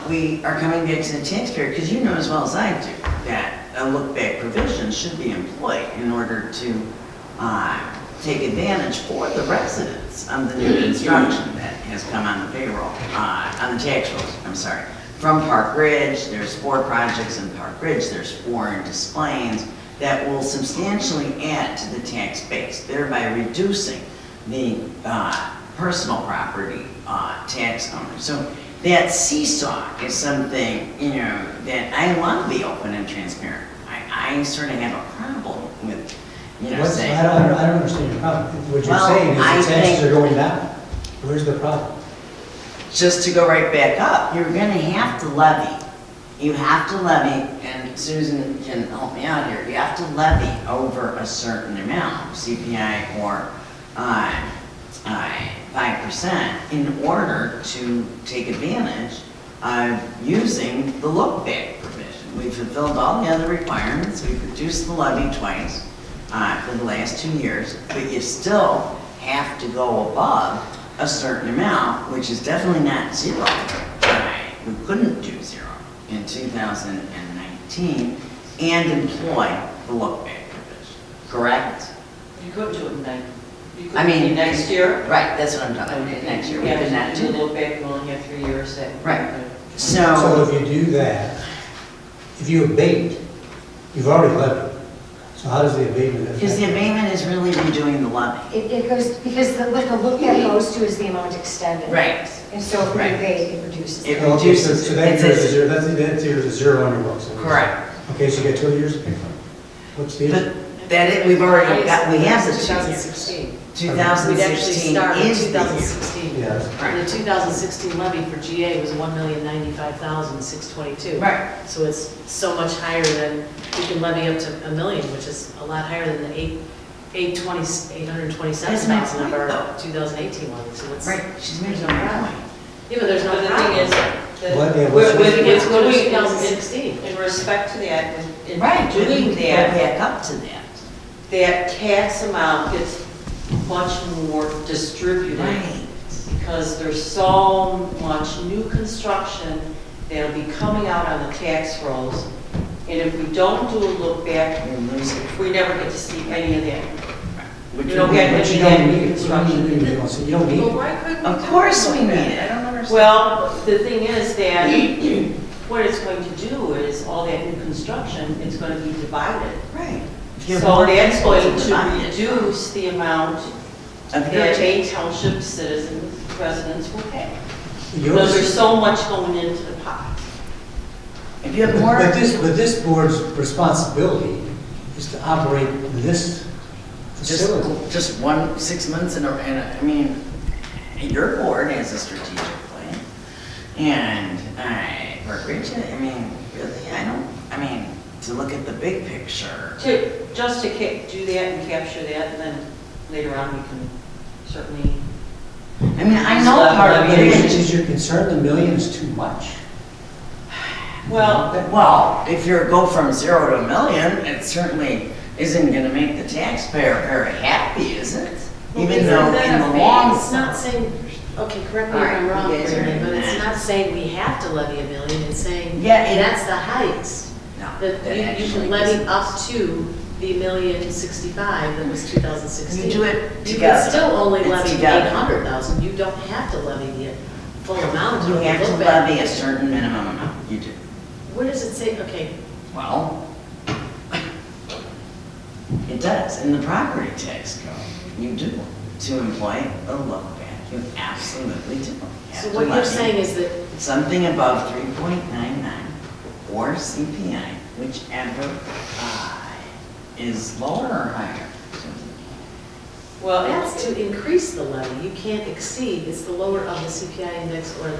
S1: we are coming back to the taxpayer, because you know as well as I do that a look-back provision should be employed in order to take advantage for the residents of the new construction that has come on the payroll, on the tax rolls, I'm sorry. From Park Ridge, there's 4 projects in Park Ridge, there's 4 in Des Plaines that will substantially add to the tax base, thereby reducing the personal property tax owners. So that seesaw is something, that I want to be open and transparent. I sort of have a problem with, saying.
S13: I don't understand your problem. What you're saying is the taxes are going down. Where's the problem?
S1: Just to go right back up, you're going to have to levy. You have to levy, and Susan can help me out here, you have to levy over a certain amount, CPI or 5%, in order to take advantage of using the look-back provision. We've fulfilled all the other requirements, we've reduced the levy twice for the last 2 years, but you still have to go above a certain amount, which is definitely not 0. We couldn't do 0 in 2019 and employ the look-back provision, correct?
S11: You couldn't do it in 9. You
S1: I mean,
S11: could next year.
S1: Right, that's what I'm talking about, next year, we
S11: Yeah,
S1: could not
S11: you
S1: do
S11: look back, you only have 3 years that.
S1: Right.
S13: So if you do that, if you abate, you've already levied. So how does the abatement affect?
S1: Because the abatement is really redoing the levy.
S6: It goes, because what the look back goes to is the amount extended.
S1: Right.
S6: And so if we
S1: Right.
S6: abate, it reduces.
S1: It
S13: Okay,
S1: reduces.
S13: so that
S1: it's
S13: year is
S1: a-
S13: a 0, that's year is a 0 on your books.
S1: Correct.
S13: Okay, so you get 2 other years to pick from. What's the issue?
S1: But that, we've already got, we have the 2 years.
S5: 2016.
S1: 2016
S5: We'd actually start in
S1: is the year.
S5: 2016.
S13: Yes.
S5: And the 2016 levy for GA was 1,095,622.
S1: Right.
S5: So it's so much higher than, you can levy up to $1 million, which is a lot higher than the 827,000 of our
S1: That's
S5: 2018 levy. So it's,
S1: Right, she's making a point.
S5: yeah, but there's no
S11: But the
S5: problem.
S11: thing is, that
S13: What- yeah,
S11: we're,
S13: what's-
S5: It's going to
S11: doing,
S5: 2016.
S11: in respect to that, in
S1: Right,
S11: doing
S1: we
S11: that,
S1: back up to that.
S11: that tax amount gets much more distributed.
S1: Right.
S11: Because there's so much new construction that'll be coming out on the tax rolls. And if we don't do a look back,
S1: You're losing.
S11: we never get to see any of that.
S1: Which
S11: You don't
S1: we-
S11: get
S13: But
S11: any
S13: you
S11: of that
S13: don't
S11: new
S13: need it.
S11: construction.
S13: You don't need
S10: Well,
S13: it.
S10: why couldn't we?
S1: Of
S10: do
S1: course
S10: it
S1: we
S10: like
S1: need
S10: that?
S1: it.
S10: I don't understand.
S11: Well, the thing is that what it's going to do is all that new construction, it's going to be divided.
S1: Right.
S11: So that's going to
S1: divide it.
S11: reduce the amount
S1: Of
S11: that
S1: your
S11: Maine Township citizens, residents will pay.
S13: Yours-
S11: Because there's so much going into the pot.
S1: If you have more.
S13: But this board's responsibility is to operate this facility.
S1: Just 6 months I mean, your board has a strategic plan. And Bridget, I mean, really, to look at the big picture.
S11: Just to do that and capture that, and then later on we can certainly.
S1: I mean, I know part of it is.
S13: Is your concern the million is too much?
S1: Well, if you go from 0 to a million, it certainly isn't gonna make the taxpayer very happy, is it? Even though in the long.
S5: It's not saying, okay, correct me if I'm wrong, Mary, but it's not saying we have to levy a million, it's saying
S1: Yeah,
S5: that's the highest.
S1: No,
S5: That
S1: that
S5: you
S1: actually
S5: can levy
S1: isn't.
S5: up to the 1,065,000 that was 2016.
S1: You do it
S5: You
S1: together.
S5: can still only
S1: It's
S5: levy
S1: together.
S5: 800,000, you don't have to levy the full amount.
S1: You
S5: If
S1: have to
S5: look back-
S1: levy a certain minimum amount, you do.
S5: Where does it say, okay,
S1: Well, it does, in the property tax code, you do, to employ a look back, you absolutely do. You have
S5: so
S1: to
S5: what you're
S1: levy
S5: saying is that
S1: something above 3.99 or CPI, whichever is lower or higher.
S11: Well,
S5: that's to increase the levy, you can't exceed, it's the lower of the CPI index or the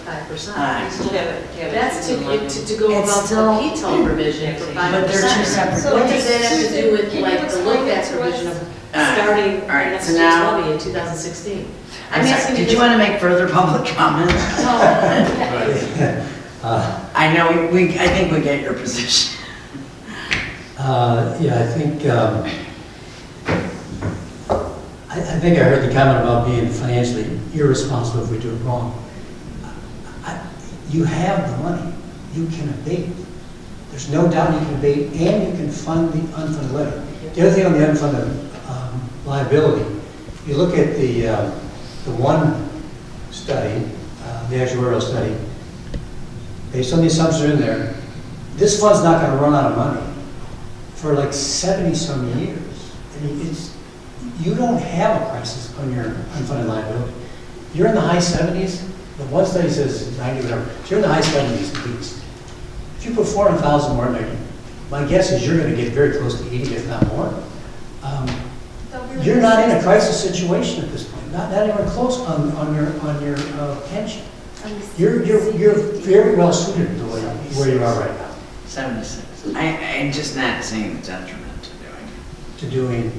S5: 5%.
S1: Aye.
S11: we still have it.
S5: That's to go
S1: It's
S5: above the
S1: still-
S5: PTO provision for 5%.
S1: But they're two separate
S5: So what does that have to
S9: Susan,
S5: do with
S9: can you
S5: like the
S9: explain
S5: look
S9: that
S5: back
S9: to
S5: provision
S9: us?
S5: of starting
S1: all right,
S5: next
S1: so
S5: year's
S1: now-
S5: levy in 2016?
S1: I'm
S5: I'm
S1: sorry,
S5: asking
S1: did
S5: you
S1: you want to make further public comment? I know, I think we get your position.
S13: Yeah, I think I heard the comment about being financially irresponsible if we do it wrong. You have the money, you can abate. There's no doubt you can abate and you can fund the unfunded levy. The other thing on the unfunded liability, you look at the one study, the actuarial study, based on the assumptions in there, this fund's not going to run out of money for like 70-some years. I mean, you don't have a crisis on your unfunded liability. You're in the high 70s. The one study says 90, whatever. So you're in the high 70s at least. If you put 400,000 more in there, my guess is you're going to get very close to 80, if not more. You're not in a crisis situation at this point. Not anywhere close on your pension. You're very well suited to where you are right now.
S1: 76. I'm just not seeing the detriment to doing,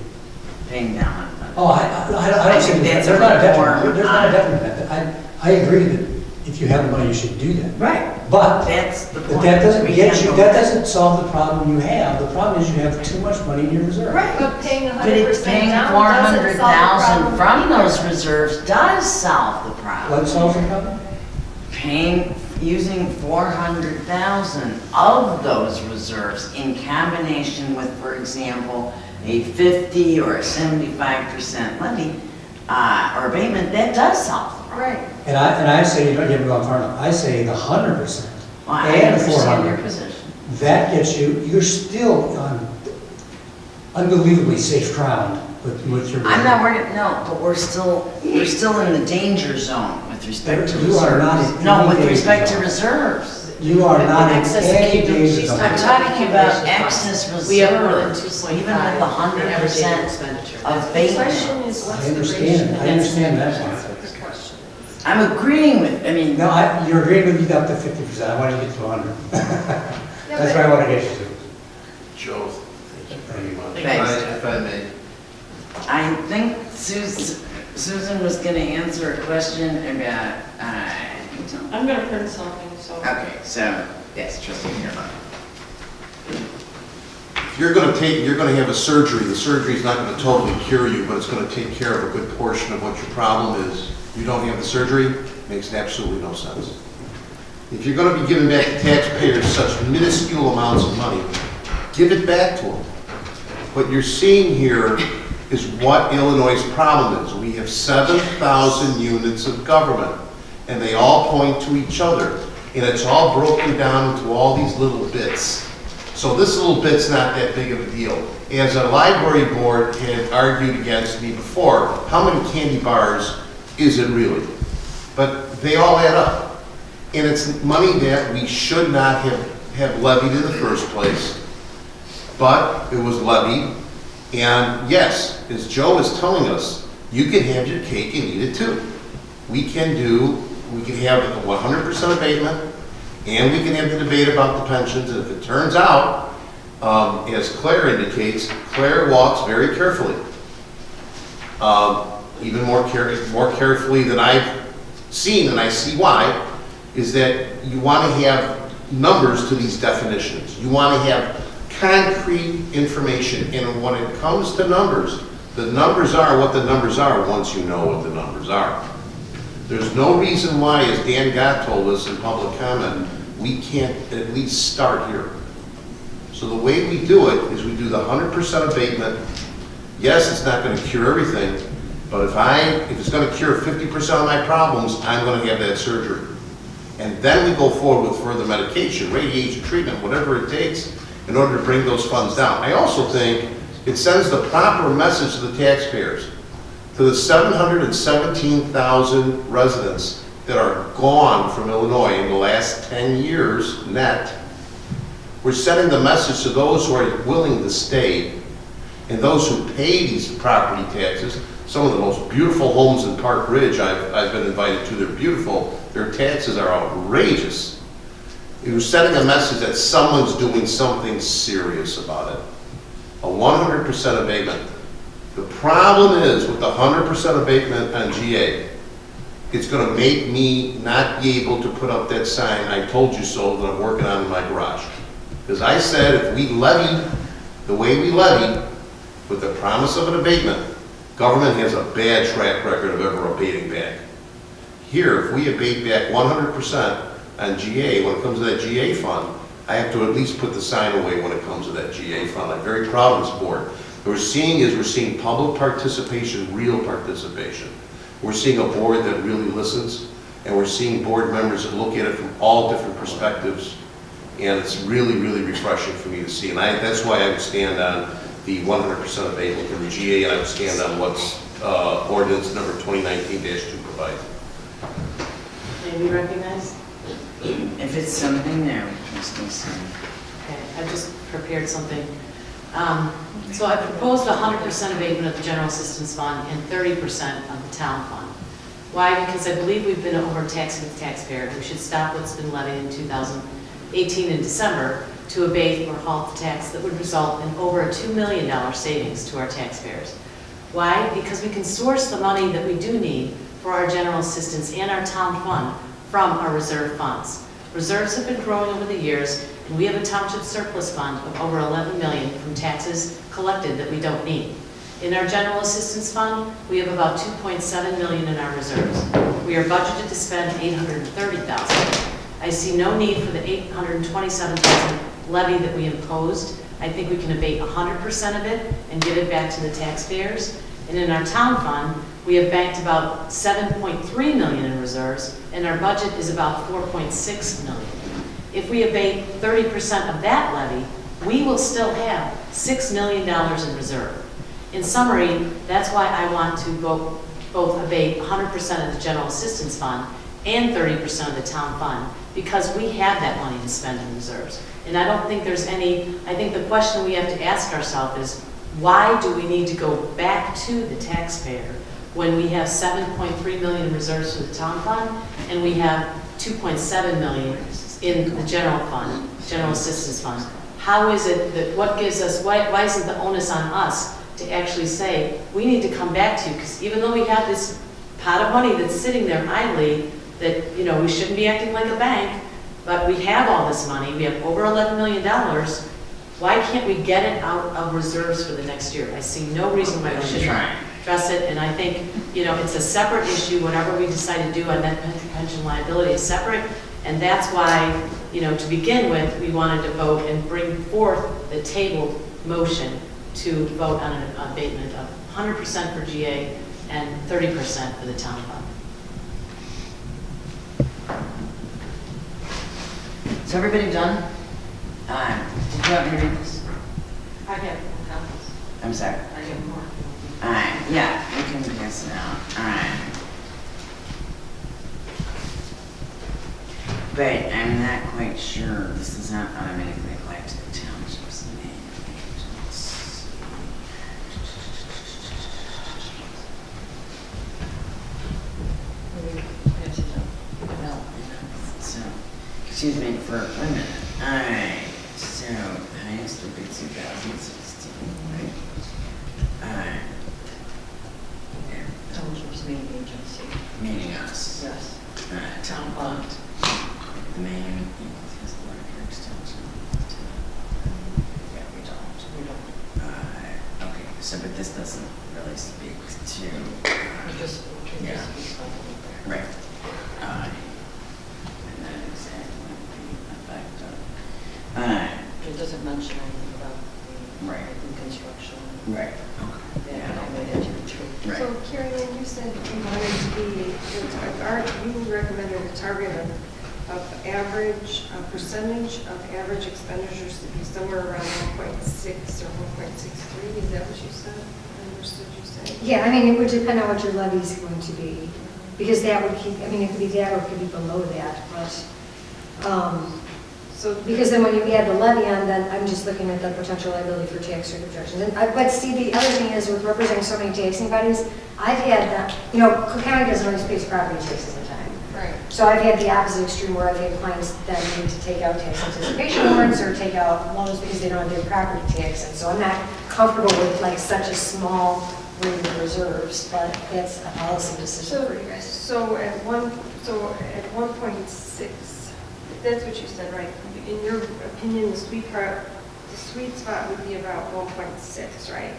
S1: paying down on that.
S13: Oh, I don't see,
S1: think that's
S13: there's
S1: a
S13: not a detriment,
S1: reform.
S13: there's not a detriment. I agree that if you have the money, you should do that.
S1: Right.
S13: But
S1: That's the point.
S13: that doesn't
S1: We
S13: get
S1: can't
S13: you,
S1: go
S13: that
S1: back.
S13: doesn't solve the problem you have. The problem is you have too much money in your reserve.
S1: Right.
S9: But paying 100%
S1: But it's paying
S9: down doesn't
S1: 400,000
S9: solve the
S1: from
S9: problem
S1: those
S9: either.
S1: reserves does solve the problem.
S13: What solves the problem?
S1: Using 400,000 of those reserves in combination with, for example, a 50 or a 75% levy or abatement, that does solve the problem.
S9: Right.
S13: And I say, you don't get me wrong far enough, I say the 100%
S1: Well, I
S13: and the
S1: understand your
S13: 400,
S1: position.
S13: that gets you're still on unbelievably safe ground with your reserve.
S1: I'm not worried, no, but we're still in the danger zone with respect to
S13: You are not
S1: reserves.
S13: in
S1: No,
S13: any
S1: with
S13: danger
S1: respect to
S13: zone.
S1: reserves.
S13: You are not in
S5: Excess
S13: any
S5: accumulation.
S13: danger
S5: She's
S13: zone.
S1: I'm talking about excess reserves.
S5: We have more than 2.5
S1: Even with the 100%
S5: expenditure.
S9: The
S1: abatement.
S9: question is, what's
S13: I
S9: the
S13: understand,
S9: ratio?
S13: I understand that
S9: That's
S13: part.
S9: what the question is.
S1: I'm agreeing with,
S13: No, you're agreeing with me up to 50%, I want you to get to 100. That's where I want to get you to.
S7: Joe, thank you very much.
S1: Thanks.
S7: If I may.
S1: I think Susan was gonna answer a question about,
S11: I'm gonna print something, so.
S1: okay, so, yes, trustee Gerber.
S7: If you're going to have a surgery, the surgery is not going to totally cure you, but it's going to take care of a good portion of what your problem is. You don't have the surgery, makes absolutely no sense. If you're going to be giving back to taxpayers such minuscule amounts of money, give it back to them. What you're seeing here is what Illinois' problem is. We have 7,000 units of government, and they all point to each other, and it's all broken down into all these little bits. So this little bit's not that big of a deal. As a library board had argued against me before, how many candy bars is it really? But they all add up. And it's money that we should not have levied in the first place, but it was levied. And yes, as Joe is telling us, you can have your cake and eat it too. We can do we can have a 100% abatement, and we can have the debate about the pensions, and if it turns out, as Claire indicates, Claire walks very carefully. Even more carefully than I've seen, and I see why, is that you want to have numbers to these definitions. You want to have concrete information, and when it comes to numbers, the numbers are what the numbers are once you know what the numbers are. There's no reason why, as Dan Gott told us in public comment, we can't at least start here. So the way we do it is we do the 100% abatement. Yes, it's not going to cure everything, but if it's going to cure 50% of my problems, I'm going to have that surgery. And then we go forward with further medication, radiation treatment, whatever it takes in order to bring those funds down. I also think it sends the proper message to the taxpayers, to the 717,000 residents that are gone from Illinois in the last 10 years net. We're sending the message to those who are willing to stay and those who pay these property taxes. Some of the most beautiful homes in Park Ridge I've been invited to, they're beautiful. Their taxes are outrageous. It was sending a message that someone's doing something serious about it. A 100% abatement. The problem is with the 100% abatement on GA, it's going to make me not be able to put up that sign, "I told you so," that I'm working on in my garage. Because I said if we levy the way we levy with the promise of an abatement, government has a bad track record of ever abating back. Here, if we abate back 100% on GA, when it comes to that GA fund, I have to at least put the sign away when it comes to that GA fund. I'm very proud of this board. What we're seeing public participation, real participation. We're seeing a board that really listens, and we're seeing board members that look at it from all different perspectives, and it's really, really refreshing for me to see. And that's why I would stand on the 100% abatement for the GA, and I would stand on what's ordinance number 2019-2 provides.
S5: May we recognize?
S1: If it's something new, Ms. Gleason.
S5: Okay, I've just prepared something. So I proposed 100% abatement of the general assistance fund and 30% of the town fund. Why? Because I believe we've been overtaxing the taxpayer. We should stop what's been levied in 2018 in December to abate or halt the tax that would result in over a $2 million savings to our taxpayers. Why? Because we can source the money that we do need for our general assistance and our town fund from our reserve funds. Reserves have been growing over the years, and we have a township surplus fund of over $11 million from taxes collected that we don't need. In our general assistance fund, we have about $2.7 million in our reserves. We are budgeted to spend $830,000. I see no need for the $827,000 levy that we imposed. I think we can abate 100% of it and give it back to the taxpayers. And in our town fund, we have banked about $7.3 million in reserves, and our budget is about $4.6 million. If we abate 30% of that levy, we will still have $6 million in reserve. In summary, that's why I want to both abate 100% of the general assistance fund and 30% of the town fund, because we have that money to spend in reserves. And I don't think there's any, I think the question we have to ask ourselves is, why do we need to go back to the taxpayer when we have $7.3 million in reserves for the town fund and we have $2.7 million in the general fund, general assistance fund? How is it that, what gives us, why isn't the onus on us to actually say, we need to come back to you? Because even though we have this pot of money that's sitting there idly, that, you know, we shouldn't be acting like a bank, but we have all this money, we have over $11 million, why can't we get it out of reserves for the next year? I see no reason why we shouldn't address it, and I think, you know, it's a separate issue. Whatever we decide to do on that pension liability is separate, and that's why, you know, to begin with, we wanted to vote and bring forth the tabled motion to vote on an abatement of 100% for GA and 30% for the town fund.
S1: Is everybody done? Did you want me to read this?
S5: I have copies.
S1: I'm sorry.
S5: I have more.
S1: Alright, yeah, we can pass it out. Alright. But I'm not quite sure. This does not automatically apply to the townships. excuse me for a minute. All right, so highest would be 2016, right? All right. There,
S11: Township's main agency,
S1: meaning us.
S11: yes.
S1: All right,
S11: Town fund.
S1: the main, has the larger extension.
S11: Yeah, we don't.
S1: Okay, so but this doesn't really speak to,
S11: We just
S1: Yeah.
S11: speak something there.
S1: right. And that exactly the effect of,
S11: It doesn't mention anything about the
S1: Right.
S11: construction.
S1: right,
S11: Yeah,
S1: yeah,
S11: I made it true.
S1: right.
S9: So Carrie, when you said you wanted to be, you recommended a target of average, a percentage of average expenditures to be somewhere around 1.6 or 1.63, is that what you said? I understood you saying.
S6: Yeah, I mean, it would depend on what your levy is going to be, because that would keep, I mean, it could be that or it could be below that, but,
S9: So,
S6: because then when you add the levy on, then I'm just looking at the potential liability for tax rate objections. But see, the other thing is with representing so many taxing bodies, I've had, Cook County doesn't always pay property taxes in time.
S9: right.
S6: So I've had the opposite extreme where I've had clients that need to take out tax anticipation warrants or take out loans because they don't have their property tax. And so I'm not comfortable with like such a small rate of reserves, but that's a policy decision for you guys.
S9: So at 1.6, that's what you said, right? In your opinion, the sweet spot would be about 1.6, right?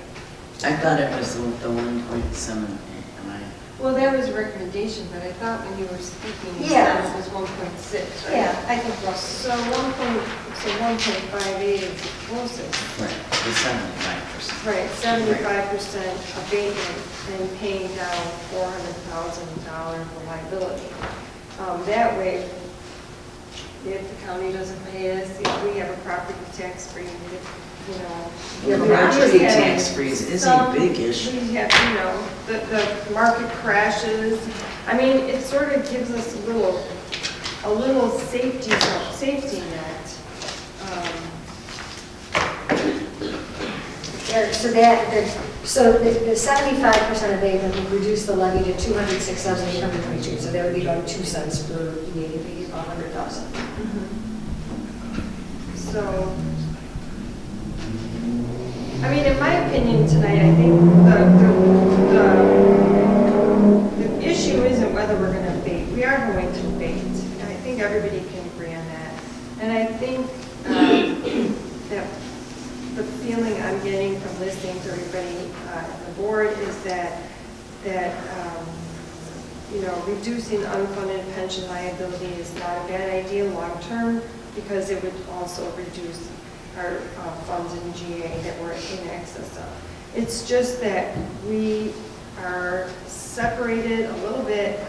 S1: I thought it was the 1.78, am I?
S9: Well, that was a recommendation, but I thought when you were speaking, you
S6: Yeah.
S9: said it was 1.6, right?
S6: Yeah, I think roughly.
S9: So 1.58 is the closest.
S1: Right, the 75%.
S9: Right, 75% abatement and paying down $400,000 for liability. That way, if the county doesn't pay us, if we have a property tax free,
S1: Well,
S9: we
S1: property
S9: just had
S1: tax freeze is a
S9: some-
S1: big issue.
S9: We have, the market crashes. I mean, it sort of gives us a little safety net.
S6: So the 75% abatement would reduce the levy to 206,822, so that would be about 2 cents per EAV, about 100,000.
S9: So, I mean, in my opinion tonight, I think the issue isn't whether we're going to abate. We are going to abate, and I think everybody can agree on that. And I think that the feeling I'm getting from listening to everybody on the board is that reducing unfunded pension liability is not a bad idea long-term, because it would also reduce our funds in GA that we're in excess of. It's just that we are separated a little bit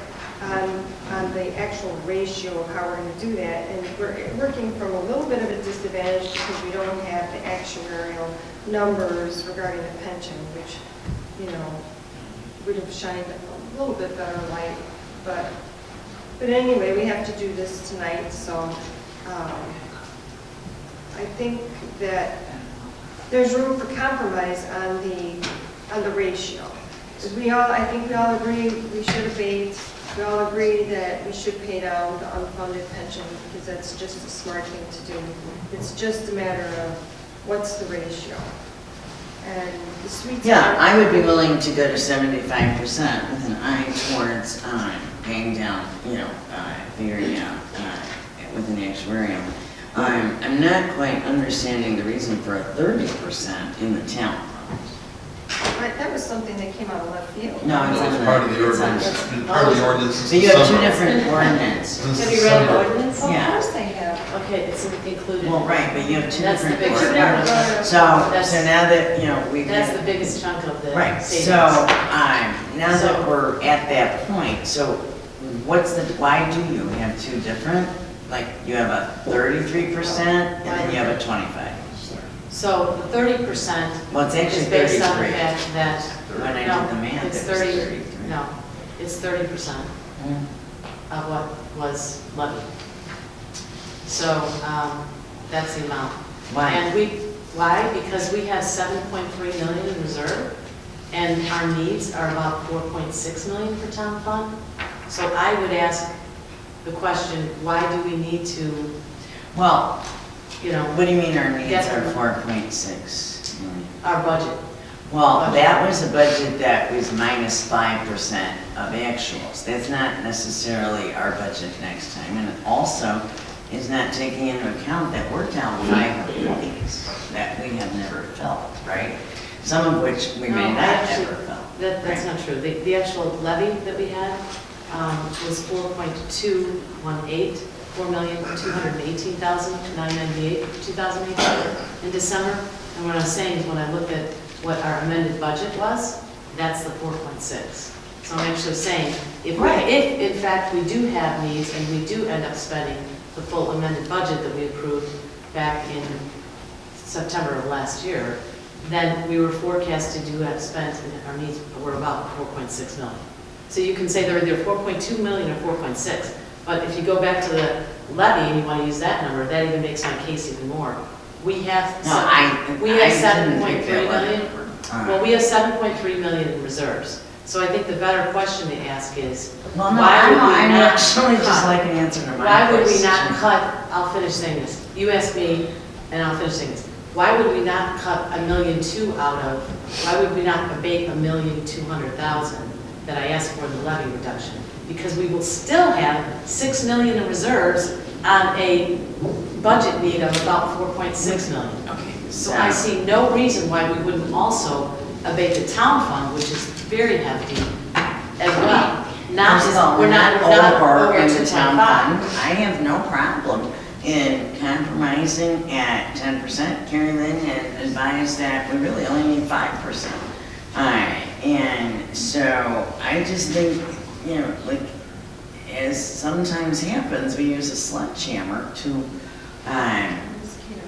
S9: on the actual ratio of how we're going to do that, and we're working from a little bit of a disadvantage because we don't have the actuarial numbers regarding the pension, which, would have shined a little bit better light. But anyway, we have to do this tonight, so I think that there's room for compromise on the ratio. Because I think we all agree we should abate. We all agree that we should pay down the unfunded pension because that's just a smart thing to do. It's just a matter of what's the ratio. And the sweet spot.
S1: Yeah, I would be willing to go to 75% with an eye towards paying down, figuring out with an actuarial. I'm not quite understanding the reason for a 30% in the town fund.
S9: That was something that came out of left field.
S1: No, it's
S14: It's
S1: on
S14: part of the
S1: it's on-
S14: ordinance. Part of the ordinance is
S1: So you have two
S14: summary.
S1: different ordinances.
S14: This
S5: Have
S14: is
S5: you read the
S14: summary.
S5: ordinance?
S9: Of
S1: Yeah.
S9: course they have.
S5: Okay, it's included.
S1: Well, right, but you have two
S5: That's the
S1: different
S5: biggest
S1: ordinances.
S5: part.
S1: So now that, we've.
S5: That's the biggest chunk of the
S1: Right,
S5: savings.
S1: so, now that we're at that point, so why do you have two different? Like, you have a 33% and then you have a 25%.
S5: So the 30%
S1: Well, it's
S5: is
S1: actually
S5: based on the
S1: 33.
S5: fact that,
S1: When I
S5: no,
S1: did the math,
S5: it's
S1: it was
S5: 30,
S1: 33.
S5: no, it's 30%
S1: Mm.
S5: of what was levied. So that's the amount.
S1: Why?
S5: And why? Because we have 7.3 million in reserve, and our needs are about 4.6 million for town fund. So I would ask the question, why do we need to,
S1: Well,
S5: you know,
S1: what do you mean our needs
S5: Yes.
S1: are 4.6 million?
S5: our budget?
S1: Well, that was a budget that was minus 5% of actuals. That's not necessarily our budget next time. And it also is not taking into account that we're down 5 employees that we have never felt, right? Some of which we may
S5: No,
S1: not
S5: actually,
S1: ever felt.
S5: That's not true. The actual levy that we had was 4.218, 4,218,998 for 2018 in December. And what I'm saying is when I looked at what our amended budget was, that's the 4.6. So I'm actually saying, if in fact we do have needs and we do end up spending the full amended budget that we approved back in September of last year, then we were forecasted to have spent, and our needs were about 4.6 million. So you can say they're either 4.2 million or 4.6, but if you go back to the levy and you want to use that number, that even makes my case even more. We have,
S1: No, I
S5: 7.3
S1: didn't pick that
S5: million.
S1: one.
S5: Well, we have 7.3 million in reserves. So I think the better question to ask is,
S1: Well, no,
S5: why would we
S1: I'm
S5: not
S1: actually just
S5: cut?
S1: like an answer to my question.
S5: Why would we not cut, I'll finish saying this, you asked me, and I'll finish saying this. Why would we not cut $1.2 million out of, why would we not abate $1,200,000 that I asked for in the levy reduction? Because we will still have $6 million in reserves on a budget need of about $4.6 million.
S1: Okay,
S5: So I see no reason why we wouldn't also abate the town fund, which is very hefty as well. Not,
S1: First of all,
S5: we're not over
S1: in the town
S5: 2.5.
S1: fund. I have no problem in compromising at 10%. Carrie Lynn had advised that we really only need 5%. And so I just think, you know, like, as sometimes happens, we use a sledgehammer to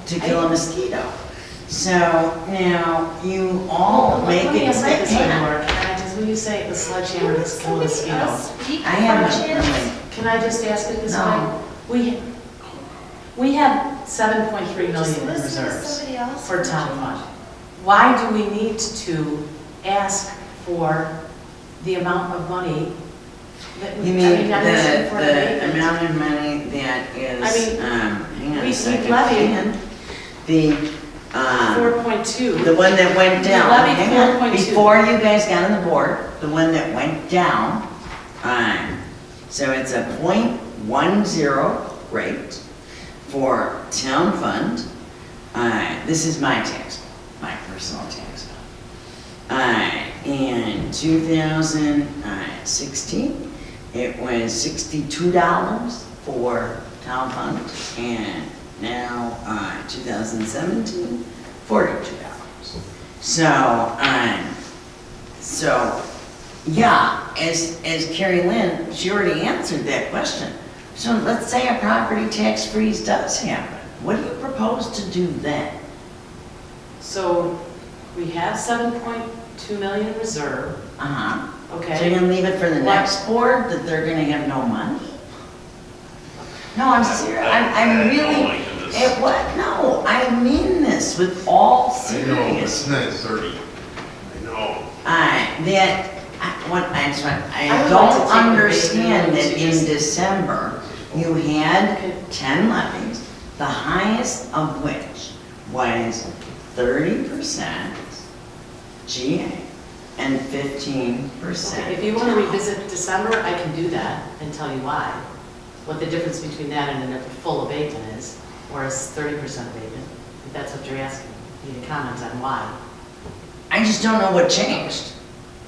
S1: kill a mosquito. So now you all make
S5: Let me
S1: it.
S5: ask it this way, Laura. Can I just, when you say the sledgehammer to kill a mosquito,
S1: I haven't really.
S5: can I just ask it this
S1: No.
S5: way? We have 7.3 million
S9: Just
S5: in
S9: listen to
S5: reserves
S9: somebody else.
S5: for town fund. Why do we need to ask for the amount of money that we,
S1: You
S5: I
S1: mean
S5: mean, I'm asking for
S1: the
S5: abatement.
S1: amount of money that is,
S5: I mean,
S1: hang on a
S5: we
S1: second.
S5: levied
S1: hang on. The
S5: 4.2.
S1: the one that went
S5: We
S1: down,
S5: levied
S1: hang on,
S5: 4.2.
S1: before you guys got on the board, the one that went down, so it's a 0.10 rate for town fund. This is my tax, my personal tax fund. In 2016, it was $62 for town fund, and now 2017, $42. So yeah, as Carrie Lynn, she already answered that question. So let's say a property tax freeze does happen. What do you propose to do then?
S5: So we have 7.2 million in reserve,
S1: Uh-huh. So you're
S5: okay?
S1: gonna leave it for the
S5: What?
S1: next board, that they're gonna have no money? No, I'm serious, I'm really, it what, no, I mean this with all seriousness.
S7: not 30. I know.
S1: I
S5: would like to
S1: don't
S5: take a
S1: understand
S5: big
S1: that in
S5: note to
S1: December, you had
S5: Okay.
S1: 10 levies, the highest of which was 30% GA and 15%.
S5: Okay, if you want to revisit December, I can do that and tell you why. What the difference between that and a full abatement is, or a 30% abatement, if that's what you're asking. You need to comment on why.
S1: I just don't know what changed.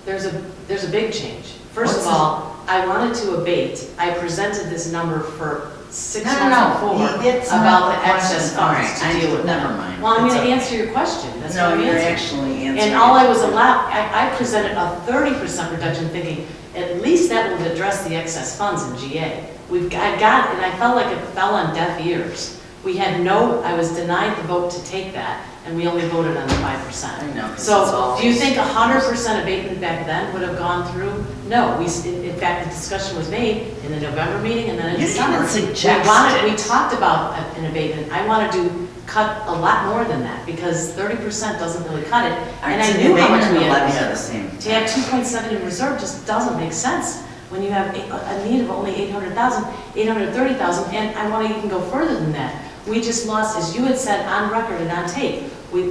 S5: There's a big change. First
S1: What's
S5: of all, I wanted to abate, I presented this number for 6
S1: No,
S5: months
S1: no,
S5: before
S1: that's not
S5: about
S1: the
S5: the excess
S1: question. All
S5: funds
S1: right,
S5: to deal with that.
S1: never mind.
S5: Well, I'm
S1: It's
S5: going to
S1: okay.
S5: answer your question, that's what
S1: No,
S5: I'm
S1: you're
S5: answering.
S1: actually answering.
S5: And all I was allowed, I presented a 30% reduction thinking, at least that will address the excess funds in GA. I got, and I felt like it fell on deaf ears. We had no, I was denied the vote to take that, and we only voted on the 5%.
S1: I know, 'cause it's
S5: So,
S1: always-
S5: do you think 100% abatement back then would have gone through? No, in fact, the discussion was made in the November meeting and then in
S1: You
S5: December.
S1: didn't suggest
S5: We
S1: it.
S5: talked about an abatement. I wanted to cut a lot more than that, because 30% doesn't really cut it. And I knew how much we
S1: levy
S5: had.
S1: are the same.
S5: To have 2.7 in reserve just doesn't make sense. when you have a need of only 800,000, 830,000, and I want to even go further than that. We just lost, as you had said on record and on tape, we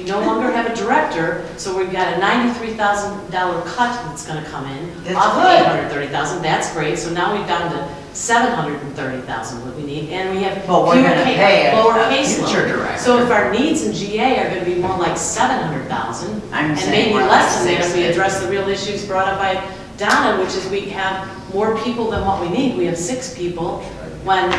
S5: no longer have a director, so we've got a $93,000 cut that's going to come in
S1: That's
S5: off of
S1: good.
S5: 830,000. That's great. So now we've down to 730,000 what we need, and we have
S1: But we're gonna pay a
S5: lower
S1: future
S5: caseload.
S1: director.
S5: So if our needs in GA are going to be more like 700,000,
S1: I'm
S5: and
S1: saying
S5: maybe
S1: more
S5: less
S1: like
S5: than that if we
S1: 650.
S5: address the real issues brought up by Donna, which is we have more people than what we need. We have 6 people when,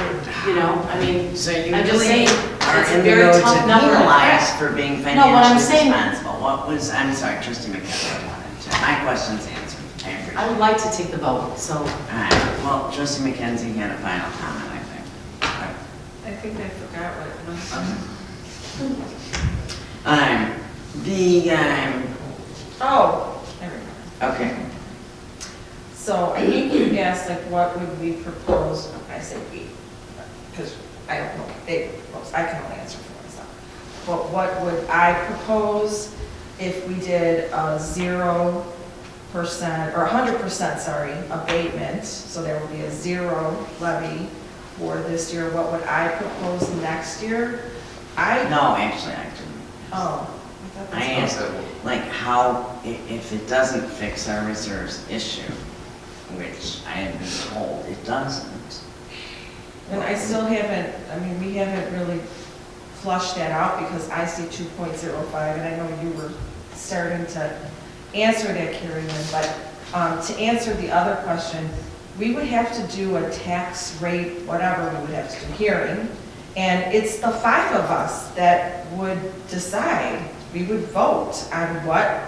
S5: you know, I mean,
S1: So you
S5: I'm just
S1: really
S5: saying,
S1: are
S5: it's a
S1: in the
S5: very
S1: road to
S5: tough number to
S1: penalize
S5: crack.
S1: for being
S5: No, what I'm
S1: financially
S5: saying-
S1: responsible. What was, I'm sorry, Trustee McKenzie wanted to, my question's answered. I appreciate
S5: I
S1: it.
S5: would like to take the vote, so.
S1: All right, well, Trustee McKenzie had a final comment, I think.
S10: I think I forgot what it was. Oh, there we go.
S1: Okay,
S8: So I think you asked, like, what would we propose? I say we, because I don't know what they propose. I can only answer for myself. But what would I propose if we did a 0% or 100%, sorry, abatement? So there would be a 0 levy for this year. What would I propose next year?
S1: no, actually, I didn't.
S8: Oh. thought
S1: I
S8: that's-
S1: asked, like, how, if it doesn't fix our reserves issue, which I have been told it doesn't.
S8: And I still haven't, I mean, we haven't really flushed that out because I see 2.05, and I know you were starting to answer that, Carrie Lynn, but to answer the other question, we would have to do a tax rate, whatever, we would have to do hearing, and it's the 5 of us that would decide. We would vote on what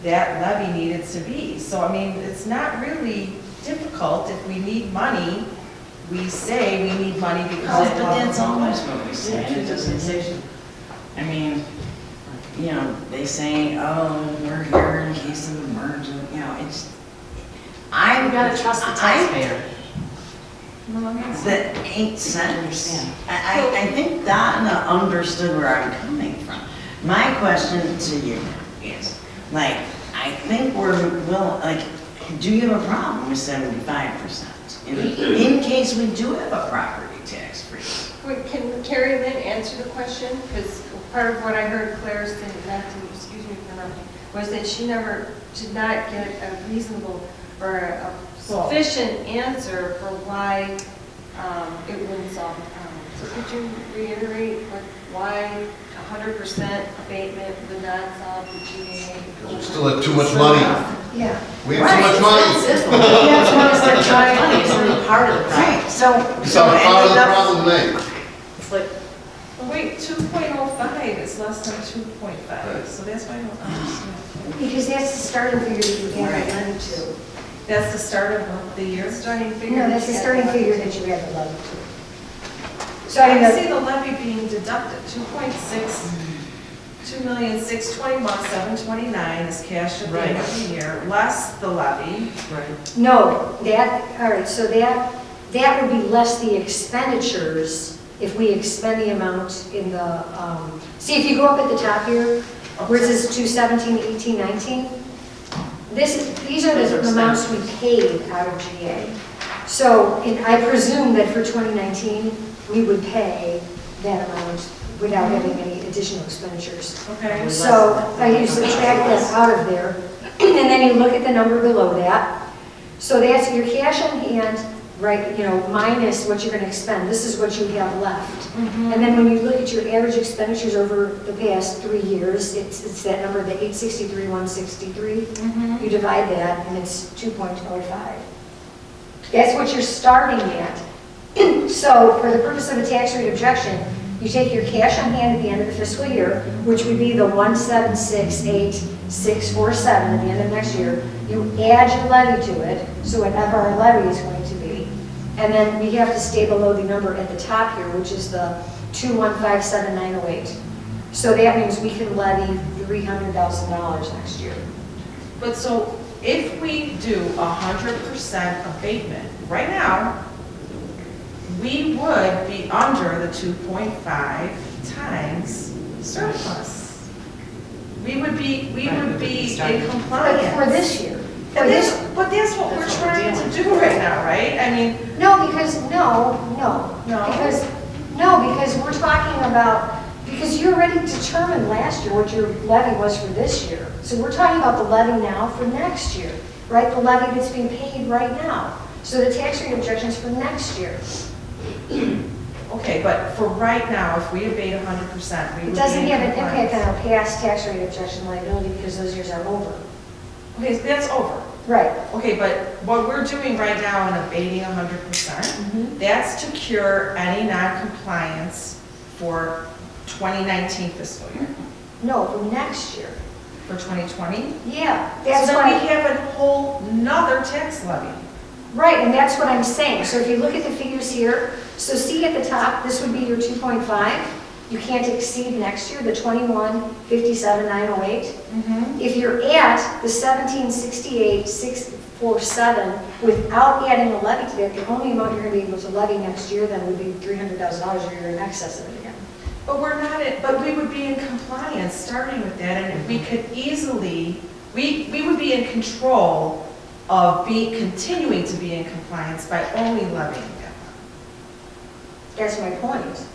S8: that levy needed to be. So, I mean, it's not really difficult. If we need money, we say we need money because
S1: But
S8: of blah,
S1: that's
S8: blah, blah.
S1: always what we say, and it doesn't, I mean, you know, they say, oh, we're here in case of emergency, you know, it's, I.
S5: You gotta trust the taxpayer.
S1: That 8 cents.
S5: Understand.
S1: I think Donna understood where I'm coming from. My question to you is, like, I think like, do you have a problem with 75%? In case we do have a property tax freeze?
S9: Wait, can Carrie Lynn answer the question? Because part of what I heard Claire say, excuse me for interrupting, was that she did not get a reasonable or a sufficient answer for why it wouldn't solve the problem. So could you reiterate why 100% abatement would not solve the GA?
S7: Because we still have too much money.
S6: Yeah.
S7: We have too much money.
S6: That's what I said, try.
S5: Money is only part of the problem.
S1: Right, so.
S7: It's not part of the problem today.
S5: It's like,
S8: Wait, 2.05 is less than 2.5, so that's why I don't understand.
S6: Because that's the starting figure that you
S1: Right.
S6: had the levy to.
S8: That's the start of the year?
S9: Starting figure.
S6: No, that's the starting figure that you had the levy to. So I
S8: I
S6: mean,
S8: see the levy being deducted, 2.6, 2,621,729 is cash at the end of the year, less the levy.
S5: right.
S6: no, all right, so that would be less the expenditures if we expend the amount in the, see, if you go up at the top here, where it says 217, 18, 19, these are the amounts we paid out of GA. So I presume that for 2019, we would pay that amount without having any additional expenditures.
S8: Okay.
S6: So you subtract that out of there, and then you look at the number below that. So that's your cash on hand, right, you know, minus what you're going to expend. This is what you have left. And then when you look at your average expenditures over the past 3 years, it's that number, the 863, 163. You divide that, and it's 2.05. That's what you're starting at. So for the purpose of a tax rate objection, you take your cash on hand at the end of the fiscal year, which would be the 1768647 at the end of next year. You add your levy to it, so whatever our levy is going to be. And then we have to stay below the number at the top here, which is the 2157908. So that means we can levy $300,000 next year.
S8: But so if we do 100% abatement, right now, we would be under the 2.5 times surplus. We would be in
S6: But
S8: compliance.
S6: for this year.
S8: But that's what we're trying nothing to do right now, right? I mean,
S6: No, because we're talking about, because you already determined last year what your levy was for this year. So we're talking about the levy now for next year, right? The levy that's being paid right now. So the tax rate objections for next year.
S8: okay, but for right now, if we abate 100%, we
S6: It
S8: would be
S6: doesn't
S8: in
S6: have an impact
S8: compliance.
S6: on our past tax rate objection liability because those years are over.
S8: Okay, so that's over.
S6: Right.
S8: Okay, but what we're doing right now in abating 100%, that's to cure any non-compliance for 2019 fiscal year,
S6: No, for next year.
S8: for 2020.
S6: Yeah,
S8: So
S6: that's
S8: then
S6: why.
S8: we have a whole nother tax levy.
S6: Right, and that's what I'm saying. So if you look at the figures here, so see at the top, this would be your 2.5. You can't exceed next year, the 21,57,908. If you're at the 17,68,647 without adding a levy to that, the only amount you're going to be able to levy next year then would be $300,000, or you're in excess of it again.
S8: But we're not, but we would be in compliance starting with that, and we could easily, we would be in control of continuing to be in compliance by only levying that.
S6: That's my point.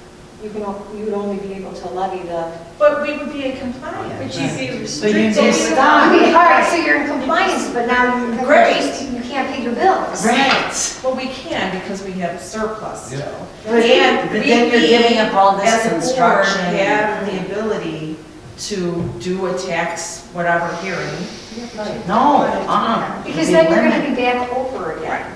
S6: You would only be able to levy the.
S8: But we would be in compliance.
S10: But you see,
S1: But you
S10: restricted.
S1: just stop.
S6: All right, so you're in compliance, but now you can't pay your bills.
S1: Right.
S8: Well, we can because we have surplus still.
S1: But then you're giving up all this
S8: As a board,
S1: construction.
S8: have the ability to do a tax whatever hearing.
S1: No,
S6: Because then you're going to be back over again.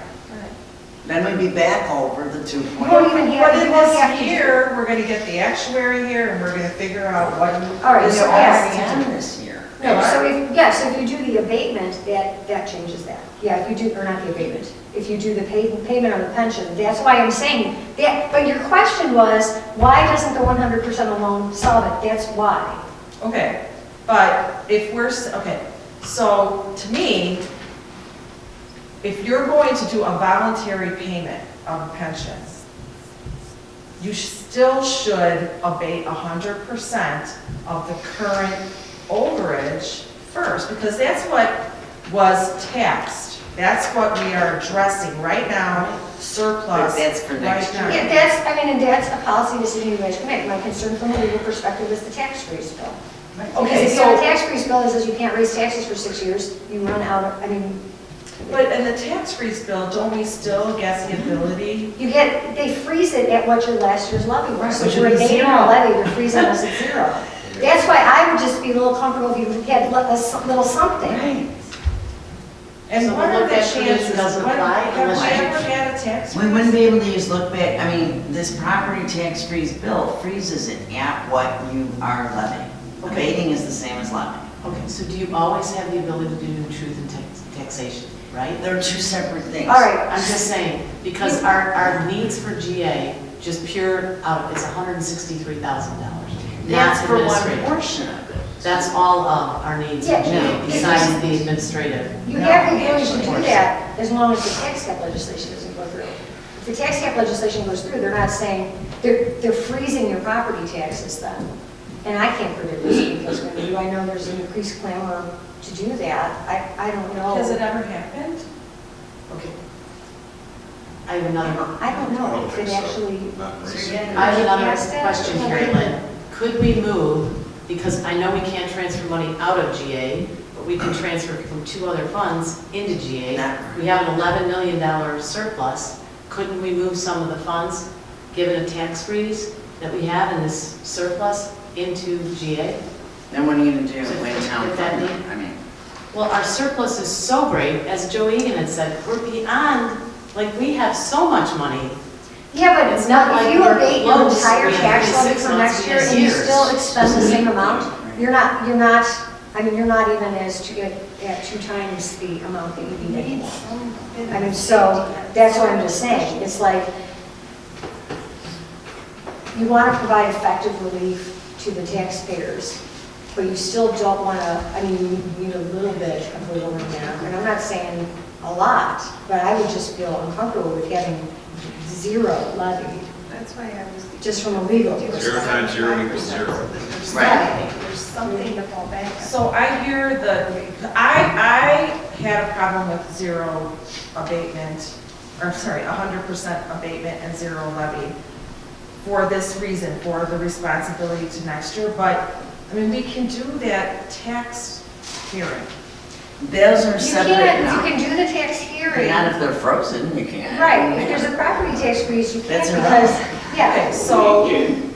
S1: Then we'd be back over the 2
S6: You
S1: point.
S6: won't even have,
S8: But in
S6: you won't have
S8: this
S6: to.
S8: year, we're gonna get the actuary here and we're gonna figure out what.
S6: All right,
S1: We're
S6: so
S1: already
S6: yes.
S1: on this year.
S6: No, so if you do the abatement, that changes that. Yeah, if you do, or not the abatement, if you do the payment on the pension, that's why I'm saying that. But your question was, why doesn't the 100% alone solve it? That's why.
S8: Okay, but if we're, okay, so to me, if you're going to do a voluntary payment of a pension, you still should abate 100% of the current overage first, because that's what was taxed. That's what we are addressing right now, surplus.
S1: But that's for next
S8: right now.
S6: Yeah, and that's a policy decision you guys can make. My concern from a legal perspective is the tax freeze bill.
S8: Okay,
S6: Because if you have a
S8: so,
S6: tax freeze bill that says you can't raise taxes for 6 years, you run out of,
S8: but in the tax freeze bill, don't we still get the ability?
S6: they freeze it at what your last year's levy was. So if
S1: Which
S6: you're
S1: would be
S6: abating
S1: zero.
S6: a levy, they're freezing us at zero. That's why I would just be a little comfortable if you had a little something.
S1: Right.
S8: And
S5: So
S8: what
S5: the
S8: are the
S5: look-back
S8: chances?
S5: provision doesn't
S8: What-
S5: apply
S8: Have
S5: unless
S8: we
S5: you-
S8: ever had a tax
S1: We
S8: freeze?
S1: wouldn't be able to use look back, I mean, this property tax freeze bill freezes it at what you are levying. Abating is the same as levying.
S5: Okay, so do you always have the ability to do truth in taxation, right?
S1: They're two separate things.
S6: All right,
S5: I'm just saying, because our needs for GA, just pure out, is $163,000.
S1: That's
S5: Not
S1: for one
S5: administrative.
S1: portion of it.
S5: That's all of our needs
S6: Yeah,
S5: for GA,
S6: no.
S5: besides the administrative.
S6: you have the ability to do that as long as the tax cap legislation doesn't go through. If the tax cap legislation goes through, they're not saying, they're freezing your property taxes then. And I can't predict this because when you, I know there's an increased clamor to do that. I don't know.
S8: Has it ever happened?
S5: Okay. I have another,
S6: I don't know if it actually.
S5: I have another question here, Lynn. Could we move, because I know we can't transfer money out of GA, but we can transfer from two other funds into GA. We have an $11 million surplus. Couldn't we move some of the funds, given a tax freeze that we have in this surplus, into GA?
S1: Then what are you gonna do
S5: So
S1: when town
S5: if that
S1: fund?
S5: need-
S1: I mean,
S5: Well, our surplus is so great, as Joe Egan had said, we're beyond, like, we have so much money.
S6: Yeah, but
S5: It's not
S6: if
S5: like
S6: you
S5: we're
S6: abate your
S5: close.
S6: entire
S5: We have
S6: tax levy
S5: 6
S6: for
S5: months,
S6: next
S5: we
S6: year
S5: have
S6: and you
S5: years.
S6: still expend the same amount, you're not, I mean, you're not even at 2 times the amount that you need anymore. I mean, so that's what I'm just saying. It's like, you want to provide effective relief to the taxpayers, but you still don't want to, I mean, you need a little bit of wiggle room there. And I'm not saying a lot, but I would just feel uncomfortable with having 0 levied,
S9: That's why I was.
S6: just from a legal perspective.
S2: 0 times 0 equals 0.
S1: right.
S9: There's something to fall back on.
S8: So I hear I had a problem with zero abatement, or sorry, 100% abatement and zero levy for this reason, for the responsibility to next year, but, I mean, we can do that tax hearing.
S1: Those are
S6: You
S1: separate
S6: can't,
S1: now.
S6: you can do the tax
S1: But
S6: hearing.
S1: not if they're frozen, you can't.
S6: Right, if there's a property tax freeze, you can't
S1: That's
S6: because,
S8: Okay,
S6: yeah.
S8: so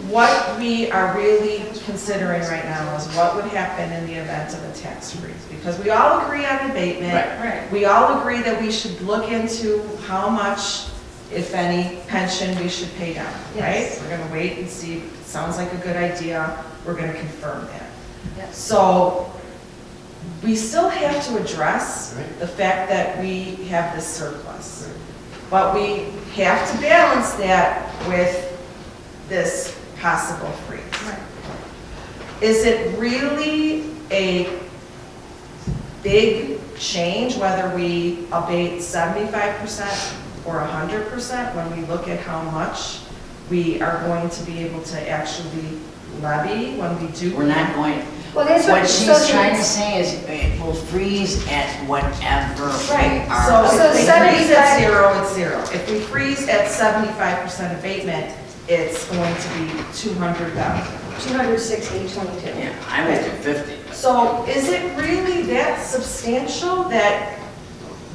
S8: what we are really considering right now is what would happen in the event of a tax freeze, because we all agree on abatement.
S6: Right.
S8: We all agree that we should look into how much, if any, pension we should pay down, right?
S6: Yes.
S8: We're gonna wait and see, sounds like a good idea, we're gonna confirm that.
S6: Yes.
S8: So, we still have to address the fact that we have this surplus. But we have to balance that with this possible freeze. Is it really a big change whether we abate 75% or 100% when we look at how much we are going to be able to actually levy when we do?
S1: We're not going,
S6: Well, that's
S1: what
S6: so
S1: she's trying to say is it will freeze at whatever we
S8: Right,
S1: are.
S8: so
S6: So
S8: if we
S6: 75
S8: freeze at zero, it's zero. If we freeze at 75% abatement, it's going to be 200,000.
S6: 206,822.
S1: Yeah, I would do 50.
S8: So is it really that substantial that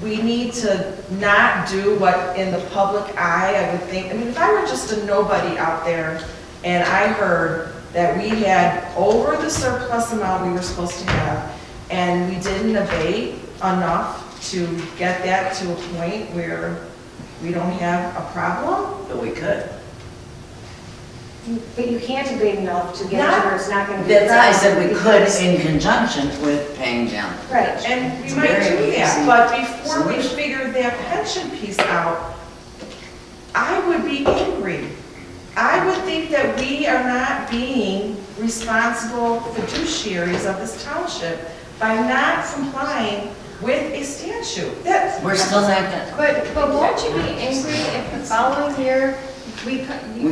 S8: we need to not do what in the public eye, I would think, I mean, if I were just a nobody out there and I heard that we had over the surplus amount we were supposed to have and we didn't abate enough to get that to a point where we don't have a problem?
S1: But we could.
S6: But you can't abate enough to get to where it's not going to be.
S1: That's why I said we could
S6: because-
S1: in conjunction with paying down.
S6: Right.
S8: And we
S1: It's
S8: might
S1: very
S8: do that,
S1: easy
S8: but before we
S1: solution.
S8: figure that pension piece out, I would be angry. I would think that we are not being responsible fiduciaries of this township by not complying with a statute. That's,
S1: We're still not gonna,
S9: But won't you be angry if the following year,
S1: We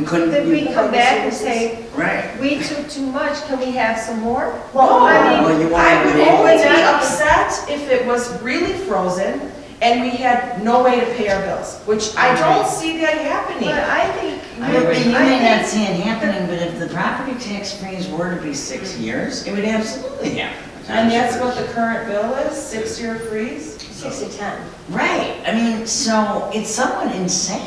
S1: couldn't-
S9: that we come back and say,
S1: right.
S9: we took too much, can we have some more?
S8: well,
S9: I
S1: Well,
S9: mean,
S1: you want
S8: I would
S1: to
S8: only be
S9: not-
S8: upset if it was really frozen and we had no way to pay our bills, which I don't see that happening.
S9: but I think.
S1: I mean, you may
S9: I
S1: not see it happening, but if the property tax freeze were to be 6 years, it would absolutely happen.
S8: And that's what the current bill is, 6-year freeze?
S6: 6 to 10.
S1: Right, I mean, so it's somewhat insane.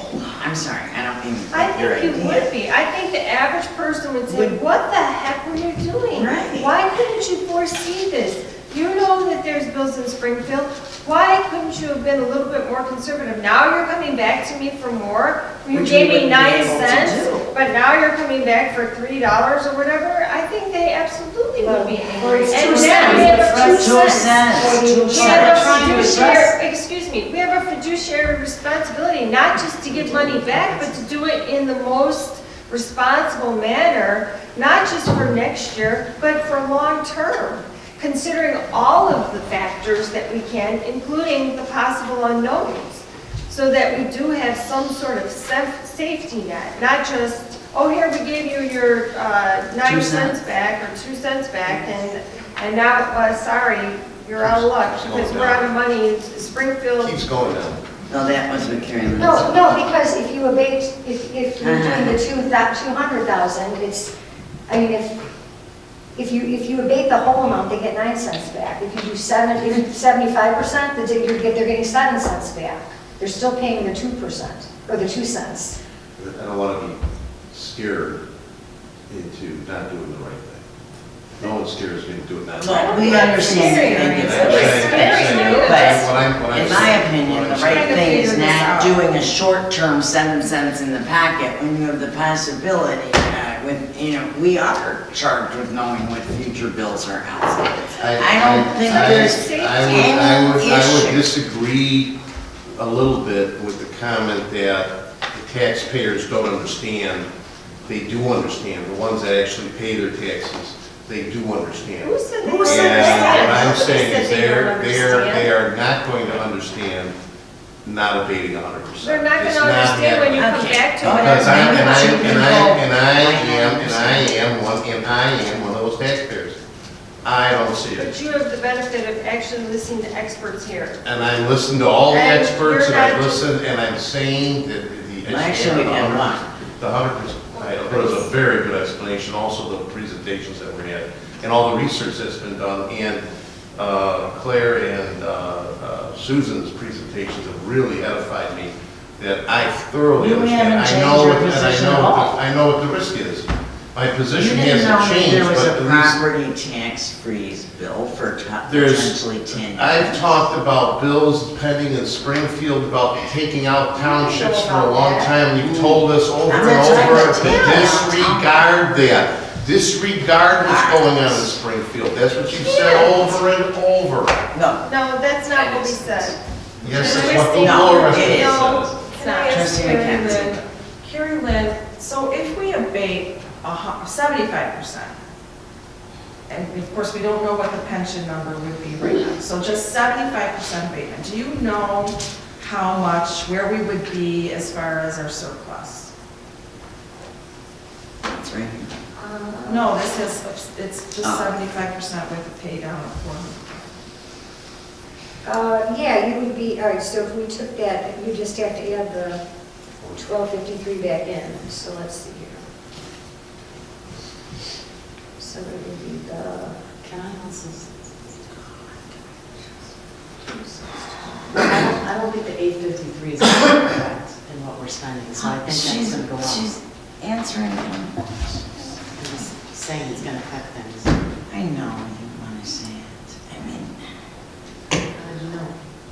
S1: I'm sorry, I don't mean
S9: I
S1: your
S9: think you
S1: idea.
S9: would be. I think the average person would say, what the heck were you doing?
S1: Right.
S9: Why couldn't you foresee this? You know that there's bills in Springfield. Why couldn't you have been a little bit more conservative? Now you're coming back to me for more. You
S1: Which
S9: gave
S1: we
S9: me
S1: wouldn't be
S9: 9
S1: able to
S9: cents,
S1: do.
S9: but now you're coming back for $3 or whatever. I think they absolutely would be angry.
S6: it's
S9: And
S6: 2
S9: now we have a
S6: cents.
S9: 2
S1: 2
S9: cents.
S1: cents, 2
S9: We have
S1: cents.
S9: a fiduciary, excuse me, we have a fiduciary responsibility, not just to give money back, but to do it in the most responsible manner, not just for next year, but for long term, considering all of the factors that we can, including the possible unknowns, so that we do have some sort of safety net, not just, oh, here, we gave you your 9
S1: 2
S9: cents
S1: cents.
S9: back or 2 cents back, and now, sorry, you're out of luck, because we're out of money, Springfield.
S7: Keeps going down.
S1: No, that was what Karen
S6: No,
S1: said.
S6: no, because if you abate, if you're doing the 200,000, it's, I mean, if you abate the whole amount, they get 9 cents back. If you do 75%, they're getting 7 cents back. They're still paying the 2%, or the 2 cents.
S7: I don't want to be scared into not doing the right thing. No one scares me into doing that.
S1: Well, we understand you think it's
S7: I'm saying-
S1: but in my
S7: what
S1: opinion,
S7: I'm
S1: the
S7: saying-
S1: right thing is
S8: figure this
S1: not
S8: out.
S1: doing a short-term 7 cents in the pocket when you have the possibility with, you know, we are charged with knowing what future bills are out. I don't think there's
S7: I would
S1: issue.
S7: disagree a little bit with the comment that the taxpayers don't understand. They do understand. The ones that actually pay their taxes, they do understand.
S9: Who said they
S1: Who
S9: don't
S1: said that?
S7: And what I'm
S9: Nobody
S7: saying
S9: said
S7: is
S9: they don't understand.
S7: they are not going to understand not abating 100%.
S9: They're not
S7: It's
S9: gonna understand when you come
S1: Okay.
S9: back to
S1: Okay.
S9: it.
S7: Because I
S1: Maybe two people
S7: am one of those taxpayers. I don't see it.
S9: But you have the benefit of actually listening to experts here.
S7: And I listen to all the
S9: And
S7: experts,
S9: you're
S7: and I
S9: not-
S7: listen, and I'm saying that the.
S1: Actually, we had one.
S7: The 100%, there was a very good explanation, also the presentations that were had, and all the research that's been done, and Claire and Susan's presentations have really edified me, that I thoroughly
S1: You
S7: understand.
S1: haven't
S7: I know
S1: changed your
S7: what- and
S1: position
S7: I know
S1: at
S7: what
S1: all.
S7: the- I know what the risk is. My
S1: You
S7: position
S1: didn't know
S7: hasn't
S1: that
S7: changed,
S1: there was
S7: but
S1: a
S7: at least
S1: property tax freeze bill for
S7: There's-
S1: potentially 10 years.
S7: I've talked about bills pending in Springfield about taking out townships for a long time. You've told us over
S1: I'm
S7: and
S1: not trying
S7: over
S1: to
S7: to
S1: tell you.
S7: disregard that. Disregard what's going on in Springfield. That's what you've said over and over.
S1: No,
S9: No, that's not what we said.
S7: Yes,
S9: Can
S7: that's
S9: I
S7: what the
S9: ask-
S1: No,
S7: law
S1: it is.
S7: says.
S9: No,
S8: Can I ask
S1: Trustee
S8: Carrie
S1: McKenzie.
S8: Lynn, Carrie Lynn, so if we abate 75%, and of course, we don't know what the pension number would be right now, so just 75% abatement, do you know how much, where we would be as far as our surplus?
S1: that's right.
S8: No, this is, it's just
S1: Oh.
S8: 75% with a pay down of 400.
S6: Yeah, you would be, all right, so if we took that, you just have to add the 1253 back in, so let's see here. So it would be the,
S5: Can I also? I don't think the 853 is correct in what we're spending, so I think that's going to go up.
S1: She's answering them.
S5: I'm just saying it's going to affect things.
S1: I know you want to say it. I mean,
S5: I don't know.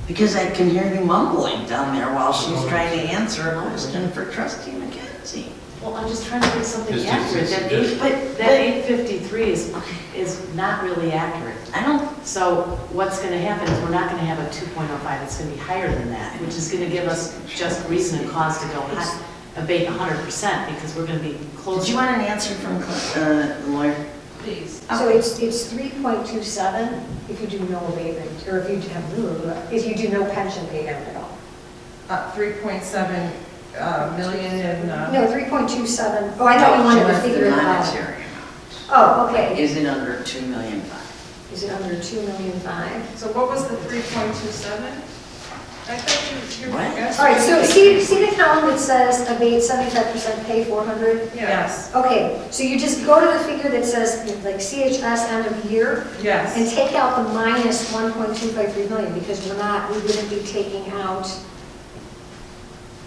S1: because I can hear you mumbling down there while she's trying to answer a question for trustee McKenzie.
S5: Well, I'm just trying to get something
S7: Just-
S5: accurate. That
S7: just-
S5: that 853 is not really accurate.
S1: I don't,
S5: So what's going to happen is we're not going to have a 2.05, it's going to be higher than that, which is going to give us just reason and cause to go abate 100% because we're going to be
S1: did
S5: closer.
S1: you want an answer from the lawyer?
S8: Please.
S6: so it's 3.27 if you do no abatement, or if you do no pension pay down at all.
S8: 3.7 million in,
S6: No, 3.27, oh, I thought you wanted to
S1: What's the
S6: figure it out.
S1: monetary amount?
S6: Oh, okay,
S1: Is it under 2.5 million?
S6: is it under 2,000,005?
S8: so what was the 3.27?
S9: I thought you were
S1: What?
S9: asking.
S6: All right, so see the column that says abate 75%, pay 400?
S8: Yes,
S6: Okay, so you just go to the figure that says like CHS end of year and
S8: yes.
S6: take out the minus 1.253 million because we wouldn't be taking out,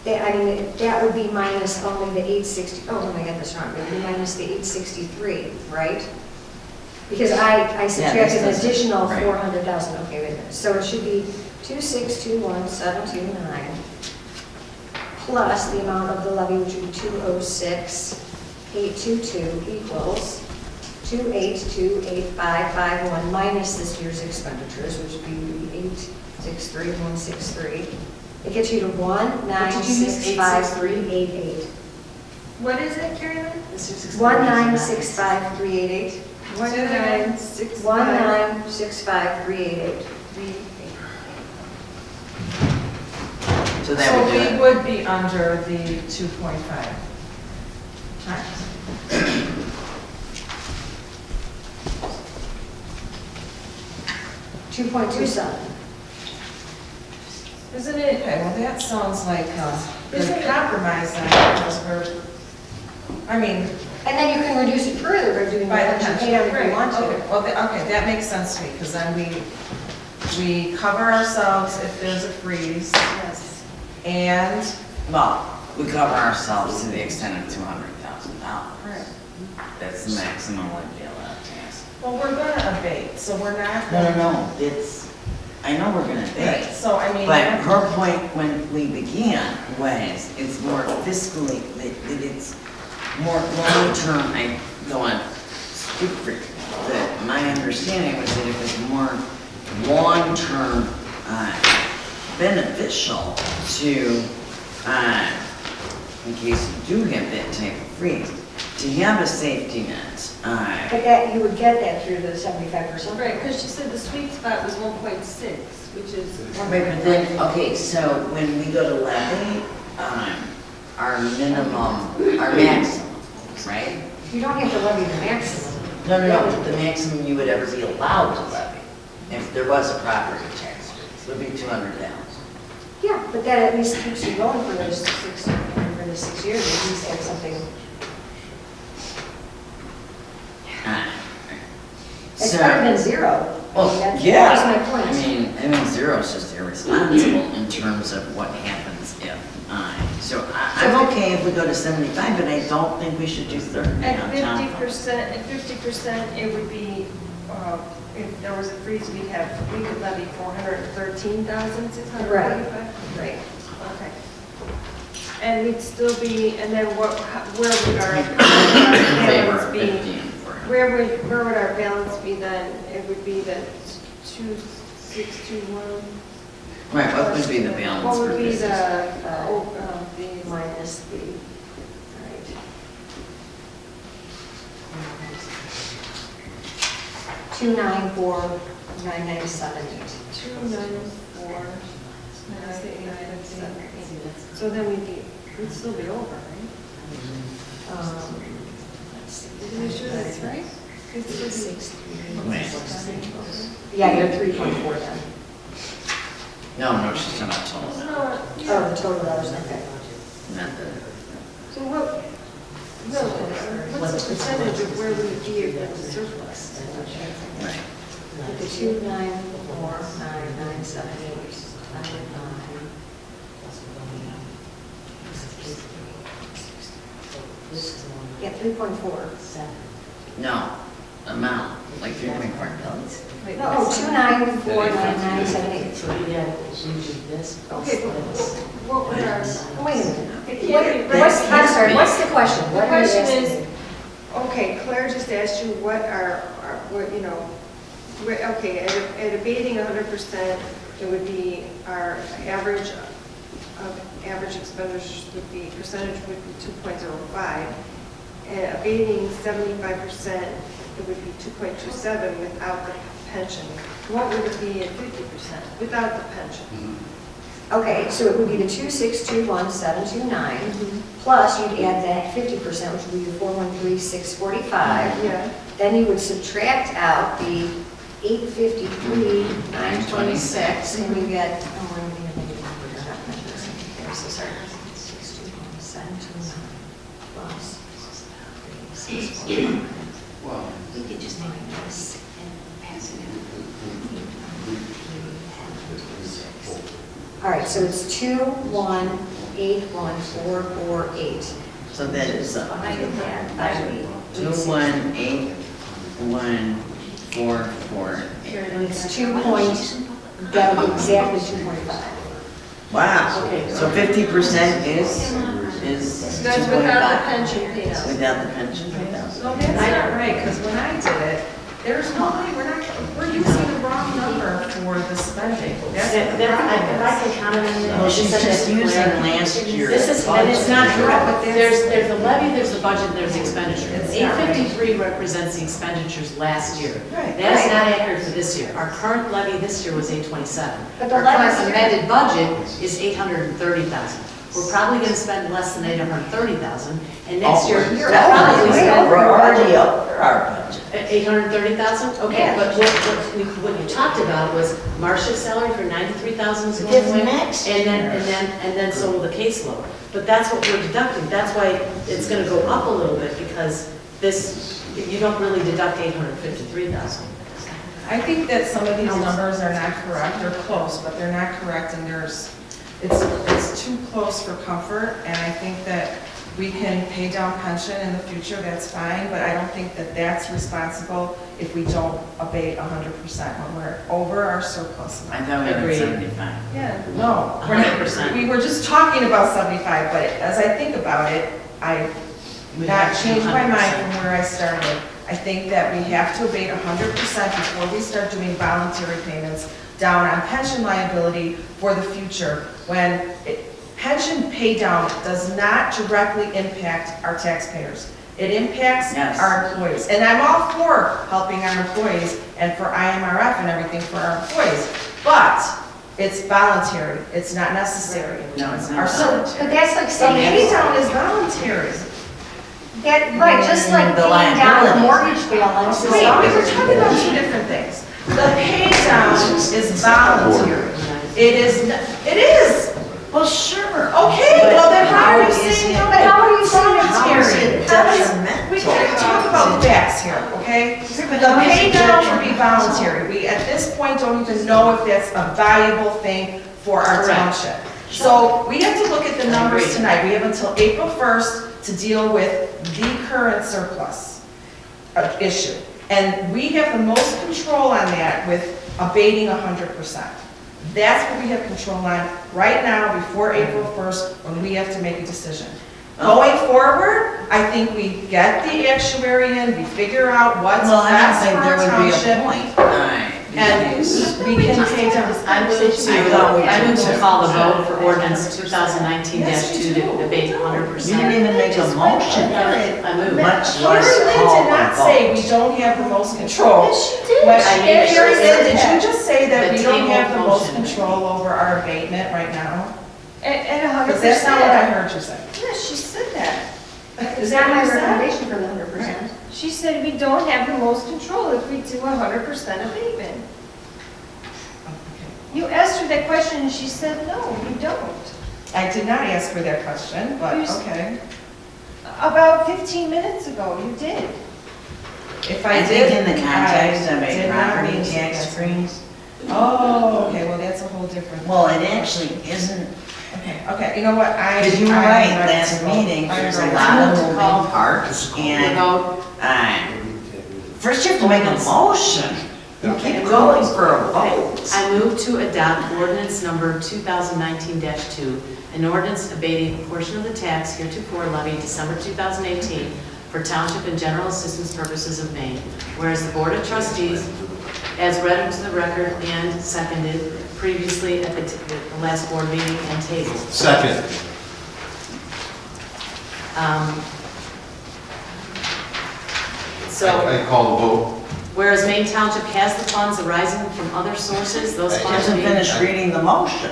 S6: that would be minus only the 860, oh, I got this wrong, it would be minus the 863, right? Because I subtracted an
S1: doesn't-
S6: additional
S1: right.
S6: 400,000, okay, wait a minute. So it should be 2621729 plus the amount of the levy, which would be 206,822 equals 2828551 minus this year's expenditures, which would be 863,163. It gets you to
S5: What did you use,
S6: 1965388.
S9: What is it, Carrie Lynn?
S6: 1965388.
S9: 1965.
S6: 1965388.
S1: So that
S8: So
S1: would do
S8: we
S1: it.
S8: would be under the 2.5 times.
S6: 2.27.
S8: Isn't it, okay, well, that sounds like a
S9: Isn't
S8: good
S9: it-
S8: compromise then, because we're, I mean,
S6: And then you can reduce it further by doing the
S8: by the
S6: pension
S8: pension.
S6: payout if you
S8: Right,
S6: want to.
S8: okay, well, okay, that makes sense to me, because then we cover ourselves if there's a freeze,
S9: Yes.
S8: and,
S1: Well, we cover ourselves to the extent of $200,000.
S8: right,
S1: That's the maximum we'd be allowed to ask.
S8: well, we're gonna abate, so we're not.
S1: No, it's, I know we're gonna pay.
S8: Right, so I mean.
S1: But her point when we began was, it's more fiscally, that it's more long-term, I don't want to speak for, that my understanding was that it was more long-term beneficial to, in case you do have that type of freeze, to have a safety net.
S6: But that, you would get that through the 75%.
S9: Right, because she said the sweet spot was 1.6, which is.
S1: Right, but then, okay, so when we go to levy, our minimum, our maximum, right?
S6: You don't have to levy the maximum.
S1: No, the maximum you would ever be allowed to levy, if there was a property tax, would be 200,000.
S6: Yeah, but that at least keeps you going for those 6 years, at least have something. It's better than zero.
S1: Well,
S6: That's
S1: yeah,
S6: my point.
S1: I mean, zero is just irresponsible in terms of what happens if so I'm okay if we go to 75, but I don't think we should do 30
S9: At
S1: downtown.
S9: 50%, it would be, if there was a freeze, we could levy 413,645.
S6: Right.
S9: Okay. And we'd still be, and then where would our
S1: Favor
S9: balance
S1: of
S9: be?
S1: 50 and 400.
S9: Where would our balance be then? It would be the 2621.
S1: Right, what would be the balance
S9: What
S1: for
S9: would be
S1: this?
S6: The minus the, right. 294,997.8.
S9: 294 minus the 857. So then we'd still be over, right?
S6: Let's see.
S9: Are you sure that's right? We'd still be-
S6: 6. Yeah, you're 3.4 then.
S1: No, she's not total.
S9: No,
S6: Oh,
S9: yeah.
S6: the total dollars, okay.
S1: Not the,
S9: So what's the percentage of where we would be if it was surplus?
S1: right.
S6: The 294,997.8. Yeah, 3.4.
S1: No, amount, like 3.4 billion.
S6: No, 294,997.8.
S5: So we had usually this.
S9: Okay, but what would our,
S6: Wait a minute. I'm sorry, what's the question?
S9: the
S6: What are you
S9: question
S6: asking
S9: is,
S6: me?
S9: okay, Claire just asked you what what, you know, okay, at abating 100%, it would be our average expenditures would be, percentage would be 2.05. At abating 75%, it would be 2.27 without the pension. What would it be at 50% without the pension?
S6: Okay, so it would be the 2621729, plus you'd add that 50%, which would be the 413,645.
S9: Yeah.
S6: Then you would subtract out the 853,926, and you get, oh, I'm going to be a negative number, they're not mentioning this in there, so sorry. 621,729 plus 645.
S1: Well,
S6: We could just minus and pass it in. All right, so it's 2181448.
S1: so that is
S6: I get that. I mean,
S1: 2181448.
S6: and it's 2 point, that would be exactly 2.5.
S1: Wow,
S5: Okay.
S1: so 50% is
S9: That's without the
S1: 2.5.
S9: pension payout.
S1: Without the pension payout.
S10: No, that's not right, because when I did it, there's no way, we're using the wrong number for the spending. That's what the
S5: If
S10: problem
S5: I can
S10: is.
S5: comment on that.
S1: Well, she's
S5: Just
S1: just
S5: to
S1: using
S5: clarify.
S1: last year's.
S5: This is, and it's not correct.
S10: But that's-
S5: There's the levy, there's the budget, and there's the expenditure.
S10: It's not right.
S5: 853 represents the expenditures last year.
S10: Right.
S5: That is not accurate for this year. Our current levy this year was 827.
S6: But the
S5: Our current
S6: levy's-
S5: amended budget is 830,000. We're probably going to spend less than 830,000, and next year,
S6: you're
S5: we'll probably
S6: way
S5: spend
S6: over.
S1: We're already over our budget.
S5: 830,000? Okay,
S6: Yeah.
S5: but what you talked about was Marcia's salary for 93,000 is going
S1: Because
S5: away.
S1: next
S5: And
S1: year-
S5: then so will the caseload. But that's what we're deducting. That's why it's going to go up a little bit, because this, you don't really deduct 853,000.
S10: I think that some of these numbers are not correct, they're close, but they're not correct, and it's too close for comfort, and I think that we can pay down pension in the future, that's fine, but I don't think that that's responsible if we don't abate 100% when we're over our surplus
S1: I
S10: amount.
S1: thought we were
S5: Agreed.
S1: at 75.
S10: Yeah, no, we're not,
S5: 100%.
S10: we were just talking about 75, but as I think about it, I've
S5: We'd
S10: not
S5: have to do
S10: changed my mind
S5: 100%.
S10: from where I started. I think that we have to abate 100% before we start doing voluntary payments down on pension liability for the future, when pension pay down does not directly impact our taxpayers. It impacts
S1: Yes.
S10: our employees. And I'm all for helping our employees and for IMRF and everything for our employees, but it's voluntary, it's not necessary.
S1: No, it's
S10: Our
S1: not
S10: sur-
S1: voluntary.
S6: But that's like
S10: The
S6: saying,
S10: pay down is voluntary.
S6: Right, just like
S1: The
S6: paying down the
S1: liabilities.
S6: mortgage balance is
S10: Wait, we were
S6: not.
S10: talking about two different things. The pay down is voluntary. It is, it is.
S1: Well, sure.
S10: Okay, well then how are you
S1: How is
S10: saying
S1: it-
S10: no?
S6: But how are you saying it's
S1: How is
S10: voluntary?
S1: it
S10: How is-
S1: detrimental?
S10: We can't talk about facts here, okay? The pay down would be voluntary. We, at this point, don't even know if that's a valuable thing for our
S5: Correct.
S10: township. So we have to look at the numbers
S5: Agreed.
S10: tonight. We have until April 1st to deal with the current surplus issue. And we have the most control on that with abating 100%. That's what we have control on right now before April 1st when we have to make a decision. Going forward, I think we get the actuary in, we figure out what's
S1: Well, I don't
S10: best
S1: think
S10: for
S1: there
S10: our
S1: would be a
S10: township.
S1: point. Right.
S10: And we can take down.
S5: I move
S1: I
S5: to
S1: did too.
S5: call the vote for ordinance 2019-2
S10: Yes, you do.
S5: to abate
S1: You
S5: 100%.
S1: didn't even make a motion,
S5: I move.
S1: much
S10: Carrie
S1: less
S10: Lynn
S1: call
S10: did
S1: a
S10: not say we
S1: vote.
S10: don't have the most control.
S6: Yes, she did.
S10: But
S5: I need to
S10: Carrie Lynn, did
S6: that.
S10: you just say that
S5: The
S10: we don't have the
S5: table
S10: most
S5: motion.
S10: control over our abatement right now?
S9: At 100%.
S10: Because that's not what I heard you say.
S9: Yeah, she said that.
S10: Is
S6: Is
S10: that
S6: that
S10: what
S6: my
S10: you said?
S6: recommendation for the 100%?
S9: She said we don't have the most control if we do 100% abatement. You asked her that question and she said, no, you don't.
S10: I did not ask her that question, but
S9: You s-
S10: okay.
S9: About 15 minutes ago, you did.
S10: If
S1: I
S10: I
S1: think
S10: did,
S1: in the context
S10: I
S1: of a
S10: did not
S1: property
S10: mean to
S1: tax
S10: ask.
S1: freeze,
S10: Oh, okay, well, that's a whole different.
S1: well, it actually isn't,
S10: Okay, you know what,
S1: because you were right, last meeting, there's a lot of moving parts, and,
S5: Vote.
S1: first you have to make a motion. You keep going for a vote.
S5: I move to adopt ordinance number 2019-2, an ordinance abating a portion of the tax heretofore levied December 2018 for township and general assistance purposes of Maine. Whereas the Board of Trustees, as read into the record and seconded previously at the last board meeting and tabled.
S7: Second.
S5: So,
S7: I call the vote.
S5: whereas Maine Township has the funds arising from other sources, those
S1: I
S5: funds
S1: hasn't
S5: being...
S1: finished reading the motion.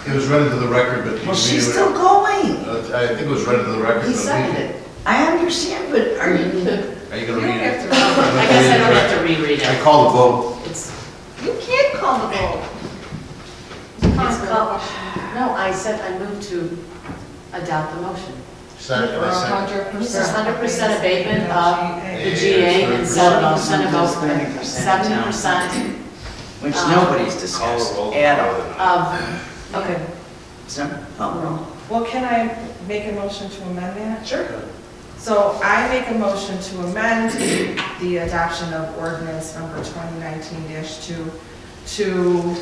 S7: It was read into the record, but.
S1: Well, she's still going.
S7: I think it was read into the record.
S5: He
S7: but
S5: seconded.
S1: I understand, but are you,
S7: Are you
S10: You
S7: gonna
S10: don't
S7: read
S10: have
S7: it?
S10: to.
S5: I guess I don't have to reread
S7: I
S5: it.
S7: call the vote.
S5: It's,
S9: You can't call the vote.
S5: no, I said I moved to adopt the motion.
S7: Second, I second.
S5: This is 100% abatement of the GA and
S1: Yes.
S5: 70% of
S1: 30%
S5: 70%
S1: which nobody's discussed at all.
S5: of, okay.
S1: So, call the roll.
S10: Well, can I make a motion to amend that?
S1: Sure.
S10: So I make a motion to amend the adoption of ordinance number 2019-2 to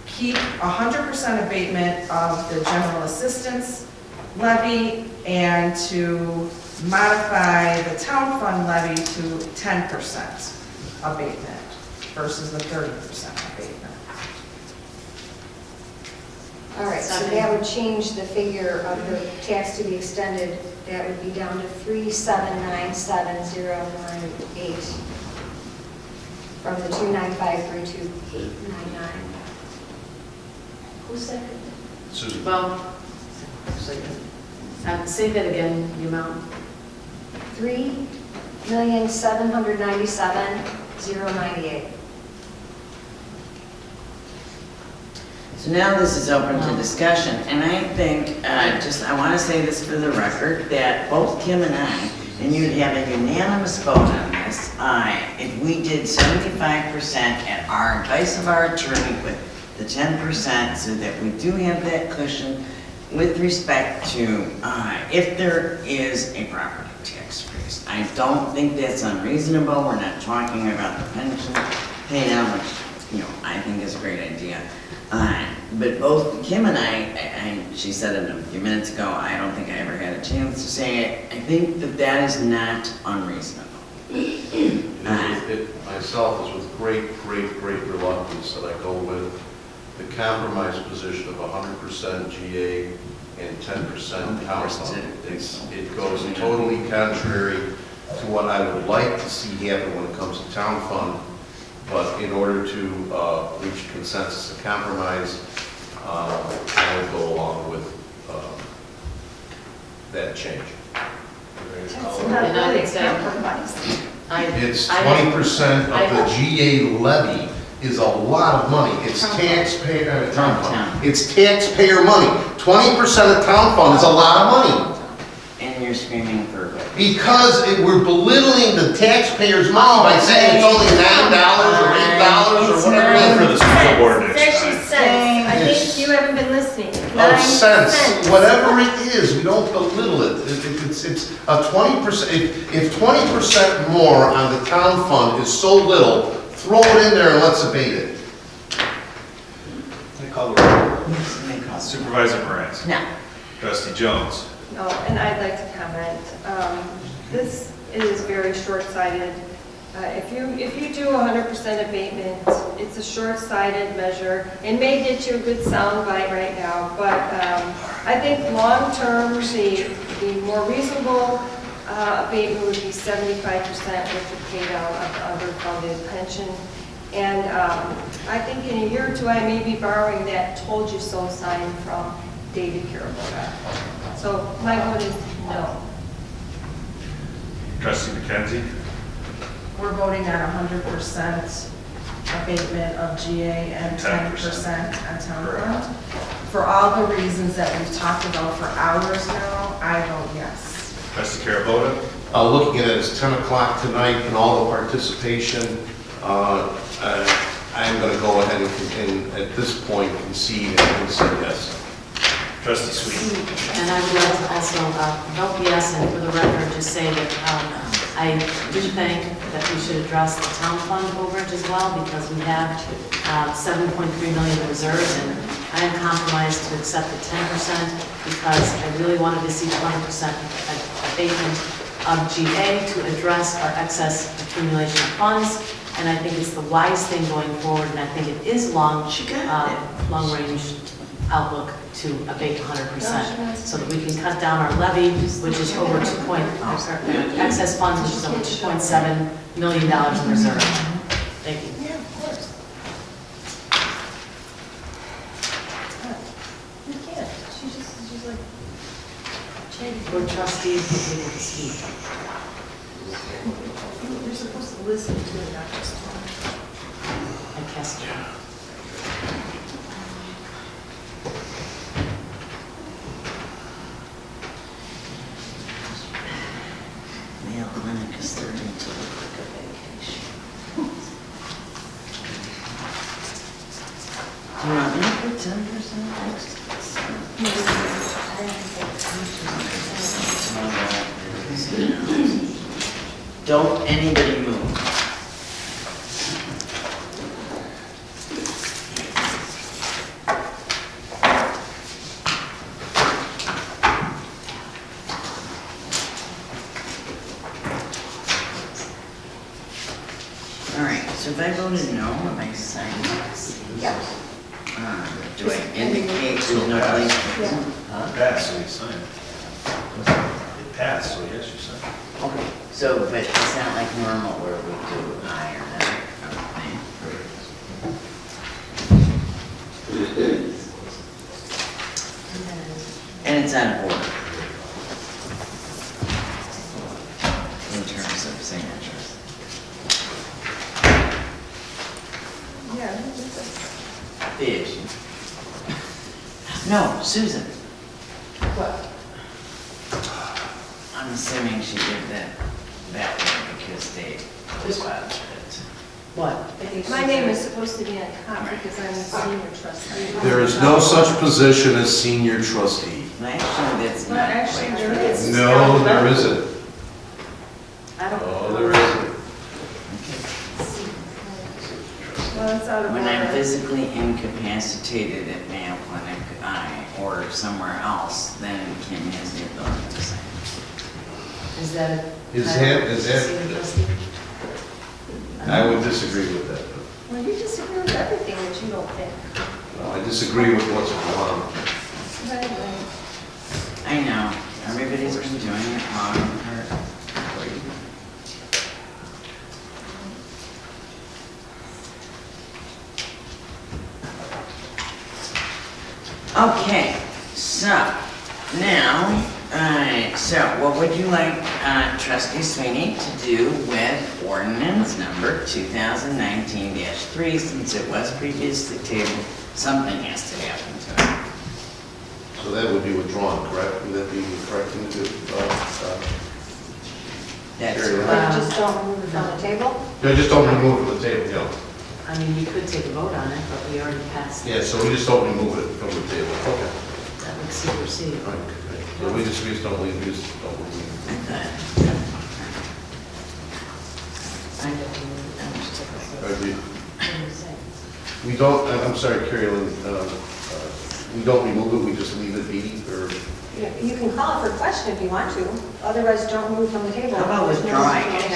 S10: keep 100% abatement of the general assistance levy and to modify the town fund levy to 10% abatement versus the 30% abatement.
S6: All right, so that would change the figure of the tax to be extended, that would be down to 3797098 from the 295 to 899. Who seconded?
S7: Susan.
S5: Well, say that again, the amount.
S6: 3,797,098.
S1: So now this is open to discussion, and I think, I want to say this for the record, that both Kim and I, and you'd have a unanimous vote on this, if we did 75% at our advice of our attorney with the 10%, so that we do have that cushion with respect to if there is a property tax freeze. I don't think that's unreasonable. We're not talking about the pension pay down, which, I think is a great idea. But both Kim and I, she said it a few minutes ago, I don't think I ever had a chance to say it, I think that that is not unreasonable.
S7: Myself is with great reluctance that I go with the compromise position of 100% GA and 10% town fund. It goes totally contrary to what I would like to see happen when it comes to town fund. But in order to reach consensus and compromise, I would go along with that change.
S6: It's
S2: call
S6: not
S2: it.
S6: really a compromise.
S7: It's 20% of the GA levy is a lot of money. It's taxpayer, town fund. It's taxpayer money. 20% of town fund is a lot of money.
S1: And you're screaming for what?
S7: Because we're belittling the taxpayers' money by saying it's only $9 or $8 or whatever.
S2: Only for the school board
S9: It's
S2: next
S9: actually
S2: time.
S9: cents. I think you haven't been listening.
S7: Oh,
S9: 9
S7: cents, whatever it is, we don't belittle it. It's a 20%, if 20% more on the town fund is so little, throw it in there and let's abate it.
S2: I call the roll. Supervisor Moran.
S1: No.
S2: Trustee Jones.
S9: No, and I'd like to comment. This is very short-sighted. If you do 100% abatement, it's a short-sighted measure. It may get you a good soundbite right now, but I think long-term, the more reasonable abatement would be 75% with the pay down of the underfunded pension. And I think in a year or two, I may be borrowing that "told you so" sign from David Carabota. So my vote is no.
S2: Trustee McKenzie.
S8: We're voting on 100% abatement of GA and 10% on town fund. For all the reasons that we've talked about for hours now, I vote yes.
S2: Trustee Carabota.
S7: Looking at it as 10 o'clock tonight and all the participation, I'm going to go ahead and at this point concede and say yes.
S2: Trustee Sweet.
S5: And I would like to also vote yes, and for the record, just say that I do think that we should address the town fund overage as well, because we have 7.3 million in reserves, and I am compromised to accept the 10% because I really wanted to see the 100% abatement of GA to address our excess accumulation of funds, and I think it's the wise thing going forward, and I think it is long-range outlook to abate 100%, so that we can cut down our levy, which is over excess funds, which is over $2.7 million in reserve. Thank you.
S9: Yeah, of course. You can't. She's like, changing.
S5: Board trustees will be able to speak.
S9: You're supposed to listen to it, not just talk.
S5: I cast it.
S1: Mayo Clinic is 30 until we book a vacation. Do you want me to put 10% next? Don't anybody move. All right, so if I voted no, am I signing this?
S6: Yeah.
S1: Do I indicate there's no place?
S2: It passed, so you sign it. It passed, so yes, you sign it.
S1: Okay, so, but it's not like normal where we do aye or no. And it's out of order. In terms of signatures.
S9: Yeah, who did this?
S1: The issue. No, Susan.
S9: What?
S1: I'm assuming she did that way because they dispatched it.
S5: What?
S9: My name is supposed to be on top because I'm the senior trustee.
S7: There is no such position as senior trustee.
S1: Actually, that's
S9: Well,
S1: not
S9: actually,
S1: quite
S9: there
S1: true.
S9: is.
S7: No, there isn't.
S5: I don't.
S7: Oh, there isn't.
S9: Well, it's out of
S1: When I'm
S9: order.
S1: physically incapacitated at Mayo Clinic, or somewhere else, then Kim has the ability to sign.
S5: Is that?
S7: Is that-
S5: Senior trustee?
S7: I would disagree with that.
S9: Well, you disagree with everything that you don't think.
S7: No, I disagree with what's going on.
S9: But anyway,
S1: I know, everybody's been doing it wrong. Okay, so now Alright, so what would you like trustee Sweeney to do with ordinance number 2019-3, since it was previously tabled? Something has to happen to it.
S7: So that would be withdrawn, correct? Would that be the correct thing to do?
S1: That's
S7: Carry
S6: But
S1: right.
S6: you just don't remove it from the table?
S7: No, just don't remove it from the table, yeah.
S5: I mean, you could take a vote on it, but we already passed it.
S7: Yeah, so we just don't remove it from the table. Okay.
S5: That would supersede.
S7: All right, okay. So we just don't leave, we just don't remove it. All right, we don't, I'm sorry, Carrie Lynn, we don't remove it, we just leave it be, or?
S6: You can call it for question if you want to, otherwise don't move from the table.
S1: How about withdrawing it?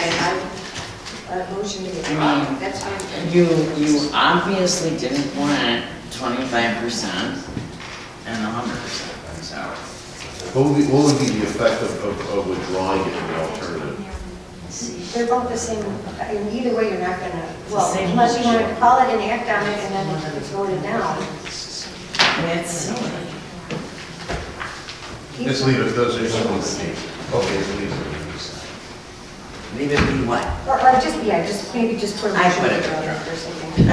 S6: A motion to
S1: I
S6: withdraw,
S1: mean,
S6: that's fine.
S1: You obviously didn't want 25% and 100%, so.
S7: What would be the effect of withdrawing it in the alternative?
S6: They're both the same, either way, you're not gonna, well,
S1: same
S6: unless you want to call it and act on it and then it's voted down.
S1: And it's silly.
S7: Let's leave it, those are some of the things. Okay, leave it.
S1: Leave it be what?
S6: Or just maybe just put a
S1: I
S6: motion
S1: put
S6: to
S1: it
S6: withdraw
S1: withdraw.
S6: or something.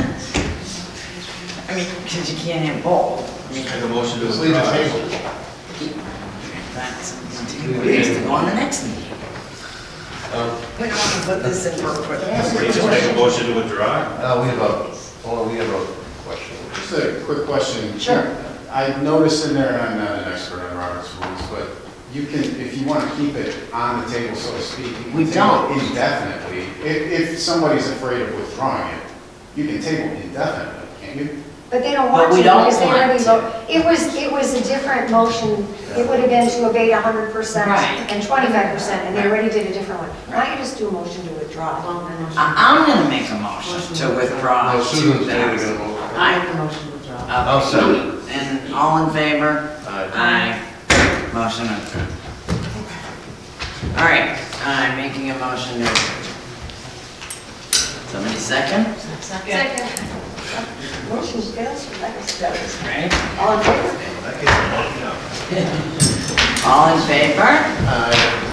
S1: I mean, because you can't have both. I mean,
S2: Make a motion to
S7: Just leave the
S2: withdraw.
S7: table.
S1: that's ways to go on the next meeting. We don't want to put this in for quick.
S2: We just make a motion to withdraw.
S7: We have a question.
S4: Just a quick question.
S1: Sure.
S4: I noticed in there, and I'm not an expert on Robert's rules, but you can, if you want to keep it on the table, so to speak, you can
S1: We
S4: table
S1: don't.
S4: it indefinitely. If somebody's afraid of withdrawing it, you can table indefinitely, can't you?
S6: But they don't
S1: But
S6: want
S1: we
S6: to
S1: don't
S6: because they
S1: want
S6: already
S1: to.
S6: vote. It was a different motion. It would have been to abate 100%
S1: Right.
S6: and 25%, and they already did a different one. Why don't you just do a motion to withdraw?
S1: I'm going to make a motion to withdraw
S7: No, Susan's already
S1: 2,000.
S7: gonna vote.
S5: I make the motion to withdraw.
S7: I'll second.
S1: And all in favor?
S7: Aye.
S1: Motion approved. All right, I'm making a motion to. Somebody second?
S6: Second. Motion fails for lack of second.
S1: Right?
S6: All in favor?
S2: That gets a motion out.
S1: All in favor?
S7: Aye.